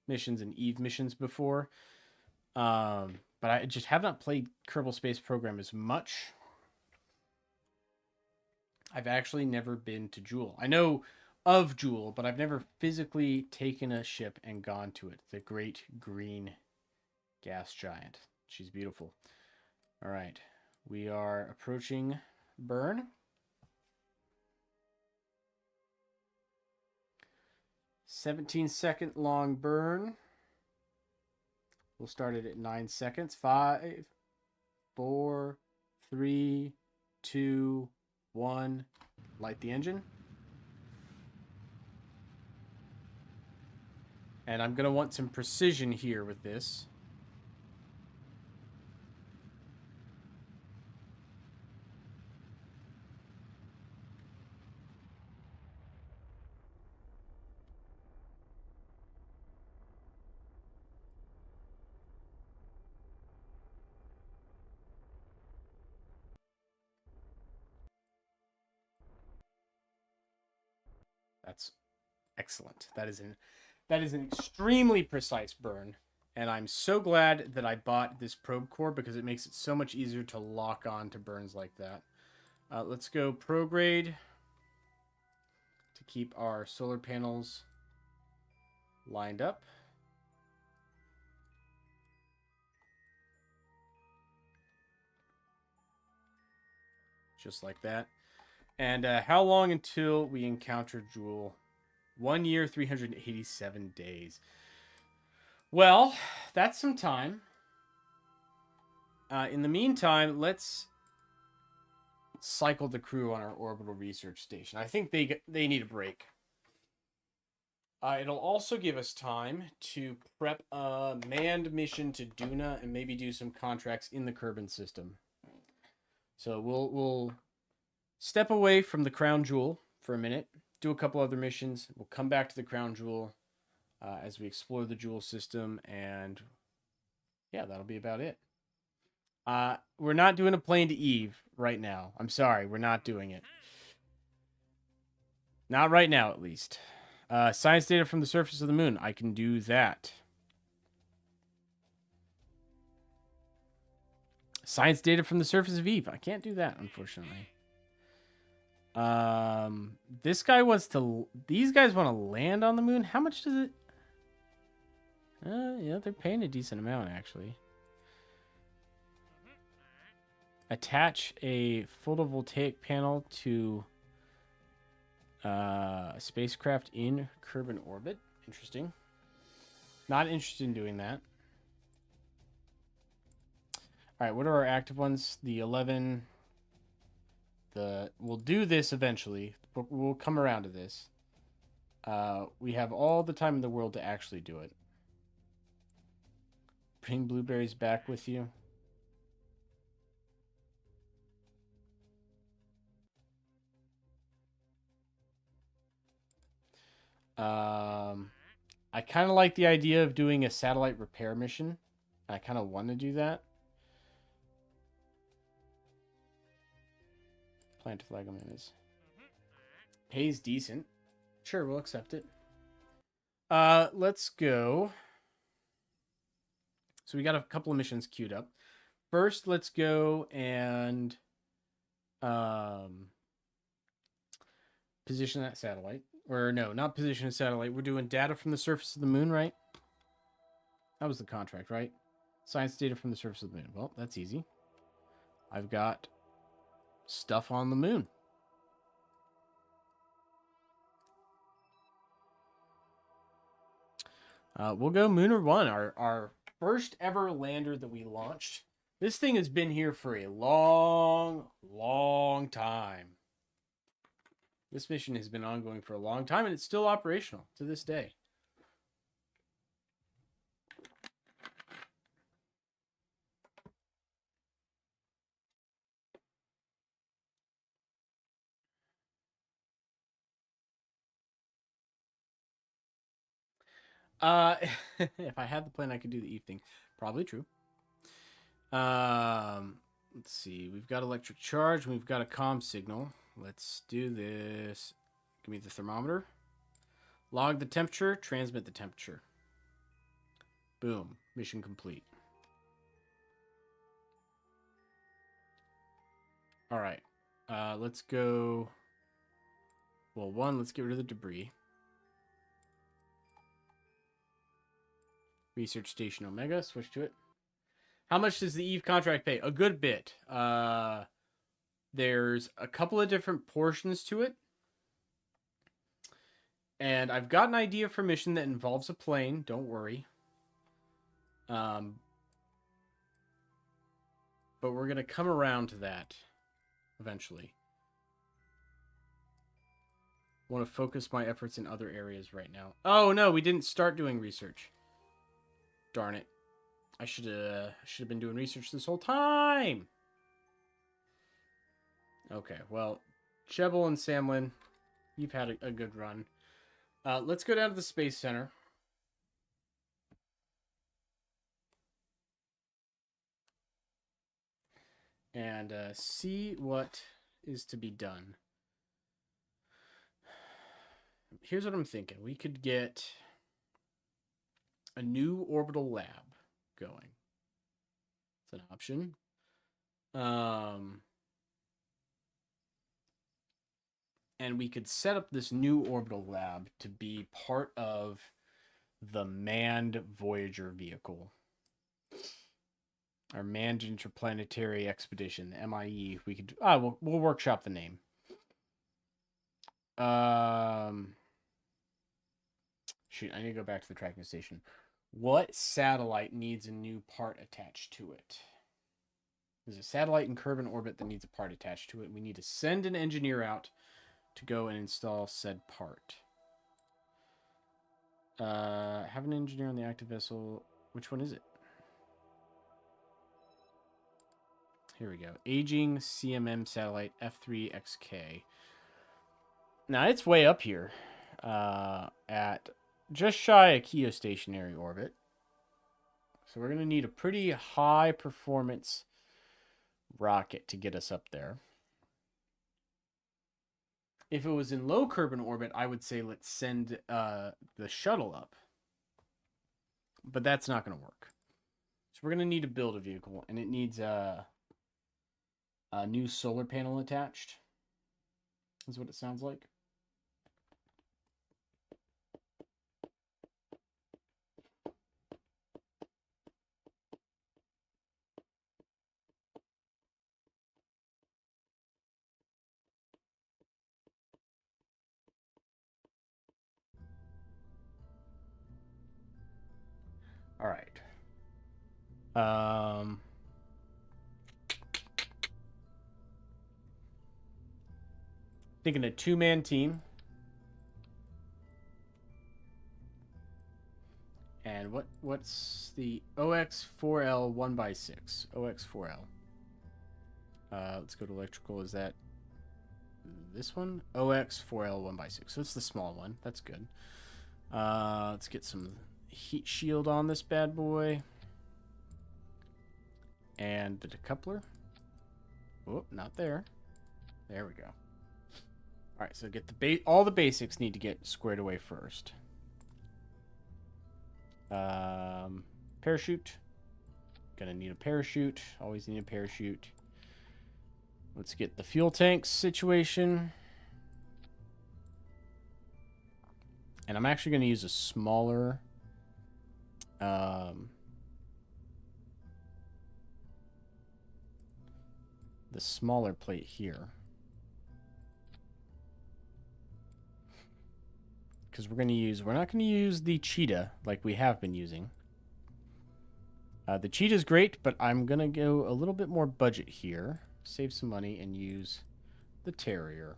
missions and Eve missions before. But I just have not played Kerbal Space Program as much. I've actually never been to Jewel. I know of Jewel, but I've never physically taken a ship and gone to it. The great green gas giant. She's beautiful. All right. We are approaching burn. 17-second long burn. We'll start it at 9 seconds. 5, 4, 3, 2, 1. Light the engine. And I'm going to want some precision here with this. That's excellent. That is an extremely precise burn. And I'm so glad that I bought this probe core because it makes it so much easier to lock on to burns like that. Let's go prograde to keep our solar panels lined up. Just like that. And how long until we encounter Jewel? 1 year, 387 days. Well, that's some time. In the meantime, let's cycle the crew on our orbital research station. I think they need a break. It'll also give us time to prep a manned mission to Duna and maybe do some contracts in the Kerbal system. So we'll step away from the Crown Jewel for a minute, do a couple other missions. We'll come back to the Crown Jewel as we explore the Jewel system, and yeah, that'll be about it. We're not doing a plane to Eve right now. I'm sorry, we're not doing it. Not right now, at least. Science data from the surface of the moon. I can do that. Science data from the surface of Eve. I can't do that, unfortunately. This guy wants to. These guys want to land on the moon. How much does it? Yeah, they're paying a decent amount, actually. Attach a photovoltaic panel to a spacecraft in Kerbal orbit. Interesting. Not interested in doing that. All right, what are our active ones? The 11. We'll do this eventually. But we'll come around to this. We have all the time in the world to actually do it. bring blueberries back with you? I kind of like the idea of doing a satellite repair mission. I kind of want to do that. Plant flag is. Pays decent. Sure, we'll accept it. Let's go. So we got a couple of missions queued up. First, let's go and position that satellite. Or no, not position a satellite. We're doing data from the surface of the moon, right? That was the contract, right? Science data from the surface of the moon. Well, that's easy. I've got stuff on the moon. We'll go Mooner 1, our first ever lander that we launched. This thing has been here for a long, long time. This mission has been ongoing for a long time, and it's still operational to this day. If I had the plan, I could do the Eve thing. Probably true. Let's see. We've got electric charge. We've got a comm signal. Let's do this. Give me the thermometer. Log the temperature. Transmit the temperature. Boom. Mission complete. All right. Let's go. Well, one, let's get rid of the debris. Research Station Omega. Switch to it. How much does the Eve contract pay? A good bit. There's a couple of different portions to it. And I've got an idea for a mission that involves a plane. Don't worry. But we're going to come around to that eventually. I want to focus my efforts in other areas right now. Oh, no, we didn't start doing research. Darn it. I should have been doing research this whole time. Okay, well, Kerbal and Samlin, you've had a good run. Let's go down to the Space Center. And see what is to be done. Here's what I'm thinking. We could get a new orbital lab going. It's an option. And we could set up this new orbital lab to be part of the manned Voyager vehicle. Our manned interplanetary expedition, MIE. We could we'll workshop the name. Shoot, I need to go back to the tracking station. What satellite needs a new part attached to it? There's a satellite in Kerbal orbit that needs a part attached to it. We need to send an engineer out to go and install said part. Have an engineer on the active vessel. Which one is it? Here we go. Aging CMM satellite F3XK. Now, it's way up here at just shy of geostationary orbit. So we're going to need a pretty high performance rocket to get us up there. If it was in low Kerbal orbit, I would say let's send the shuttle up. But that's not going to work. So we're going to need to build a vehicle, and it needs a new solar panel attached. That's what it sounds like. All right. Thinking a two-man team. And what what's the OX4L 1x6? OX4L. Let's go to electrical. Is that this one? OX4L 1x6. So it's the small one. That's good. Let's get some heat shield on this bad boy. And the decoupler. Oh, not there. There we go. All right, so get all the basics need to get squared away first. Parachute. Gonna need a parachute. Always need a parachute. Let's get the fuel tanks situation. And I'm actually going to use a smaller the smaller plate here. Because we're not going to use the cheetah like we have been using. The cheetah is great, but I'm going to go a little bit more budget here. Save some money and use the Terrier.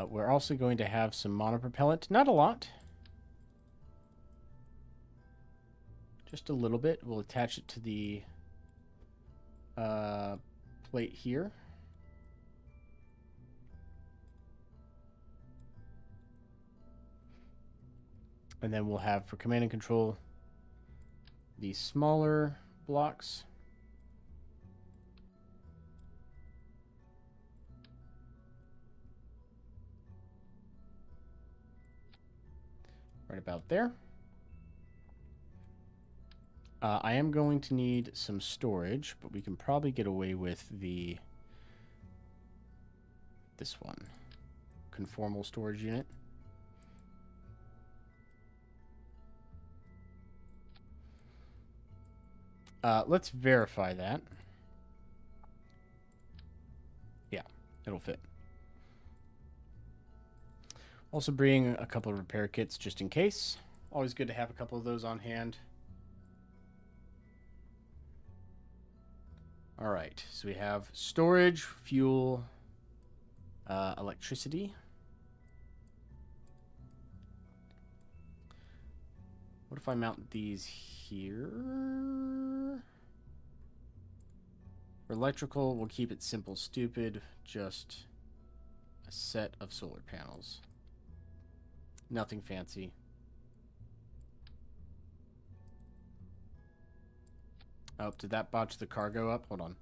We're also going to have some monopropellant. Not a lot. Just a little bit. We'll attach it to the plate here. And then we'll have, for command and control, the smaller blocks. Right about there. I am going to need some storage, but we can probably get away with this one. Conformal storage unit. Let's verify that. Yeah, it'll fit. Also bring a couple of repair kits just in case. Always good to have a couple of those on hand. All right, so we have storage, fuel, electricity. What if I mount these here? For electrical, we'll keep it simple, stupid, just a set of solar panels. Nothing fancy. Oh, did that botch the cargo up? Hold on.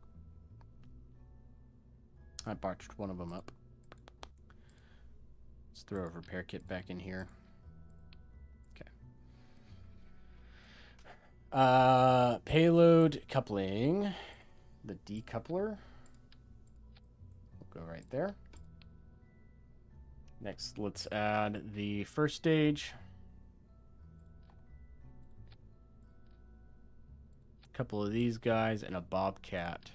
I botched one of them up. Let's throw a repair kit back in here. Okay. Payload coupling. The decoupler. We'll go right there. Next, let's add the first stage. A couple of these guys and a bobcat.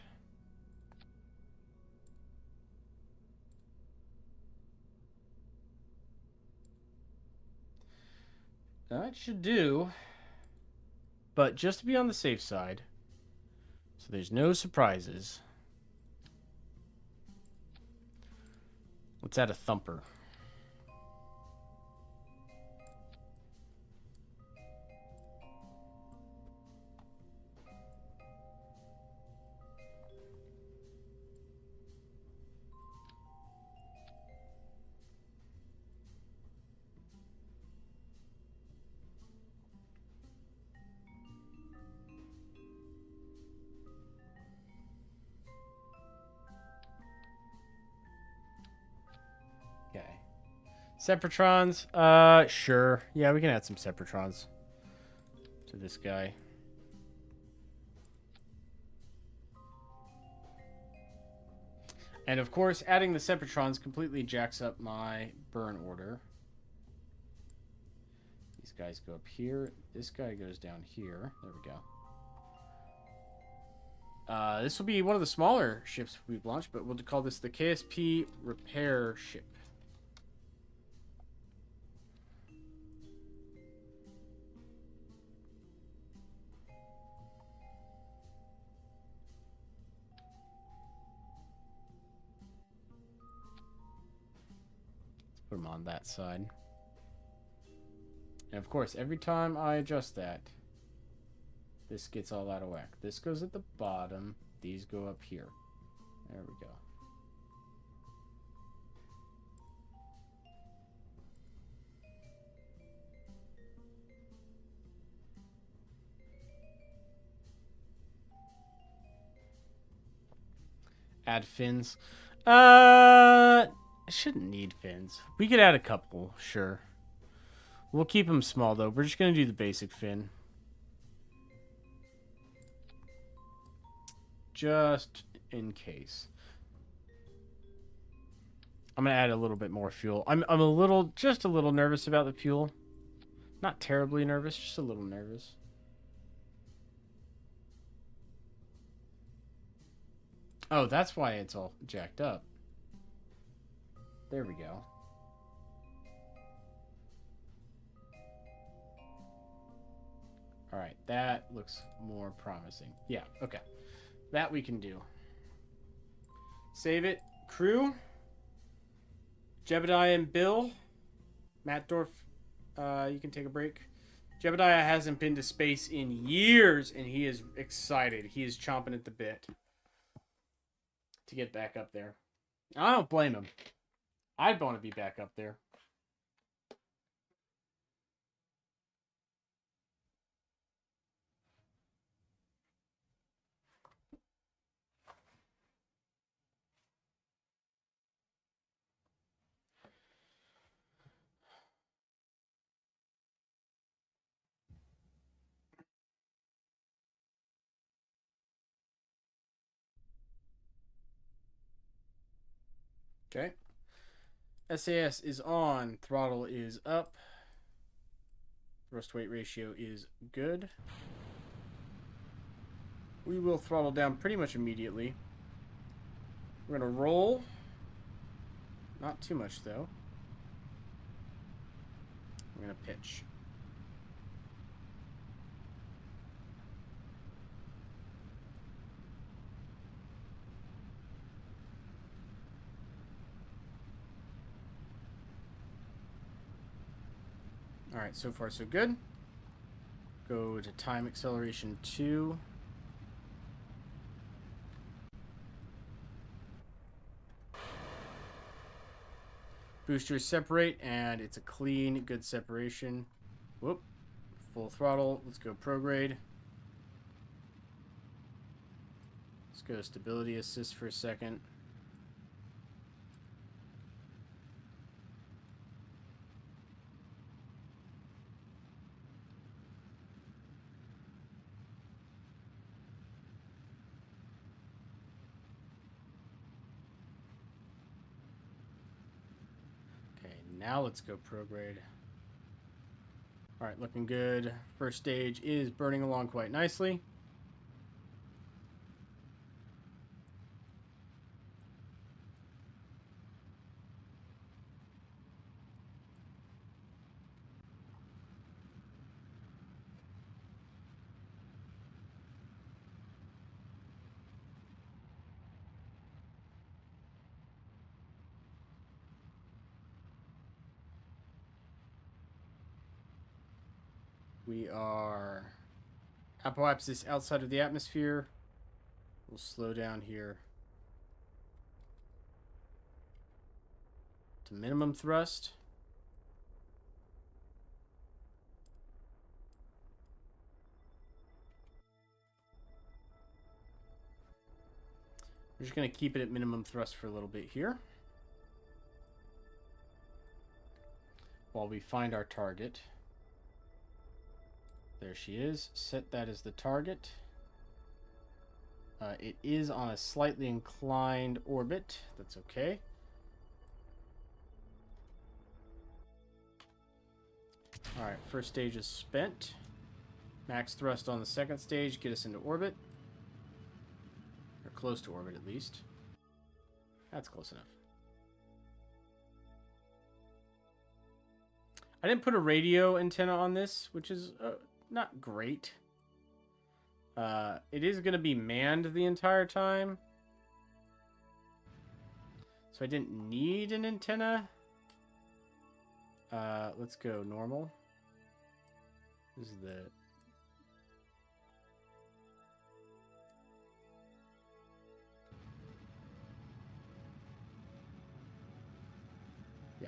That should do. But just to be on the safe side, so there's no surprises, let's add a thumper. Okay. Separatrons, sure. Yeah, we can add some Separatrons to this guy. And of course, adding the Separatrons completely jacks up my burn order. These guys go up here. This guy goes down here. There we go. This will be one of the smaller ships we've launched, but we'll call this the KSP Repair Ship. Let's put them on that side. And of course, every time I adjust that, this gets all out of whack. This goes at the bottom. These go up here. There we go. Add fins. I shouldn't need fins. We could add a couple, sure. We'll keep them small, though. We're just going to do the basic fin. Just in case. I'm going to add a little bit more fuel. I'm just a little nervous about the fuel. Not terribly nervous, just a little nervous. Oh, that's why it's all jacked up. There we go. All right, that looks more promising. Yeah, okay. That we can do. Save it. Crew. Jebediah and Bill. Matt Dorf, you can take a break. Jebediah hasn't been to space in years, and he is excited. He is chomping at the bit to get back up there. I don't blame him. I'd want to be back up there. Okay. SAS is on. Throttle is up. Thrust weight ratio is good. We will throttle down pretty much immediately. We're going to roll. Not too much, though. We're going to pitch. Alright, so far so good. Go to time acceleration 2. Boosters separate, and it's a clean, good separation. Whoop. Full throttle. Let's go prograde. Let's go to stability assist for a second. Now let's go prograde. All right, looking good. First stage is burning along quite nicely. We are apoapsis outside of the atmosphere. We'll slow down here to minimum thrust. We're just going to keep it at minimum thrust for a little bit here while we find our target. There she is. Set that as the target. It is on a slightly inclined orbit. That's okay. Alright, first stage is spent. Max thrust on the second stage. Get us into orbit. Or close to orbit, at least. That's close enough. I didn't put a radio antenna on this, which is not great. It is going to be manned the entire time. So I didn't need an antenna. Let's go normal. This is the... Yeah.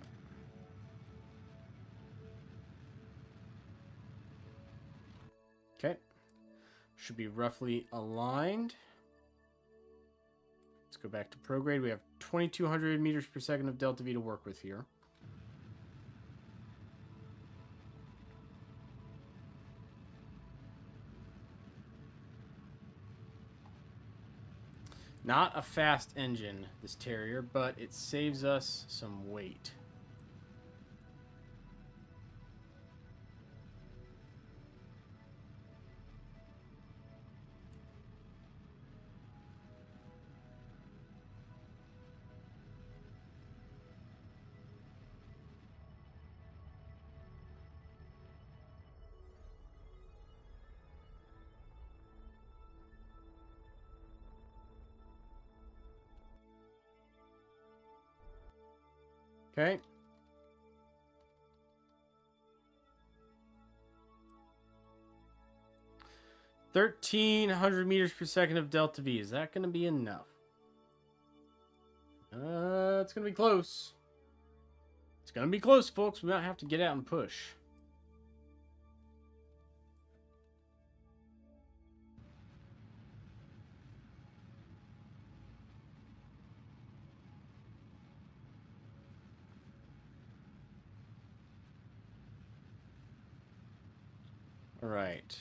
Okay. Should be roughly aligned. Let's go back to prograde. We have 2,200 meters per second of delta V to work with here. Not a fast engine, this Terrier, but it saves us some weight. Okay. $1,300 meters per second of delta V. Is that going to be enough? It's going to be close. It's going to be close, folks. We might have to get out and push. All right.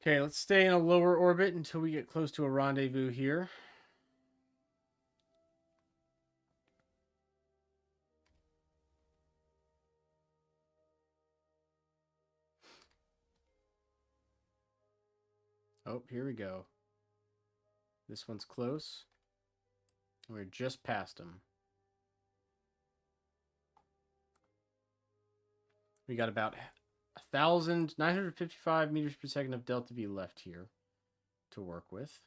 Okay, let's stay in a lower orbit until we get close to a rendezvous here. Oh, here we go. This one's close. We're just past them. We got about 1,955 meters per second of delta V left here to work with.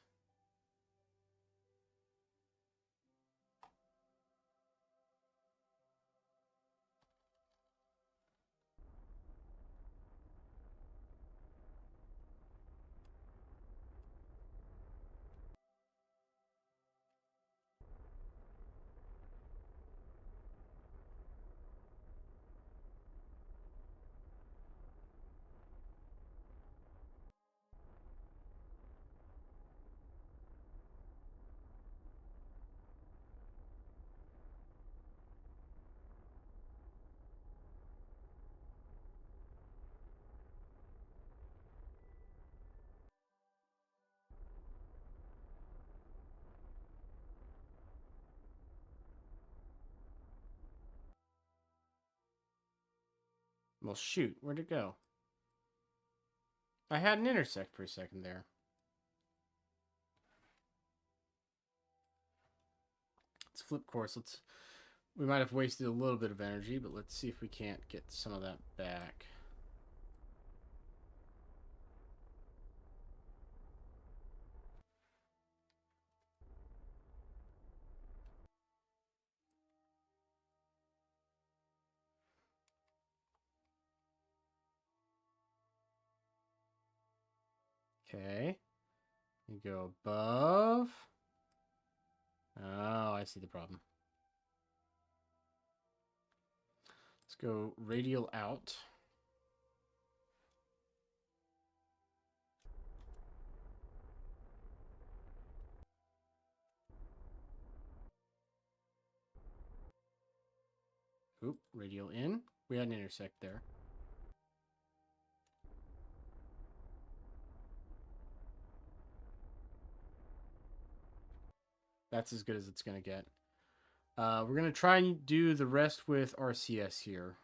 Well, shoot, where'd it go? I had an intersect for a second there. Let's flip course. We might have wasted a little bit of energy, but let's see if we can't get some of that back. Okay. You go above. Oh, I see the problem. Let's go radial out. Oop, radial in. We had an intersect there. That's as good as it's going to get. We're going to try and do the rest with RCS here.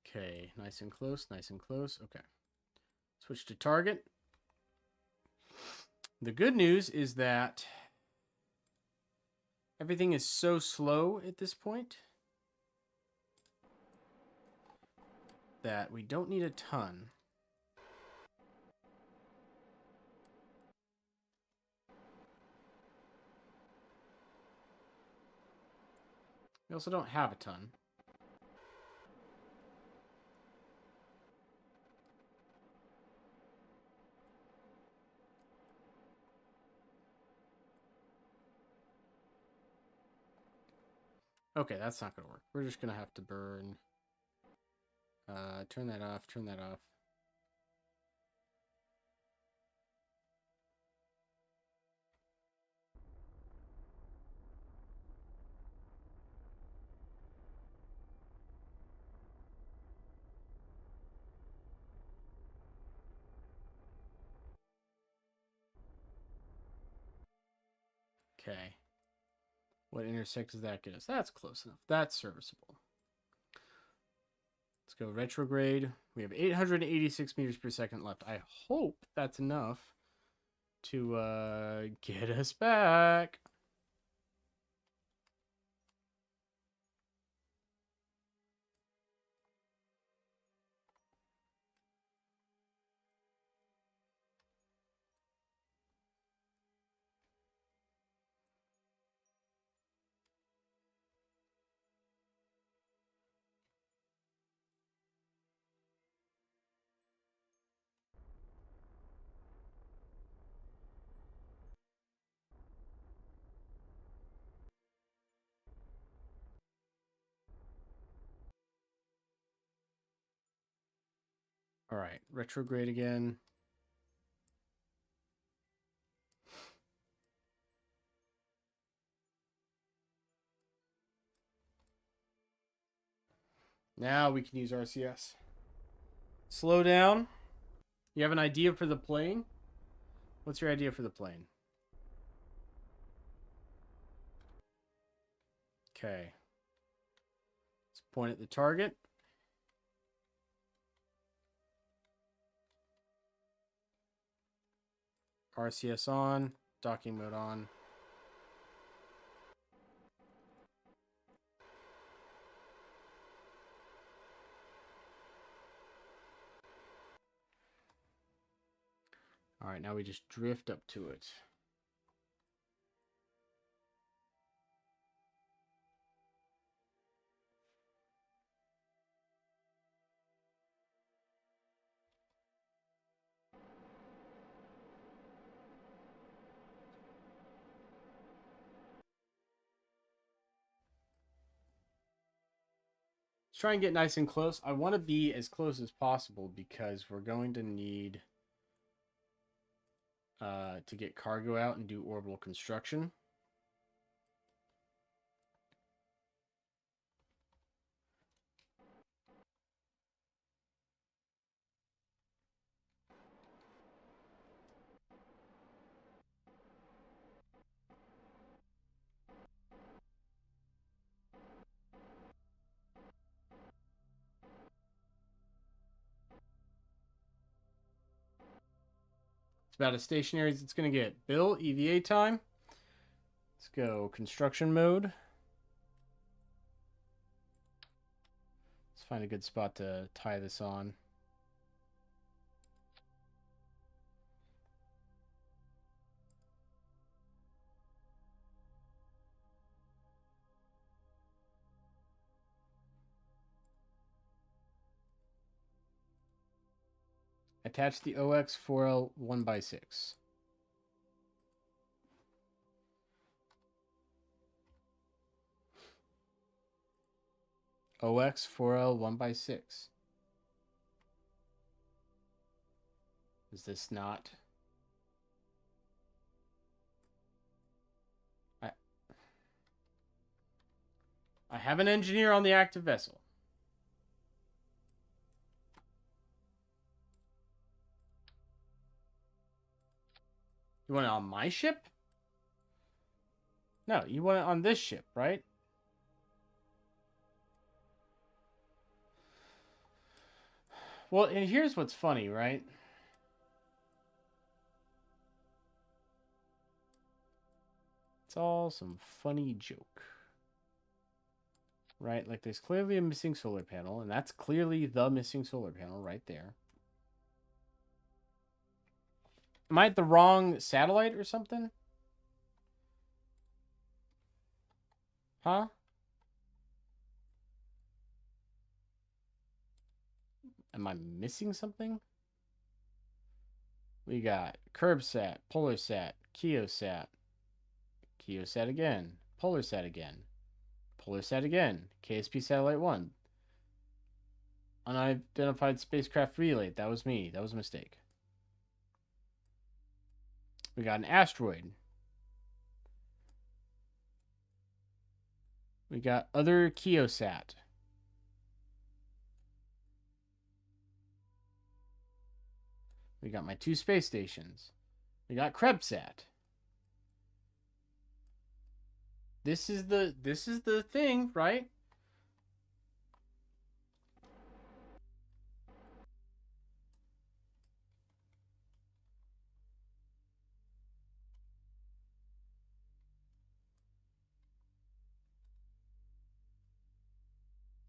Okay, nice and close, nice and close. Okay. Switch to target. The good news is that everything is so slow at this point that we don't need a ton. We also don't have a ton. Okay, that's not going to work. We're just going to have to burn. Turn that off, turn that off. Okay. What intersect does that get us? That's close enough. That's serviceable. Let's go retrograde. We have 886 meters per second left. I hope that's enough to get us back. All right, retrograde again. Now we can use RCS. Slow down. You have an idea for the plane? What's your idea for the plane? Okay. Let's point at the target. RCS on. Docking mode on. All right, now we just drift up to it. Let's try and get nice and close. I want to be as close as possible because we're going to need to get cargo out and do orbital construction. It's about as stationary as it's going to get. Bill, EVA time. Let's go construction mode. Let's find a good spot to tie this on. Attach the OX4L 1x6. OX4L 1x6. Is this not? I have an engineer on the active vessel. You want it on my ship? No, you want it on this ship, right? Well, and here's what's funny, right? It's all some funny joke. Right? Like there's clearly a missing solar panel, and that's clearly the missing solar panel right there. Am I at the wrong satellite or something? Huh? Am I missing something? We got CurbSat, PolarSat, KeoSat, KeoSat again, PolarSat again, PolarSat again, KSP Satellite 1, Unidentified Spacecraft Relay. That was me. That was a mistake. We got an asteroid. We got other KeoSat. We got my 2 space stations. We got KrebsAt. This is the thing, right?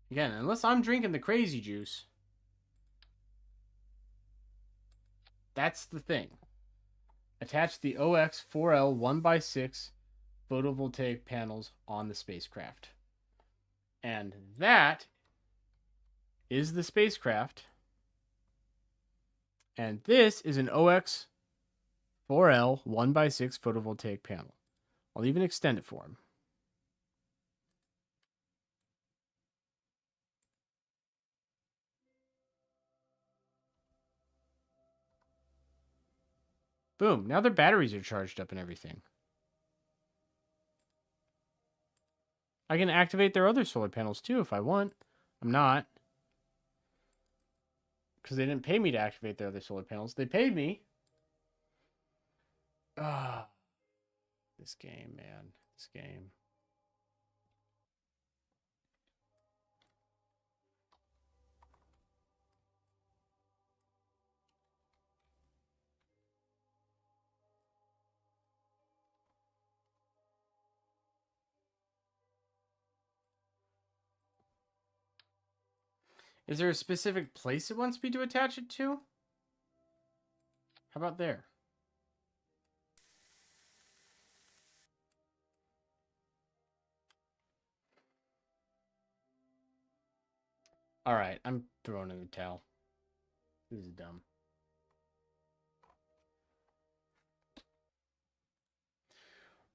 Again, unless I'm drinking the crazy juice. That's the thing. Attach the OX4L 1x6 photovoltaic panels on the spacecraft. And that is the spacecraft. And this is an OX4L 1x6 photovoltaic panel. I'll even extend it for him. Boom. Now their batteries are charged up and everything. I can activate their other solar panels too if I want. I'm not. Because they didn't pay me to activate their other solar panels. They paid me. Ah, this game, man. This game. Is there a specific place it wants me to attach it to? How about there? All right, I'm throwing in the towel. This is dumb.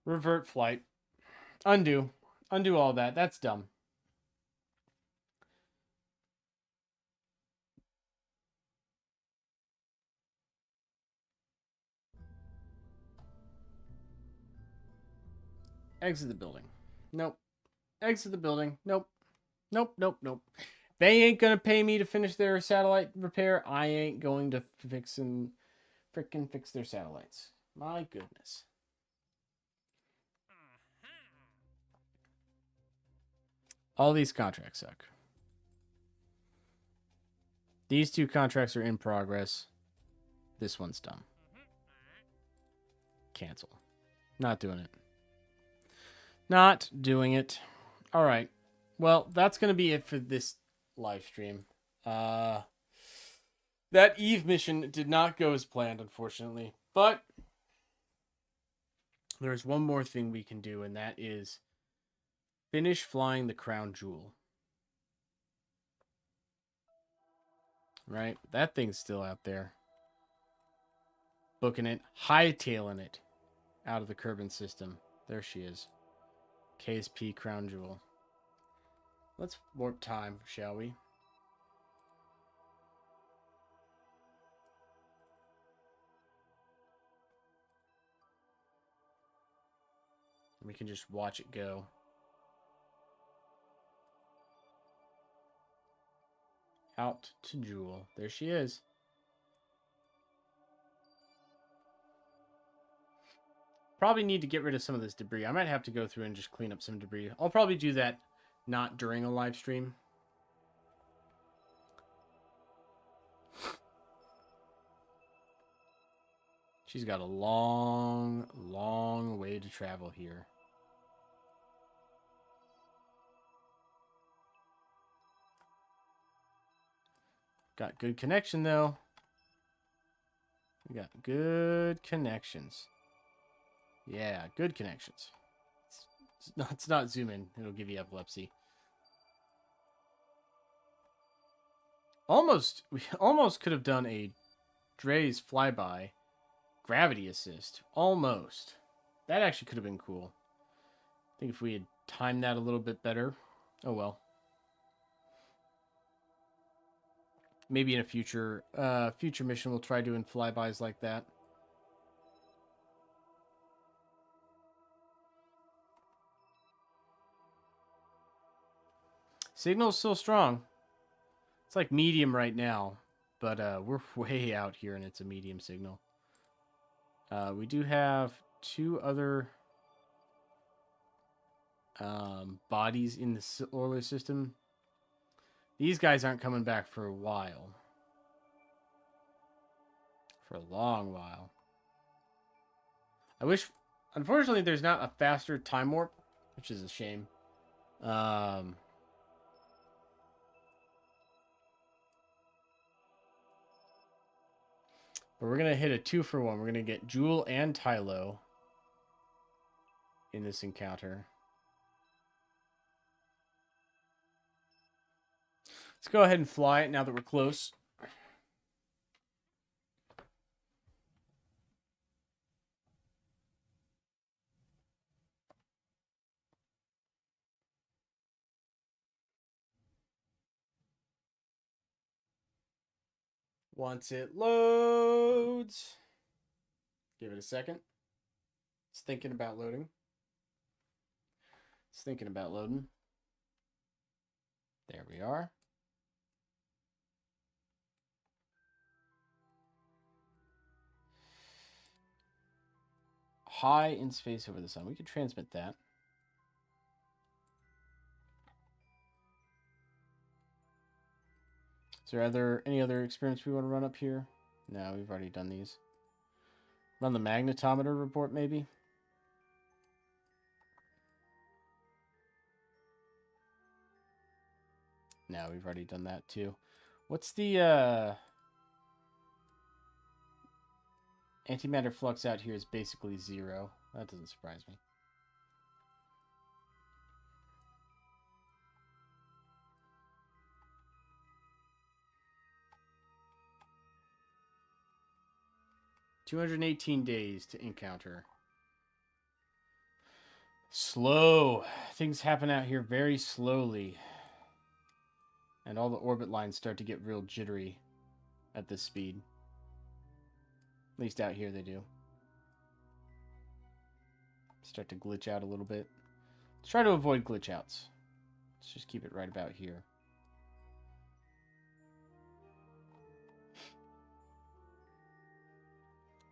Revert flight. Undo. Undo all that. That's dumb. Exit the building. Nope. Exit the building. Nope. Nope, nope, nope. They ain't gonna pay me to finish their satellite repair. I ain't going to frickin' fix their satellites. My goodness. All these contracts suck. These 2 contracts are in progress. This one's dumb. Cancel. Not doing it. Not doing it. All right. Well, that's going to be it for this live stream. That Eve mission did not go as planned, unfortunately. But there's one more thing we can do, and that is finish flying the crown jewel. Right? That thing's still out there. Booking it, hightailing it out of the Kerbal system. There she is. KSP crown jewel. Let's warp time, shall we? We can just watch it go. Out to Jewel. There she is. Probably need to get rid of some of this debris. I might have to go through and just clean up some debris. I'll probably do that not during a live stream. She's got a long, long way to travel here. Got good connection, though. We got good connections. Yeah, good connections. Let's not zoom in. It'll give you epilepsy. We almost could have done a Dre's flyby gravity assist. Almost. That actually could have been cool. I think if we had timed that a little bit better. Oh well. Maybe in a future mission we'll try doing flybys like that. Signal's still strong. It's like medium right now, but we're way out here and it's a medium signal. We do have 2 other bodies in the solar system. These guys aren't coming back for a while. For a long while. I wish... Unfortunately, there's not a faster time warp, which is a shame. But we're going to hit a 2-for-1. We're going to get Jewel and Tylo in this encounter. Let's go ahead and fly it now that we're close. Once it loads, give it a second. It's thinking about loading. It's thinking about loading. There we are. High in space over the sun. We could transmit that. Is there any other experiments we want to run up here? No, we've already done these. Run the magnetometer report, maybe? No, we've already done that too. What's the antimatter flux out here is basically 0. That doesn't surprise me. $218 days to encounter. Slow. Things happen out here very slowly. And all the orbit lines start to get real jittery at this speed. At least out here they do. Start to glitch out a little bit. Let's try to avoid glitch outs. Let's just keep it right about here.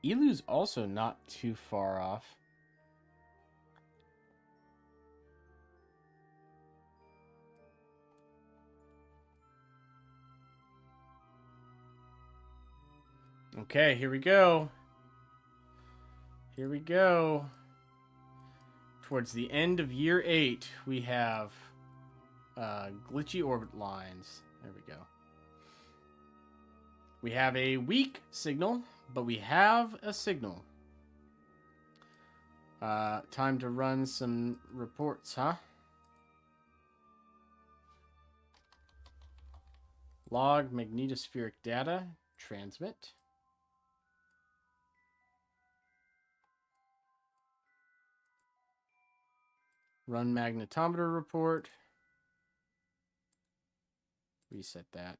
Elu's also not too far off. Okay, here we go. Here we go. Towards the end of year 8, we have glitchy orbit lines. There we go. We have a weak signal, but we have a signal. Time to run some reports, huh? Log magnetospheric data. Transmit. Run magnetometer report. Reset that.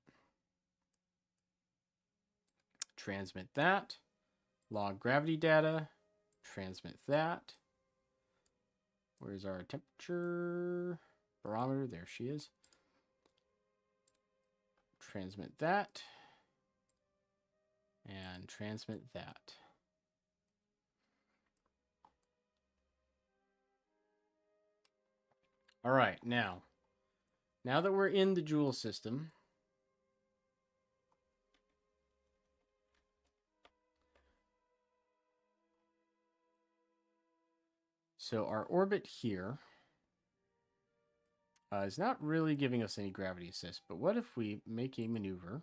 Transmit that. Log gravity data. Transmit that. Where's our temperature barometer? There she is. transmit that. And transmit that. All right, now that we're in the Joule system, so our orbit here is not really giving us any gravity assist, but what if we make a maneuver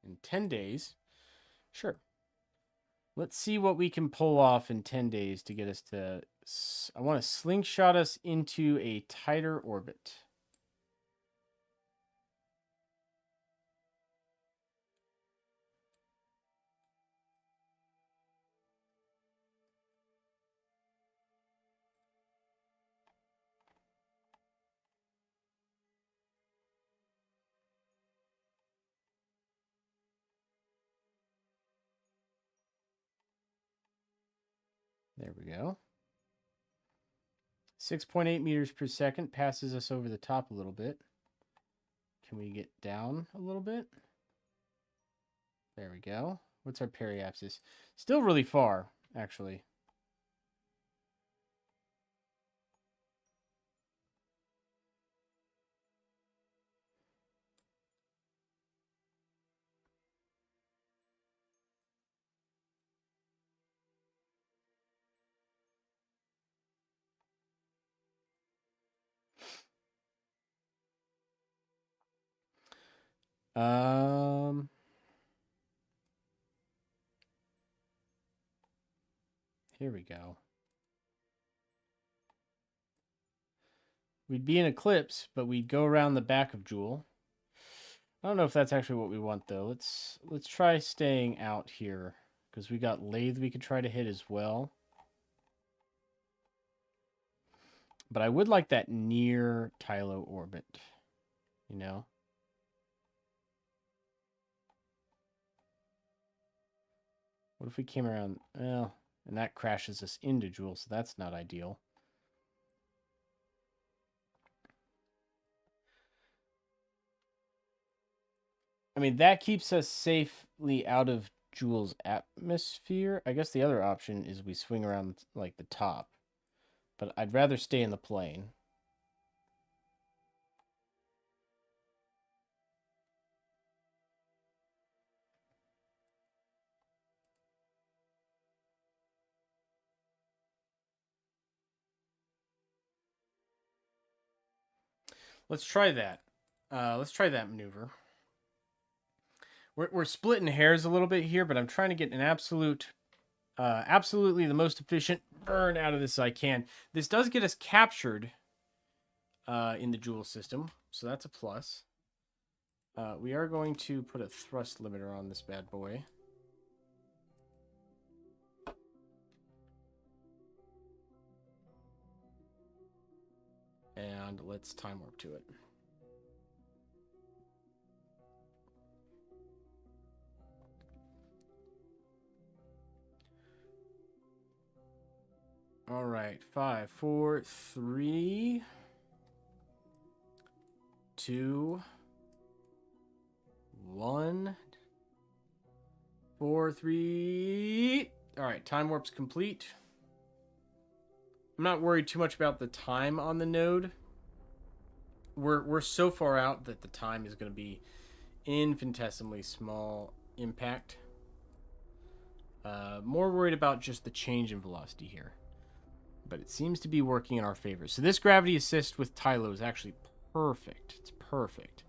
in 10 days? Sure. Let's see what we can pull off in 10 days to get us to... I want to slingshot us into a tighter orbit. There we go. 6.8 meters per second passes us over the top a little bit. Can we get down a little bit? There we go. What's our periapsis? Still really far, actually. Here we go. We'd be in eclipse, but we'd go around the back of Joule. I don't know if that's actually what we want, though. Let's try staying out here, because we got Lathe we could try to hit as well. But I would like that near Tylo orbit, you know? What if we came around? Well, and that crashes us into Joule, so that's not ideal. I mean, that keeps us safely out of Joule's atmosphere. I guess the other option is we swing around, like, the top. But I'd rather stay in the plane. Let's try that. Let's try that maneuver. We're splitting hairs a little bit here, but I'm trying to get an absolutely the most efficient burn out of this I can. This does get us captured in the Joule system, so that's a plus. We are going to put a thrust limiter on this bad boy. And let's time warp to it. All right, 5, 4, 3, 2, 1, 4, 3. All right, time warp's complete. I'm not worried too much about the time on the node. We're so far out that the time is going to be infinitesimally small impact. More worried about just the change in velocity here. But it seems to be working in our favor. So this gravity assist with Tylo is actually perfect. It's perfect.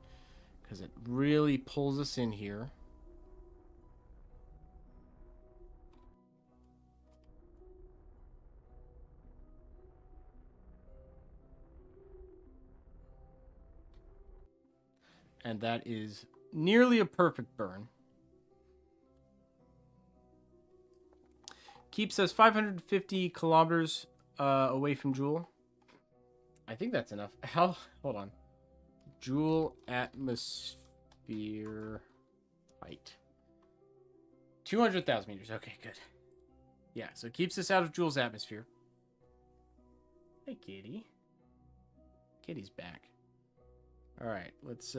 Because it really pulls us in here. And that is nearly a perfect burn. Keeps us 550 kilometers away from Joule. I think that's enough. Hold on. Joule atmosphere height. 200,000 meters. Okay, good. Yeah, so it keeps us out of Joule's atmosphere. Hey, kitty. Kitty's back. All right, let's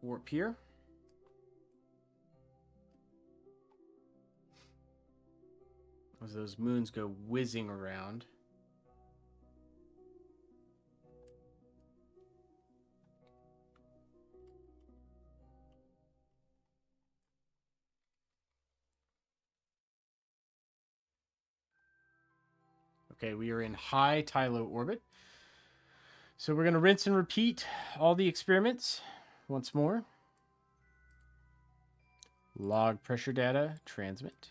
Warp here. As those moons go whizzing around. Okay, we are in high Tylo orbit. So we're going to rinse and repeat all the experiments once more. Log pressure data, transmit.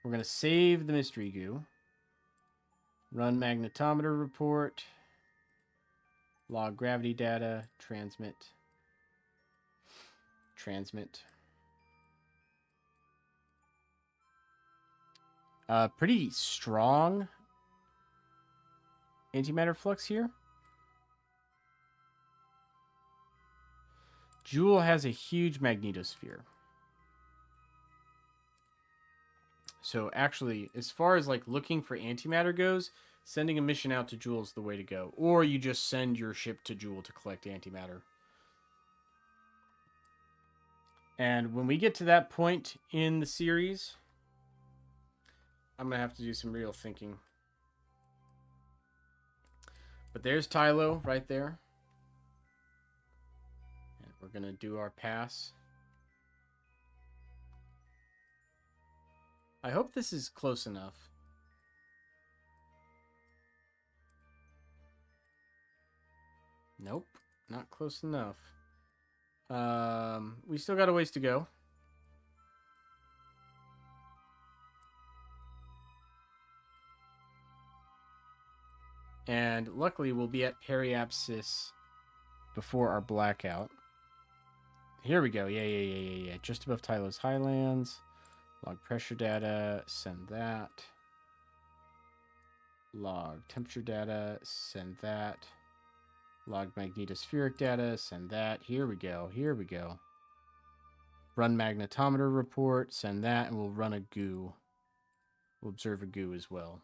We're going to save the mystery goo. Run magnetometer report. Log gravity data, transmit. Transmit. Pretty strong antimatter flux here. Joule has a huge magnetosphere. So actually, as far as like looking for antimatter goes, sending a mission out to Joule is the way to go. Or you just send your ship to Joule to collect antimatter. And when we get to that point in the series, I'm going to have to do some real thinking. But there's Tylo right there. And we're going to do our pass. I hope this is close enough. Nope, not close enough. We still got a ways to go. And luckily, we'll be at periapsis before our blackout. Here we go. Yeah. Just above Tylo's Highlands. Log pressure data. Send that. Log temperature data. Send that. Log magnetospheric data. Send that. Here we go. Run magnetometer report. Send that. And we'll run a goo. We'll observe a goo as well.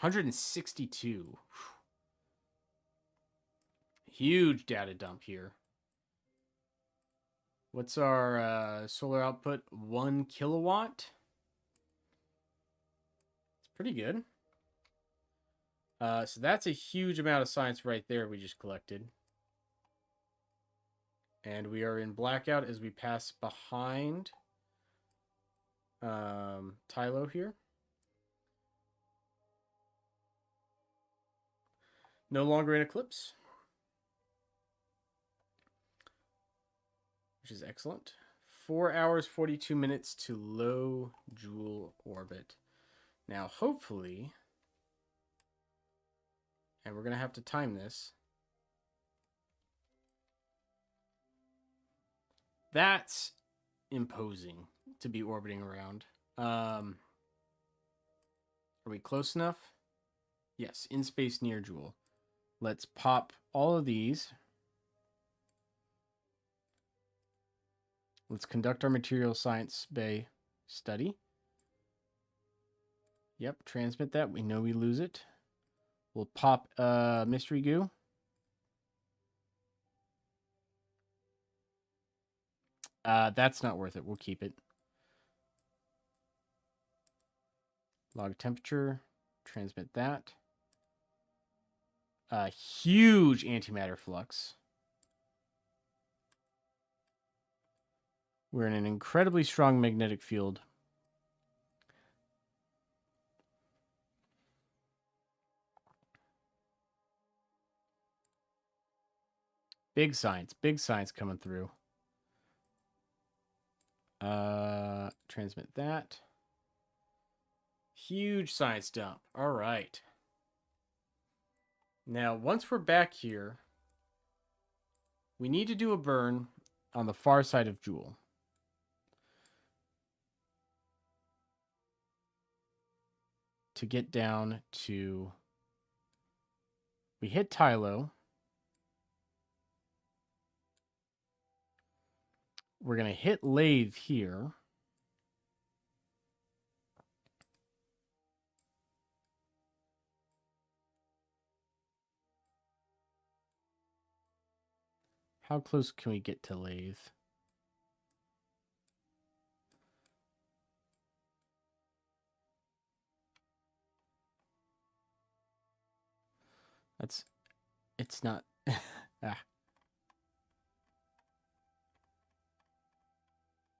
$162. Huge data dump here. What's our solar output? 1 kilowatt. It's pretty good. So that's a huge amount of science right there we just collected. And we are in blackout as we pass behind Tylo here. No longer in eclipse, which is excellent. 4 hours, 42 minutes to low Joule orbit. Now, hopefully, and we're going to have to time this. That's imposing to be orbiting around. Are we close enough? Yes, in space near Joule. Let's pop all of these. Let's conduct our material science bay study. Yep, transmit that. We know we lose it. We'll pop mystery goo. That's not worth it. We'll keep it. Log temperature. Transmit that. Huge antimatter flux. We're in an incredibly strong magnetic field. Big science coming through. Transmit that. Huge science dump. All right. Now, once we're back here, we need to do a burn on the far side of Joule. To get down to... We hit Tylo. we're going to hit lathe here. How close can we get to lathe? It's not. ah.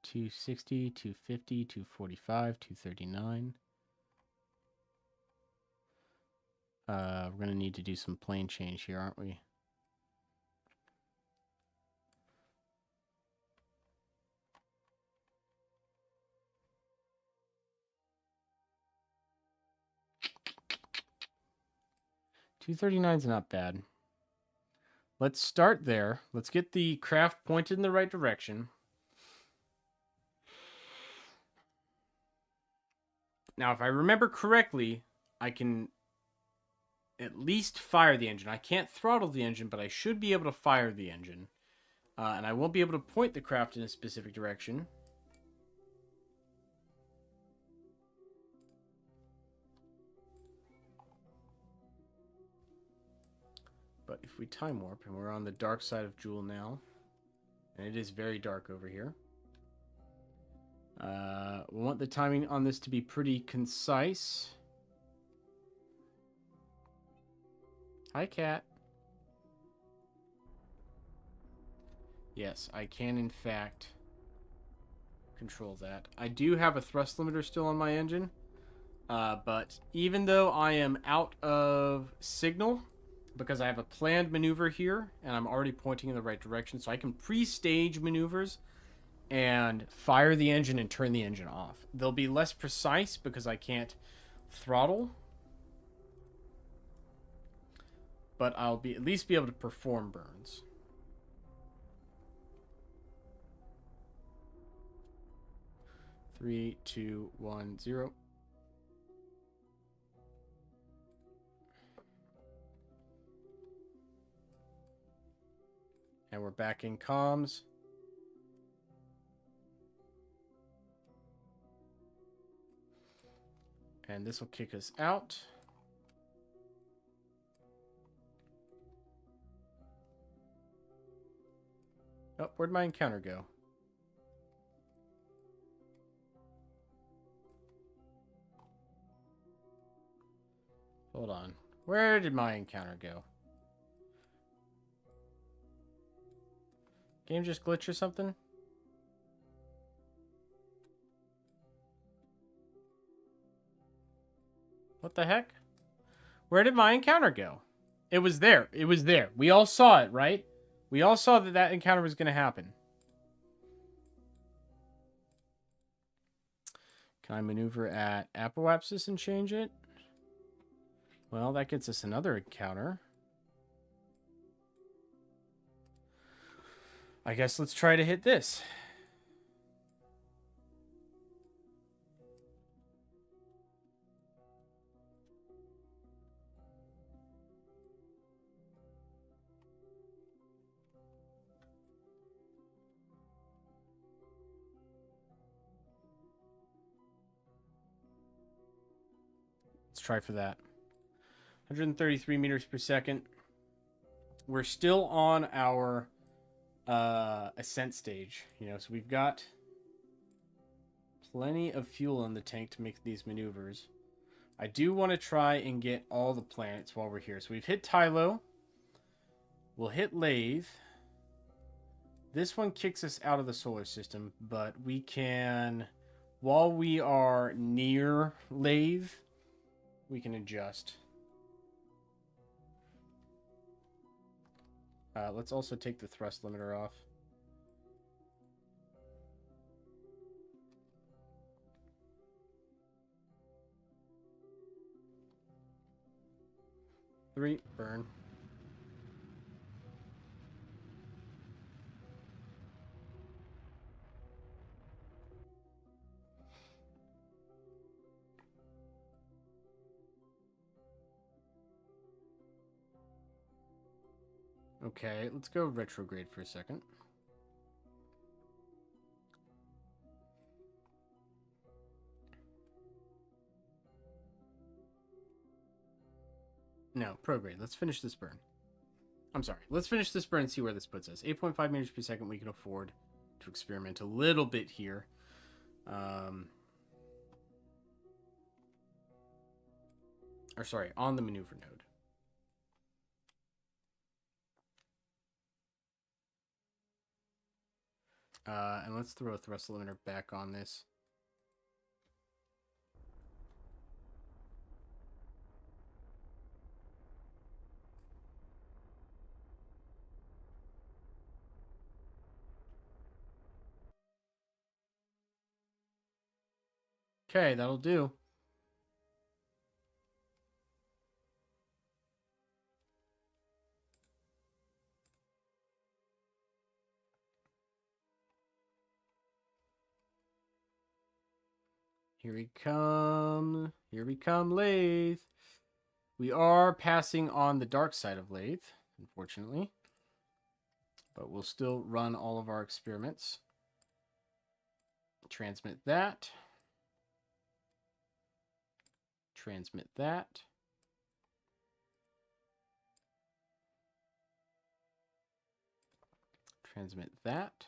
260, 250, 245, 239. We're going to need to do some plane change here, aren't we? $239 is not bad. Let's start there. Let's get the craft pointed in the right direction. Now, if I remember correctly, I can at least fire the engine. I can't throttle the engine, but I should be able to fire the engine. And I won't be able to point the craft in a specific direction. But if we time warp, and we're on the dark side of Joule now, and it is very dark over here, we want the timing on this to be pretty concise. Hi, cat. Yes, I can, in fact, control that. I do have a thrust limiter still on my engine, but even though I am out of signal, because I have a planned maneuver here, and I'm already pointing in the right direction, so I can pre-stage maneuvers and fire the engine and turn the engine off. They'll be less precise because I can't throttle, but I'll at least be able to perform burns. Three, two, 1, 0. And we're back in comms. And this will kick us out. Oh, where'd my encounter go? Hold on. Where did my encounter go? Game just glitch or something? What the heck? Where did my encounter go? It was there. It was there. We all saw it, right? We all saw that that encounter was going to happen. Can I maneuver at Apoapsis and change it? Well, that gets us another encounter. I guess let's try to hit this. Let's try for that. 133 meters per second. We're still on our ascent stage, you know, so we've got plenty of fuel in the tank to make these maneuvers. I do want to try and get all the planets while we're here. So we've hit Tylo. We'll hit Lathe. This one kicks us out of the solar system, but we can, while we are near Lathe, we can adjust. Let's also take the thrust limiter off. Three, burn. Okay, let's go retrograde for a second. No, prograde. Let's finish this burn. I'm sorry. Let's finish this burn and see where this puts us. 8.5 meters per second. We can afford to experiment a little bit here. Or sorry, on the maneuver node. And let's throw a thrust limiter back on this. Okay, that'll do. Here we come. Here we come, lathe. We are passing on the dark side of lathe, unfortunately. But we'll still run all of our experiments. Transmit that. Transmit that. Transmit that.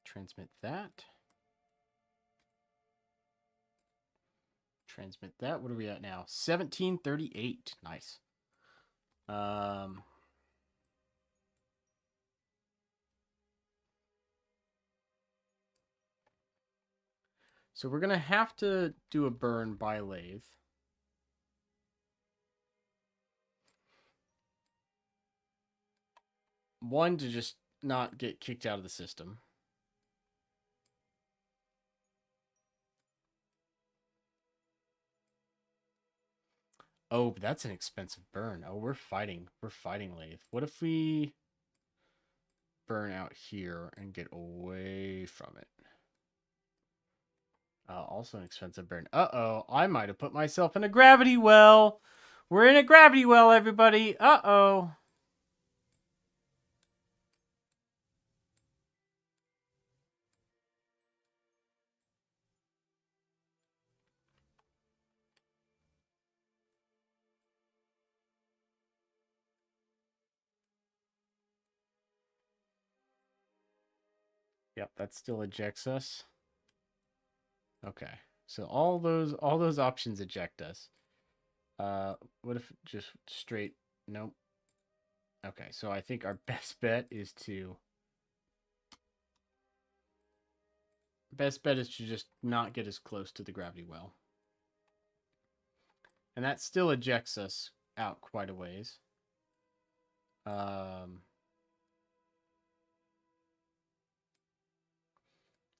Transmit that. Transmit that. What are we at now? 1738. Nice. So we're going to have to do a burn by lathe. One, to just not get kicked out of the system. Oh, but that's an expensive burn. Oh, we're fighting. We're fighting lathe. What if we burn out here and get away from it? Also an expensive burn. Uh-oh, I might have put myself in a gravity well. We're in a gravity well, everybody. Uh-oh. Yep, that still ejects us. Okay. So all those options eject us. What if just straight? Nope. Okay, so I think our best bet is to just not get as close to the gravity well. And that still ejects us out quite a ways.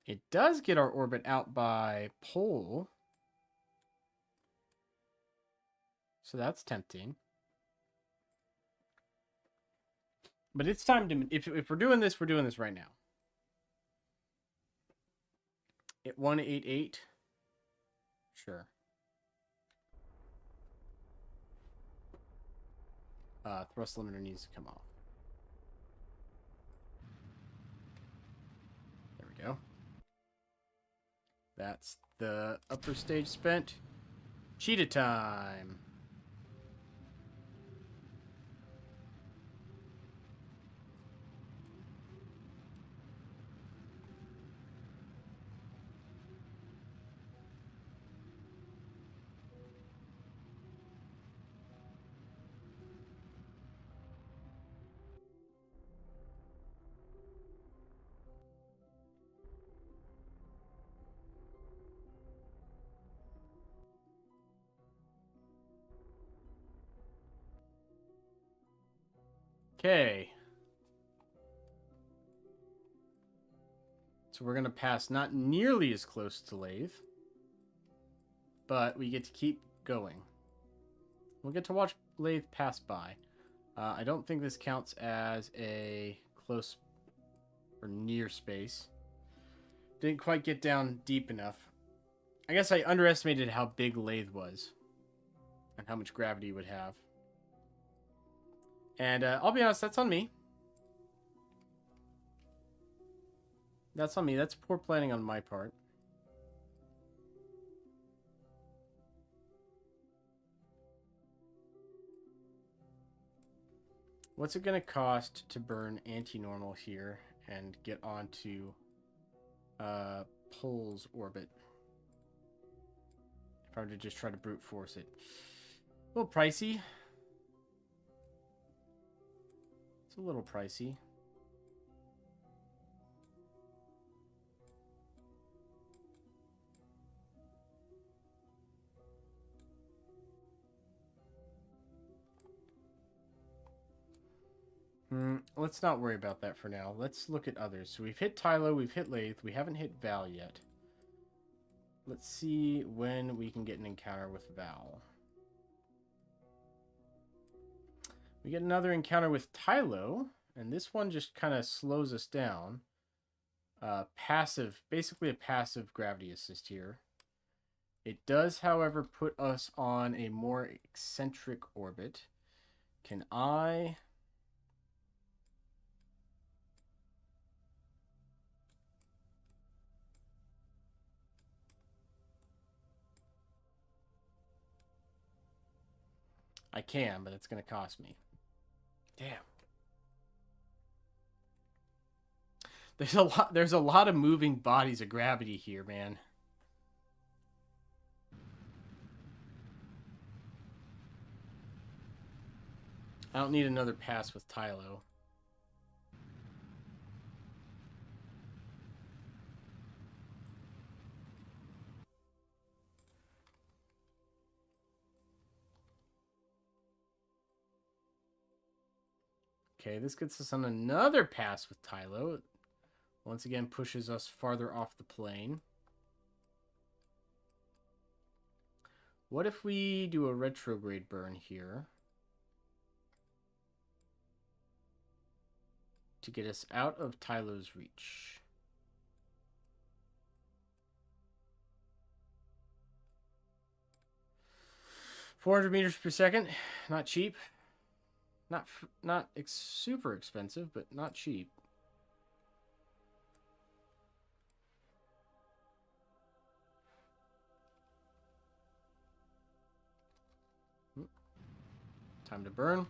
It does get our orbit out by pole. So that's tempting. But it's time to, if we're doing this right now. At 188. Sure. Thrust limiter needs to come off. There we go. That's the upper stage spent. Cheetah time. Okay. So we're going to pass not nearly as close to lathe, but we get to keep going. We'll get to watch lathe pass by. I don't think this counts as a close or near space. Didn't quite get down deep enough. I guess I underestimated how big lathe was and how much gravity it would have. And I'll be honest, that's on me. That's on me. That's poor planning on my part. What's it going to cost to burn anti-normal here and get onto Pole's orbit? If I were to just try to brute force it. A little pricey. It's a little pricey. Let's not worry about that for now. Let's look at others. So we've hit Tylo, we've hit Lathe, we haven't hit Val yet. Let's see when we can get an encounter with Val. We get another encounter with Tylo, and this one just kind of slows us down. Passive, basically a passive gravity assist here. It does, however, put us on a more eccentric orbit. Can I... I can, but it's going to cost me. Damn. There's a lot of moving bodies of gravity here, man. I don't need another pass with Tylo. Okay, this gets us on another pass with Tylo. Once again, pushes us farther off the plane. What if we do a retrograde burn here to get us out of Tylo's reach? $400 meters per second, not cheap. Not super expensive, but not cheap. Time to burn.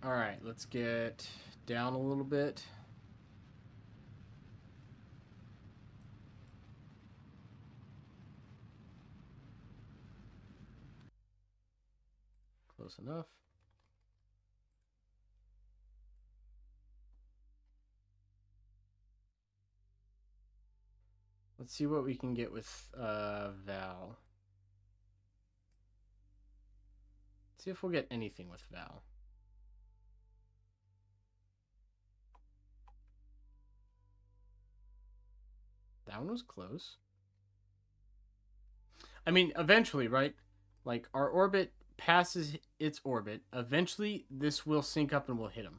All right, let's get down a little bit. Close enough. Let's see what we can get with Val. See if we'll get anything with Val. That one was close. I mean, eventually, right? Like, our orbit passes its orbit. Eventually, this will sync up and we'll hit him.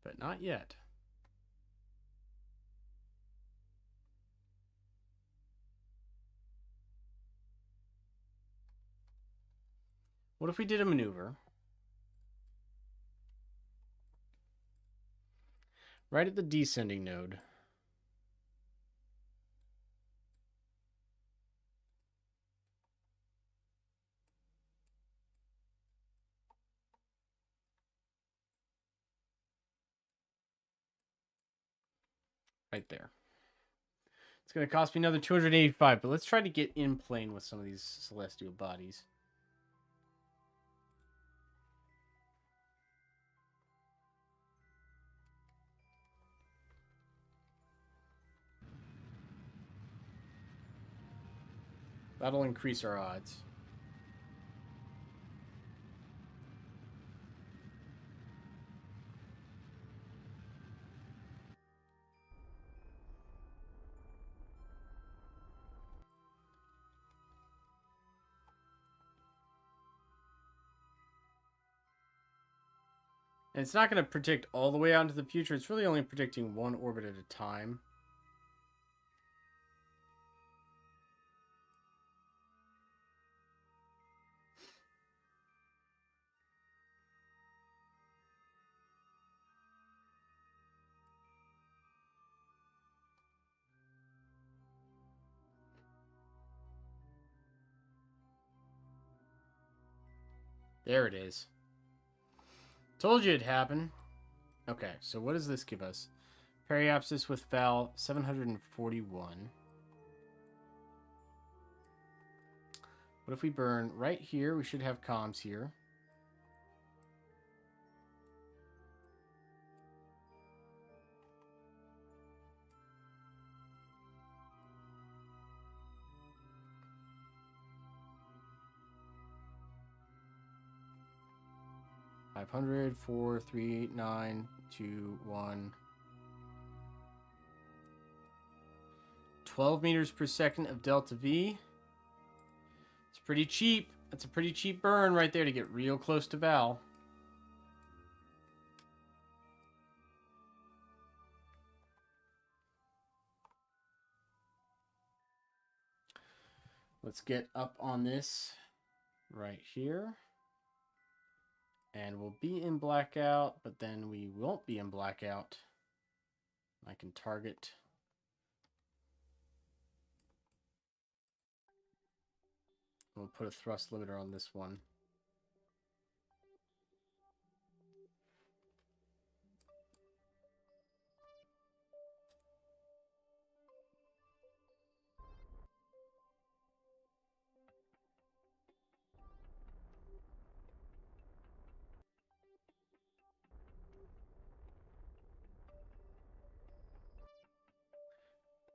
But not yet. What if we did a maneuver? Right at the descending node. Right there. It's going to cost me another 285, but let's try to get in plane with some of these celestial bodies. That'll increase our odds. And it's not going to predict all the way out into the future. It's really only predicting one orbit at a time. There it is. Told you it'd happen. Okay, so what does this give us? Periapsis with Val, 741. What if we burn right here? We should have comms here. Five hundred, 4, 3, 9, 2, 1. 12 meters per second of delta V. It's pretty cheap. That's a pretty cheap burn right there to get real close to Val. Let's get up on this right here. And we'll be in blackout, but then we won't be in blackout. I can target. We'll put a thrust limiter on this one.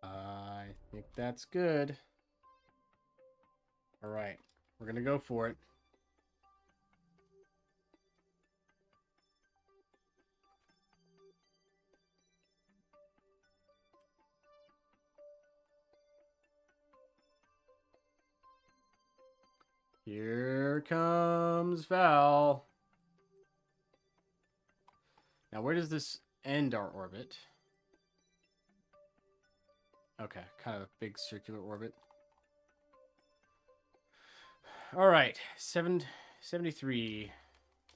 I think that's good. All right, we're going to go for it. Here comes Val. Now, where does this end our orbit? Okay, kind of a big circular orbit. All right, 773.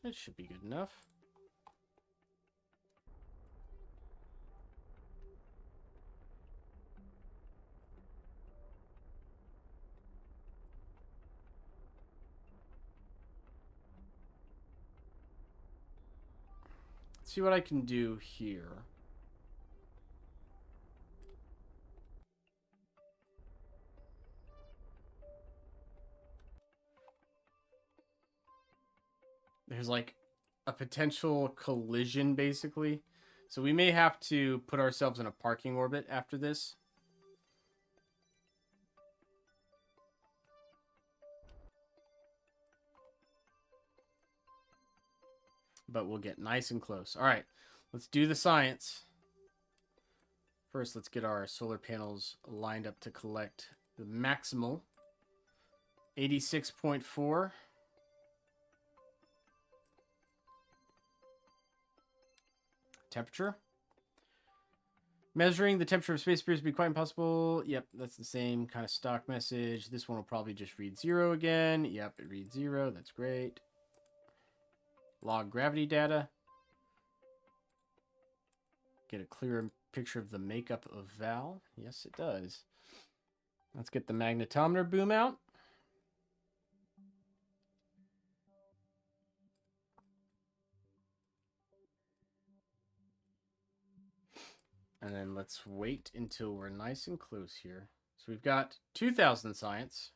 That should be good enough. Let's see what I can do here. There's like a potential collision, basically. So we may have to put ourselves in a parking orbit after this. But we'll get nice and close. All right, let's do the science. First, let's get our solar panels lined up to collect the maximal 86.4. Temperature. Measuring the temperature of space appears to be quite impossible. Yep, that's the same kind of stock message. This one will probably just read 0 again. Yep, it reads 0. That's great. Log gravity data. Get a clearer picture of the makeup of Val. Yes, it does. Let's get the magnetometer boom out. And then let's wait until we're nice and close here. So we've got 2,000 science.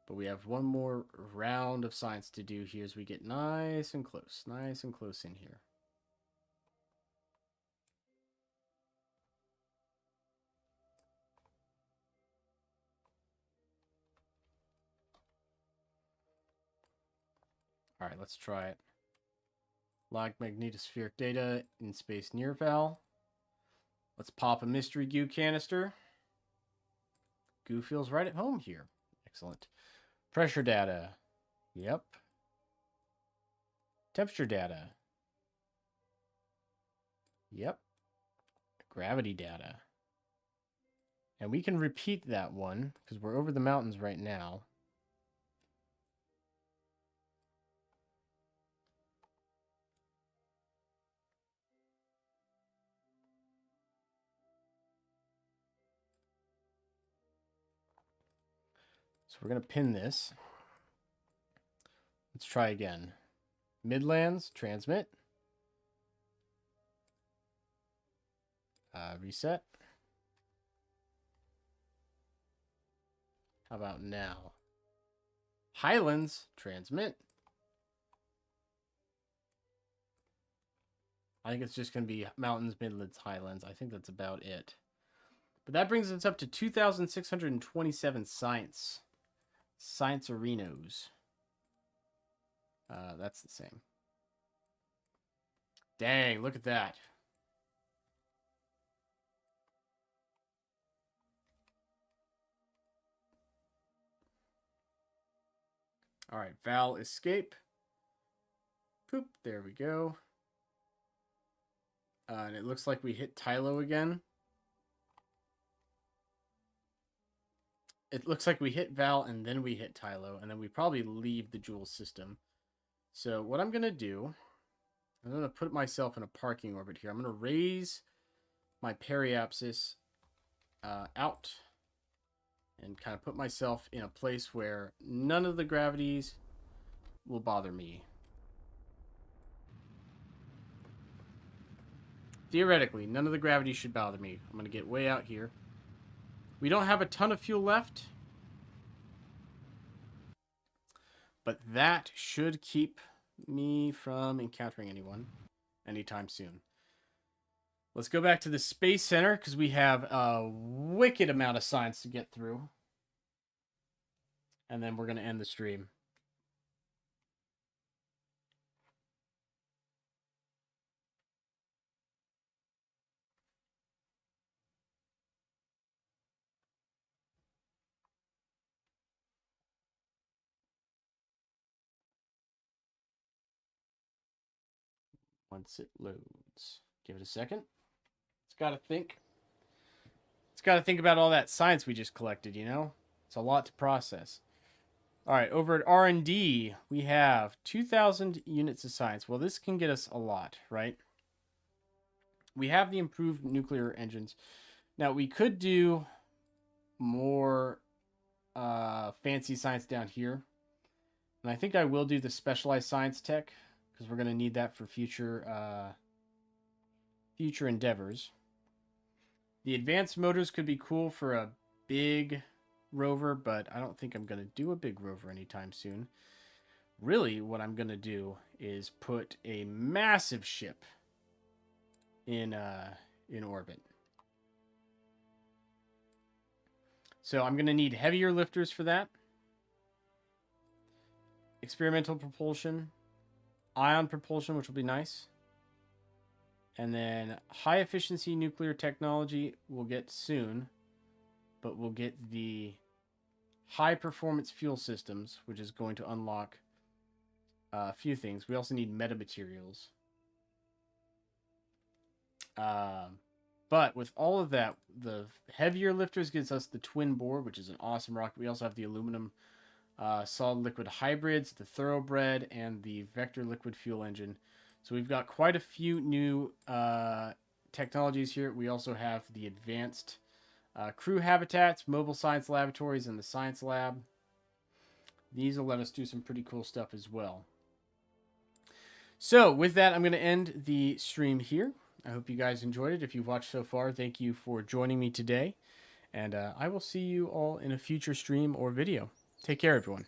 But we have one more round of science to do here as we get nice and close in here. All right, let's try it. Log magnetospheric data in space near Val. Let's pop a mystery goo canister. Goo feels right at home here. Excellent. Pressure data. Yep. Temperature data. Yep. Gravity data. And we can repeat that one because we're over the mountains right now. So we're going to pin this. Let's try again. Midlands, transmit. Reset. How about now? Highlands, transmit. I think it's just going to be mountains, Midlands, Highlands. I think that's about it. But that brings us up to 2,627 science. Science arenos. That's the same. Dang, look at that. All right, Val escape. Poop, there we go. And it looks like we hit Tylo again. It looks like we hit Val and then we hit Tylo, and then we probably leave the Joule system. So what I'm going to do, I'm going to put myself in a parking orbit here. I'm going to raise my periapsis out and kind of put myself in a place where none of the gravities will bother me. Theoretically, none of the gravity should bother me. I'm going to get way out here. We don't have a ton of fuel left, but that should keep me from encountering anyone anytime soon. Let's go back to the Space Center because we have a wicked amount of science to get through. And then we're going to end the stream. Once it loads. Give it a second. It's got to think. It's got to think about all that science we just collected, you know? It's a lot to process. All right, over at R&D, we have 2,000 units of science. Well, this can get us a lot, right? We have the improved nuclear engines. Now, we could do more fancy science down here. And I think I will do the specialized science tech because we're going to need that for future endeavors. The advanced motors could be cool for a big rover, but I don't think I'm going to do a big rover anytime soon. Really, what I'm going to do is put a massive ship in orbit. So I'm going to need heavier lifters for that. Experimental propulsion. Ion propulsion, which will be nice. And then high efficiency nuclear technology we'll get soon. But we'll get the high performance fuel systems, which is going to unlock a few things. We also need metamaterials. But with all of that, the heavier lifters gives us the twin bore, which is an awesome rocket. We also have the aluminum solid liquid hybrids, the thoroughbred, and the vector liquid fuel engine. So we've got quite a few new technologies here. We also have the advanced crew habitats, mobile science laboratories, and the science lab. These will let us do some pretty cool stuff as well. So with that, I'm going to end the stream here. I hope you guys enjoyed it. If you've watched so far, thank you for joining me today. And I will see you all in a future stream or video. Take care, everyone.